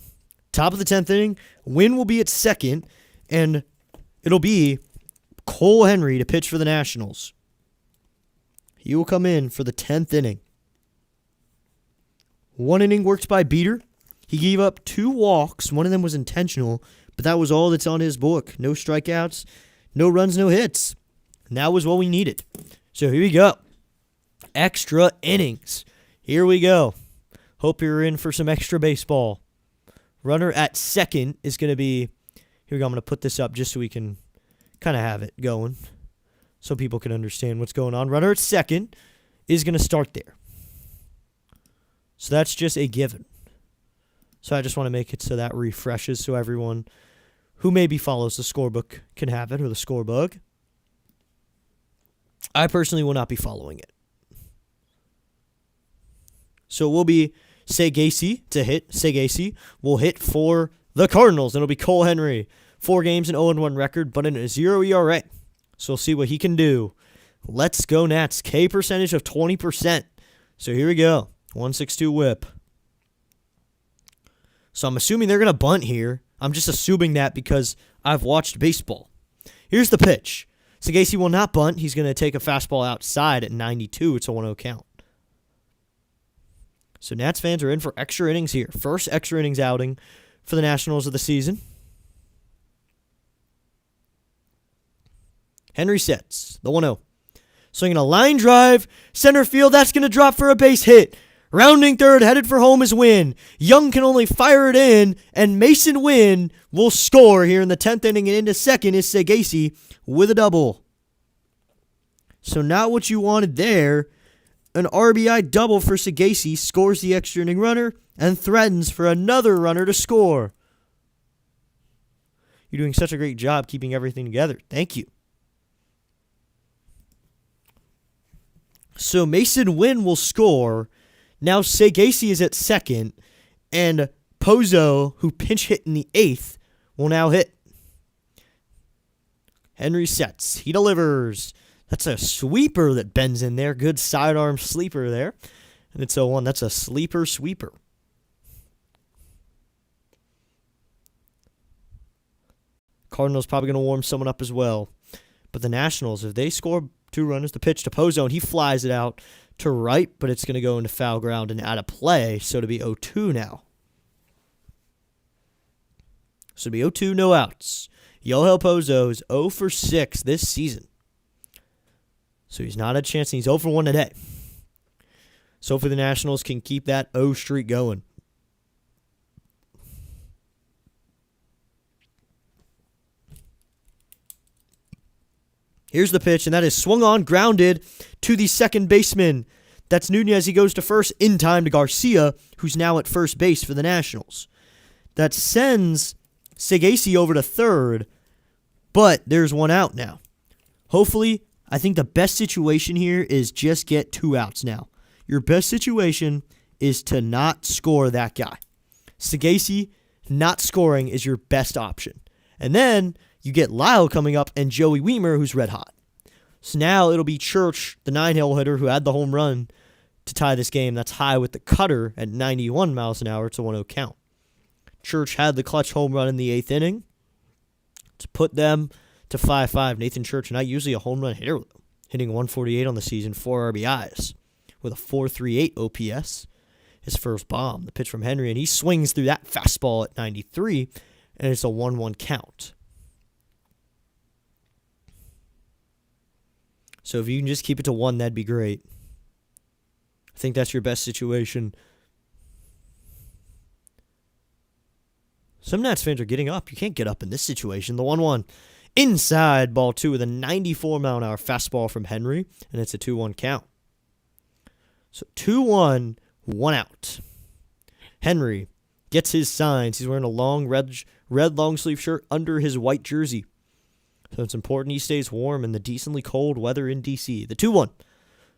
Top of the 10th inning. Wynn will be at second, and it'll be Cole Henry to pitch for the Nationals. He will come in for the 10th inning. 1 inning worked by Beater. He gave up 2 walks. One of them was intentional, but that was all that's on his book. No strikeouts, no runs, no hits. And that was what we needed. So here we go. Extra innings. Here we go. Hope you're in for some extra baseball. Runner at second is going to be, here we go, I'm going to put this up just so we can kind of have it going so people can understand what's going on. Runner at second is going to start there. So that's just a given. So I just want to make it so that refreshes so everyone who maybe follows the scorebook can have it, or the scorebug. I personally will not be following it. So it will be Segasi to hit. Segasi will hit for the Cardinals, and it'll be Cole Henry 4 games, an 0-1 record, but in a 0 ERA. So we'll see what he can do. Let's go Nats. K percentage of 20%. So here we go. 1.62 whip. So I'm assuming they're going to bunt here. I'm just assuming that because I've watched baseball. Here's the pitch. Sagasi will not bunt. He's going to take a fastball outside at 92. It's a 1-0 count. So Nats fans are in for extra innings here. First extra innings outing for the Nationals of the season. Henry sets the 1-0. Swinging a line drive. Center field. That's going to drop for a base hit. Rounding third, headed for home is Wynn. Young can only fire it in, and Mason Wynn will score here in the 10th inning, and into second is Sagasi with a double. So not what you wanted there. An RBI double for Sagasi scores the extra inning runner and threatens for another runner to score. You're doing such a great job keeping everything together. Thank you. So Mason Wynn will score. Now Sagasi is at second, and Pozo, who pinch hit in the 8th, will now hit. Henry sets. He delivers. That's a sweeper that bends in there. Good sidearm sleeper there. And it's 0-1. That's a sleeper sweeper. Cardinals probably going to warm someone up as well. But the Nationals, if they score 2 runners, the pitch to Pozo, and he flies it out to right, but it's going to go into foul ground and out of play, so it'll be 0-2 now. So it'll be 0-2, no outs. Yohel Pozo is 0 for 6 this season. So he's not a chance, and he's 0 for 1 today. So hopefully the Nationals can keep that 0 streak going. Here's the pitch, and that is swung on, grounded to the second baseman. That's Nunez. He goes to first in time to Garcia, who's now at first base for the Nationals. That sends Sagasi over to third, but there's 1 out now. Hopefully, I think the best situation here is just get 2 outs now. Your best situation is to not score that guy. Sagasi not scoring is your best option. And then you get Lyle coming up and Joey Wiemer, who's red hot. So now it'll be Church, the 9-hole hitter who had the home run to tie this game. That's high with the cutter at 91 miles an hour. It's a 1-0 count. Church had the clutch home run in the 8th inning to put them to 5-5. Nathan Church, not usually a home run hitter, hitting 148 on the season, 4 RBIs with a 4.38 OPS. His first bomb, the pitch from Henry, and he swings through that fastball at 93, and it's a 1-1 count. So if you can just keep it to 1, that'd be great. I think that's your best situation. Some Nats fans are getting up. You can't get up in this situation. The 1-1. Inside ball 2 with a 94-mile-an-hour fastball from Henry, and it's a 2-1 count. So 2-1, 1 out. Henry gets his signs. He's wearing a long red long-sleeve shirt under his white jersey. So it's important he stays warm in the decently cold weather in D.C. The 2-1.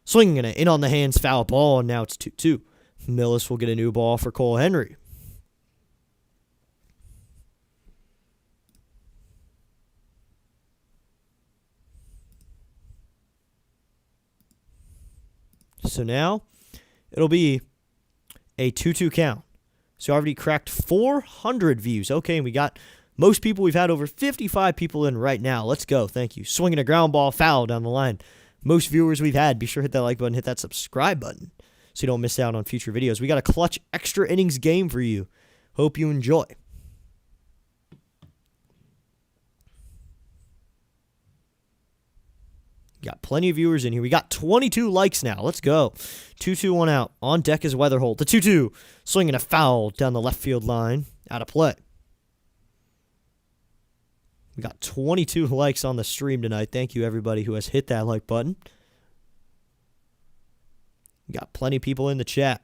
Swinging it in on the hands, foul ball, and now it's 2-2. Millis will get a new ball for Cole Henry. So now it'll be a 2-2 count. So already cracked 400 views. Okay, and we got most people. We've had over 55 people in right now. Let's go. Thank you. Swinging a ground ball, foul down the line. Most viewers we've had. Be sure to hit that like button, hit that subscribe button so you don't miss out on future videos. We got a clutch extra innings game for you. Hope you enjoy. Got plenty of viewers in here. We got 22 likes now. Let's go. 2-2, 1 out. On deck is Weatherholt. The 2-2. Swinging a foul down the left field line. Out of play. We got 22 likes on the stream tonight. Thank you, everybody who has hit that like button. We got plenty of people in the chat.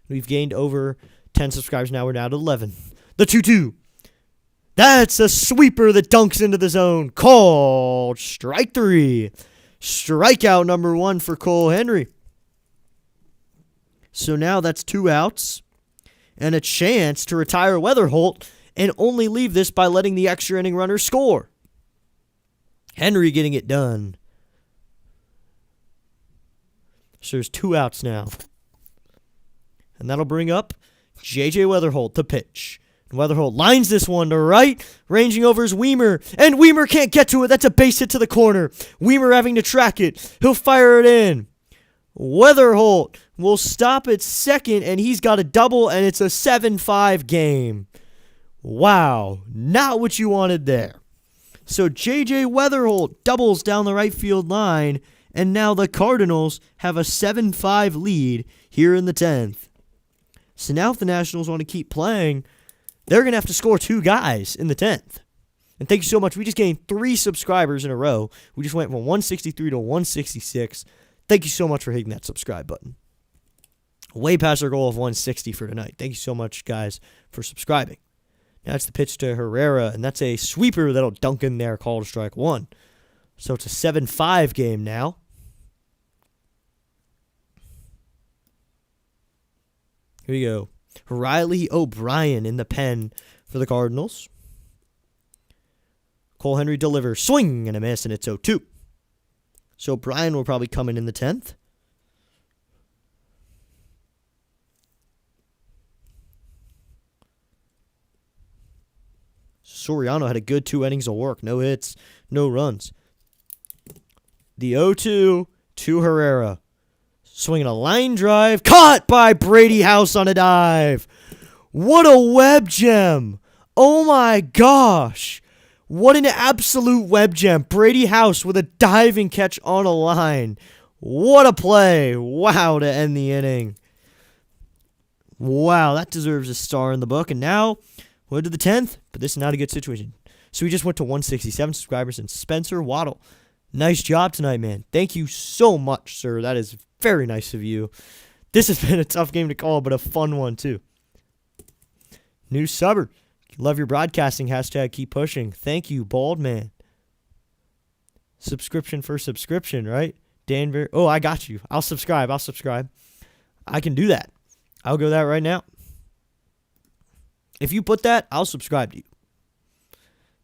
We've gained over 10 subscribers now. We're now at 11. The 2-2. That's a sweeper that dunks into the zone. Called strike 3. Strikeout number 1 for Cole Henry. So now that's 2 outs. and a chance to retire Weatherholt and only leave this by letting the extra inning runner score. Henry getting it done. So there's 2 outs now. And that'll bring up J.J. Weatherholt to pitch. And Weatherholt lines this one to right, ranging over is Weimer. And Weimer can't get to it. That's a base hit to the corner. Weimer having to track it. He'll fire it in. Weatherholt will stop at second, and he's got a double, and it's a 7-5 game. Wow, not what you wanted there. So J.J. Weatherholt doubles down the right field line, and now the Cardinals have a 7-5 lead here in the 10th. So now if the Nationals want to keep playing, they're going to have to score 2 guys in the 10th. And thank you so much. We just gained 3 subscribers in a row. We just went from 163 to 166. Thank you so much for hitting that subscribe button. Way past our goal of 160 for tonight. Thank you so much, guys, for subscribing. Now it's the pitch to Herrera, and that's a sweeper that'll dunk in there, called strike 1. So it's a 7-5 game now. Here we go. Riley O'Brien in the pen for the Cardinals. Cole Henry delivers. Swing and a miss, and it's 0-2. So O'Brien will probably come in the 10th. Soriano had a good 2 innings of work. No hits, no runs. The 0-2 to Herrera. Swinging a line drive. Caught by Brady House on a dive. What a web gem. Oh my gosh. What an absolute web gem. Brady House with a diving catch on a line. What a play. Wow, to end the inning. Wow, that deserves a star in the book. And now we're to the 10th, but this is not a good situation. So we just went to 167 subscribers, and Spencer Waddle. Nice job tonight, man. Thank you so much, sir. That is very nice of you. This has been a tough game to call, but a fun one, too. New subber. Love your broadcasting. Hashtag keep pushing. Thank you, Bald Man. Subscription for subscription, right? Danbury. Oh, I got you. I'll subscribe. I can do that. I'll go that right now. If you put that, I'll subscribe to you.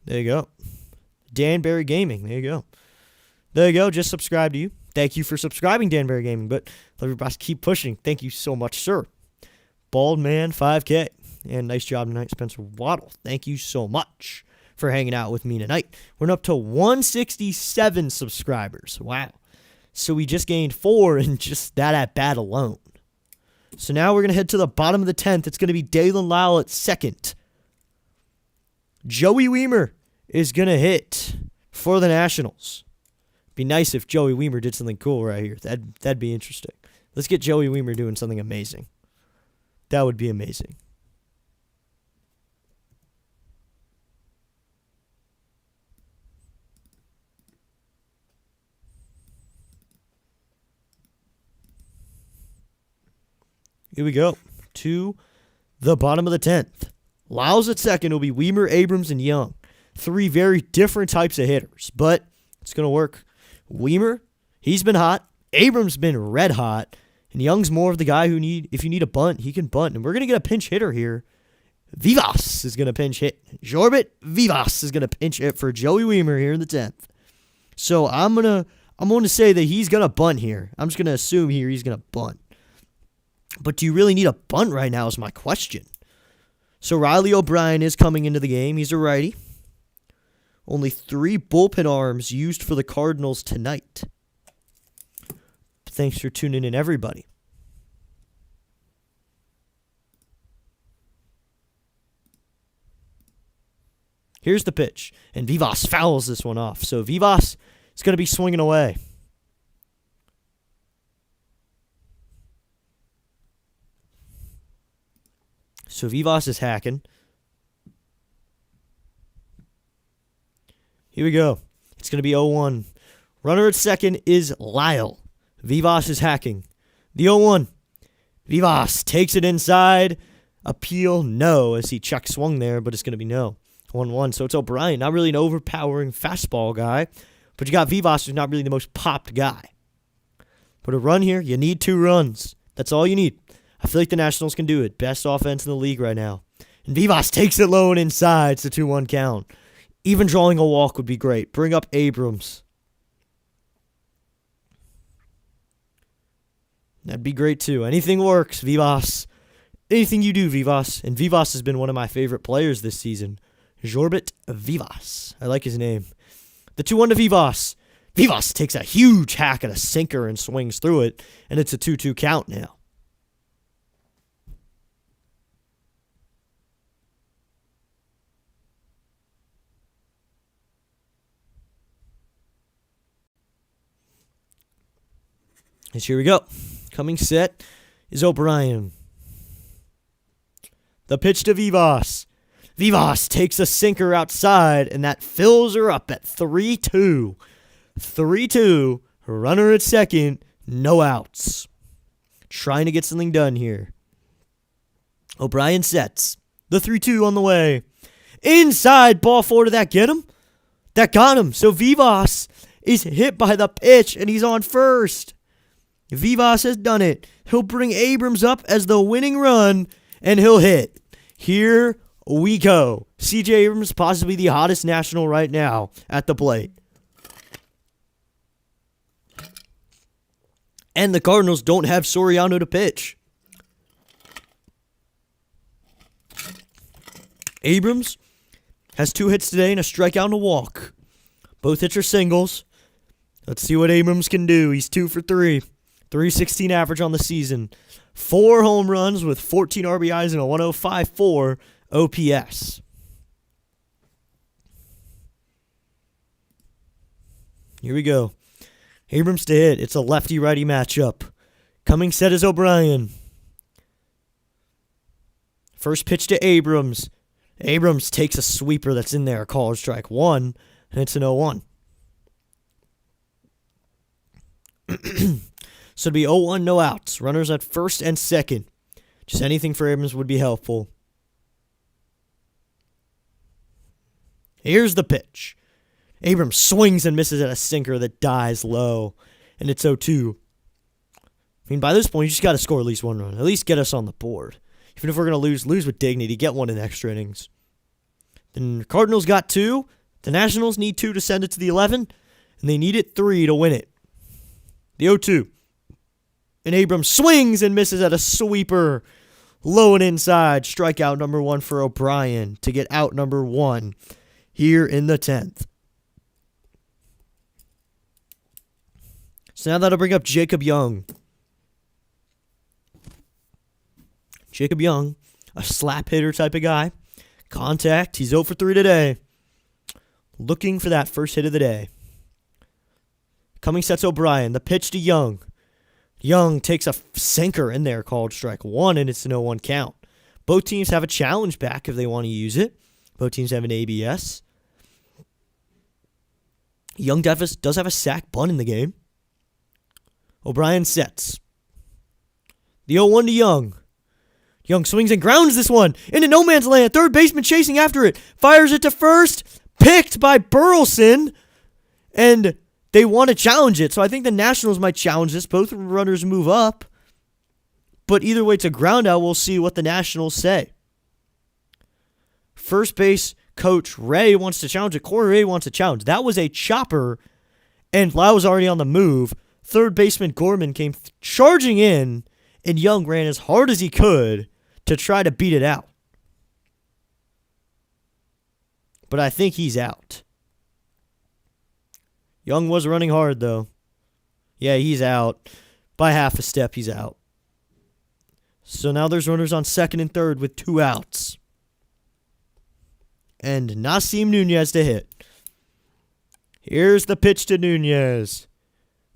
There you go. Danbury Gaming. There you go. There you go. Just subscribe to you. Thank you for subscribing, Danbury Gaming. But love your boss. Keep pushing. Thank you so much, sir. Bald Man 5K. And nice job tonight, Spencer Waddle. Thank you so much for hanging out with me tonight. We're up to 167 subscribers. Wow. So we just gained 4 in just that at bat alone. So now we're going to head to the bottom of the 10th. It's going to be Dalen Lyle at second. Joey Weimer is going to hit for the Nationals. Be nice if Joey Weimer did something cool right here. That'd be interesting. Let's get Joey Weimer doing something amazing. That would be amazing. Here we go to the bottom of the 10th. Lyles at second will be Weimer, Abrams, and Young. 3 very different types of hitters, but it's going to work. Weimer, he's been hot. Abrams been red hot. And Young's more of the guy who if you need a bunt, he can bunt. And we're going to get a pinch hitter here. Vivas is going to pinch hit. Jorbit Vivas is going to pinch hit for Joey Weimer here in the 10th. So I'm going to say that he's going to bunt here. I'm just going to assume here he's going to bunt. But do you really need a bunt right now is my question. So Riley O'Brien is coming into the game. He's a righty. Only 3 bullpen arms used for the Cardinals tonight. Thanks for tuning in, everybody. Here's the pitch. And Vivas fouls this one off. So Vivas is going to be swinging away. So Vivas is hacking. Here we go. It's going to be 0-1. Runner at second is Lyle. Vivas is hacking. The 0-1. Vivas takes it inside. Appeal, no, as he check swung there, but it's going to be no. 1-1. So it's O'Brien, not really an overpowering fastball guy, but you got Vivas, who's not really the most popped guy. Put a run here. You need 2 runs. That's all you need. I feel like the Nationals can do it. Best offense in the league right now. And Vivas takes it low and inside. It's a 2-1 count. Even drawing a walk would be great. Bring up Abrams. That'd be great too. Anything works, Vivas. Anything you do, Vivas. And Vivas has been one of my favorite players this season. Jorbit Vivas. I like his name. The 2-1 to Vivas. Vivas takes a huge hack at a sinker and swings through it. And it's a 2-2 count now. And here we go. Coming set is O'Brien. The pitch to Vivas. Vivas takes a sinker outside, and that fills her up at 3-2. 3-2. Runner at second. No outs. Trying to get something done here. O'Brien sets. The 3-2 on the way. Inside, ball four. Did that get him? That got him. So Vivas is hit by the pitch, and he's on first. Vivas has done it. He'll bring Abrams up as the winning run, and he'll hit. Here we go. C.J. Abrams, possibly the hottest National right now at the plate. And the Cardinals don't have Soriano to pitch. Abrams has 2 hits today and a strikeout and a walk. Both hits are singles. Let's see what Abrams can do. He's 2 for 3. 316 average on the season. 4 home runs with 14 RBIs and a 105.4 OPS. Here we go. Abrams to hit. It's a lefty-righty matchup. Coming set is O'Brien. First pitch to Abrams. Abrams takes a sweeper that's in there. Called strike 1, and it's an 0-1. So it'd be 0-1, no outs. Runners at first and second. Just anything for Abrams would be helpful. Here's the pitch. Abrams swings and misses at a sinker that dies low. And it's 0-2. I mean, by this point, you just got to score at least 1 run. At least get us on the board. Even if we're going to lose with dignity. Get 1 in extra innings. Then the Cardinals got 2. The Nationals need 2 to send it to the 11. And they needed 3 to win it. The 0-2. And Abrams swings and misses at a sweeper. Low and inside. Strikeout number 1 for O'Brien to get out number 1 here in the 10th. So now that'll bring up Jacob Young. Jacob Young, a slap hitter type of guy. Contact. He's 0 for 3 today. Looking for that first hit of the day. Coming sets O'Brien. The pitch to Young. Young takes a sinker in there called strike 1, and it's an 0-1 count. Both teams have a challenge back if they want to use it. Both teams have an ABS. Young does have a sack bunt in the game. O'Brien sets. The 0-1 to Young. Young swings and grounds this one into no man's land. Third baseman chasing after it. Fires it to first. Picked by Burleson. And they want to challenge it. So I think the Nationals might challenge this. Both runners move up. But either way, it's a ground out. We'll see what the Nationals say. First base coach Ray wants to challenge it. Corey Ray wants to challenge. That was a chopper. And Lau was already on the move. Third baseman Gorman came charging in. And Young ran as hard as he could to try to beat it out. But I think he's out. Young was running hard, though. Yeah, he's out. By half a step, he's out. So now there's runners on second and third with 2 outs. And Nasim Nunez to hit. Here's the pitch to Nunez.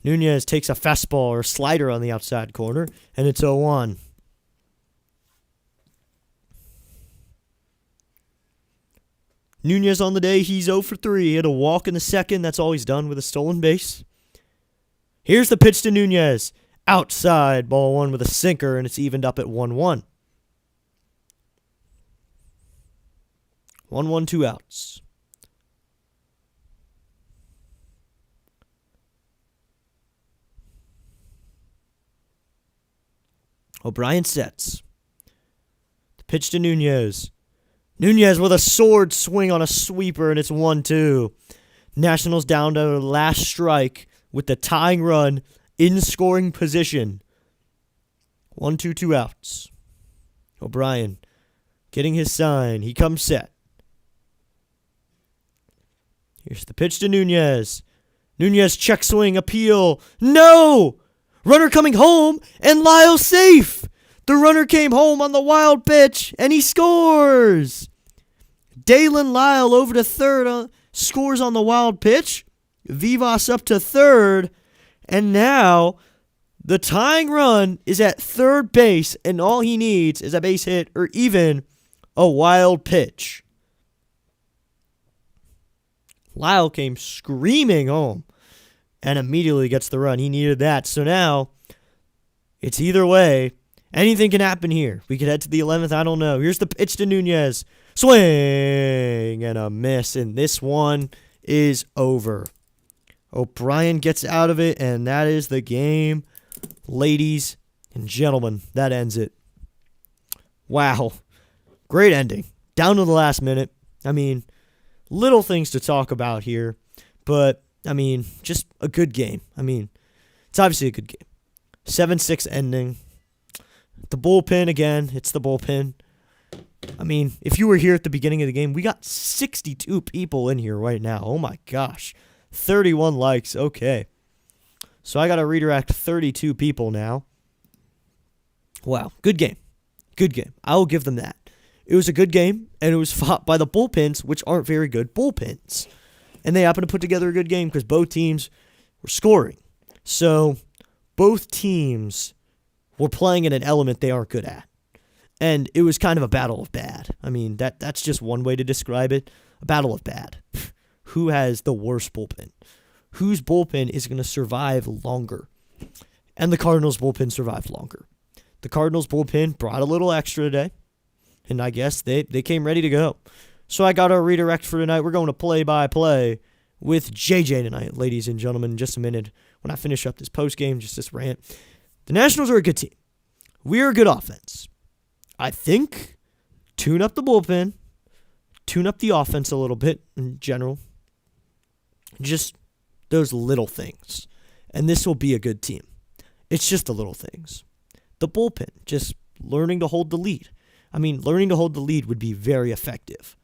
Nunez takes a fastball or slider on the outside corner, and it's 0-1. Nunez on the day, he's 0 for 3. He had a walk in the second. That's all he's done with a stolen base. Here's the pitch to Nunez. Outside, ball 1 with a sinker, and it's evened up at 1-1. 1-1, 2 outs. O'Brien sets. The pitch to Nunez. Nunez with a sword swing on a sweeper, and it's 1-2. Nationals down to the last strike with the tying run in scoring position. 1-2, 2 outs. O'Brien getting his sign. He comes set. Here's the pitch to Nunez. Nunez check swing, appeal. No! Runner coming home, and Lyle safe. The runner came home on the wild pitch, and he scores. Dalen Lyle over to third, scores on the wild pitch. Vivas up to third, and now the tying run is at third base, and all he needs is a base hit or even a wild pitch. Lyle came screaming home and immediately gets the run. He needed that. So now it's either way. Anything can happen here. We could head to the 11th. I don't know. Here's the pitch to Nunez. Swing and a miss. And this one is over. O'Brien gets out of it, and that is the game. Ladies and gentlemen, that ends it. Wow. Great ending. Down to the last minute. I mean, little things to talk about here, but, I mean, just a good game. I mean, it's obviously a good game. 7-6 ending. The bullpen, again, it's the bullpen. I mean, if you were here at the beginning of the game, we got 62 people in here right now. Oh, my gosh. 31 likes. Okay. So I got to redirect 32 people now. Wow. Good game. Good game. I will give them that. It was a good game, and it was fought by the bullpens, which aren't very good bullpens. And they happened to put together a good game because both teams were scoring. So both teams were playing in an element they aren't good at. And it was kind of a battle of bad. I mean, that's just one way to describe it. A battle of bad. Who has the worst bullpen? Whose bullpen is going to survive longer? And the Cardinals' bullpen survived longer. The Cardinals' bullpen brought a little extra today. And I guess they came ready to go. So I got our redirect for tonight. We're going to play-by-play with JJ tonight, ladies and gentlemen. In just a minute, when I finish up this postgame, just this rant. The Nationals are a good team. We are a good offense. I think tune up the bullpen, tune up the offense a little bit in general. Just those little things. And this will be a good team. It's just the little things. The bullpen, just learning to hold the lead. I mean, learning to hold the lead would be very effective.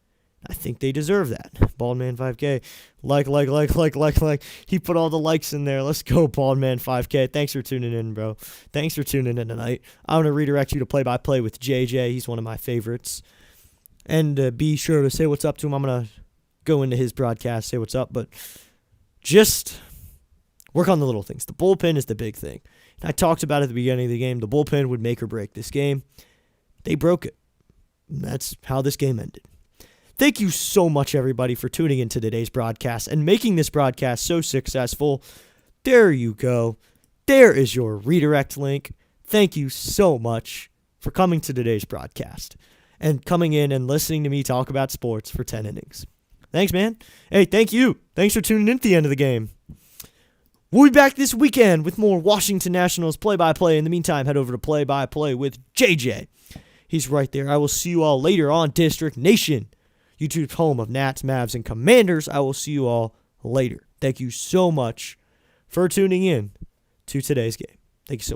I think they deserve that. Baldman 5K. Like. He put all the likes in there. Let's go, Baldman 5K. Thanks for tuning in, bro. Thanks for tuning in tonight. I want to redirect you to play-by-play with JJ. He's one of my favorites. And be sure to say what's up to him. I'm going to go into his broadcast, say what's up. But just work on the little things. The bullpen is the big thing. And I talked about at the beginning of the game, the bullpen would make or break this game. They broke it. And that's how this game ended. Thank you so much, everybody, for tuning into today's broadcast and making this broadcast so successful. There you go. There is your redirect link. Thank you so much for coming to today's broadcast and coming in and listening to me talk about sports for 10 innings. Thanks, man. Hey, thank you. Thanks for tuning in at the end of the game. We'll be back this weekend with more Washington Nationals play-by-play. In the meantime, head over to play-by-play with JJ. He's right there. I will see you all later on District Nation, YouTube's home of Nats, Mavs, and Commanders. I will see you all later. Thank you so much for tuning in to today's game. Thank you so much.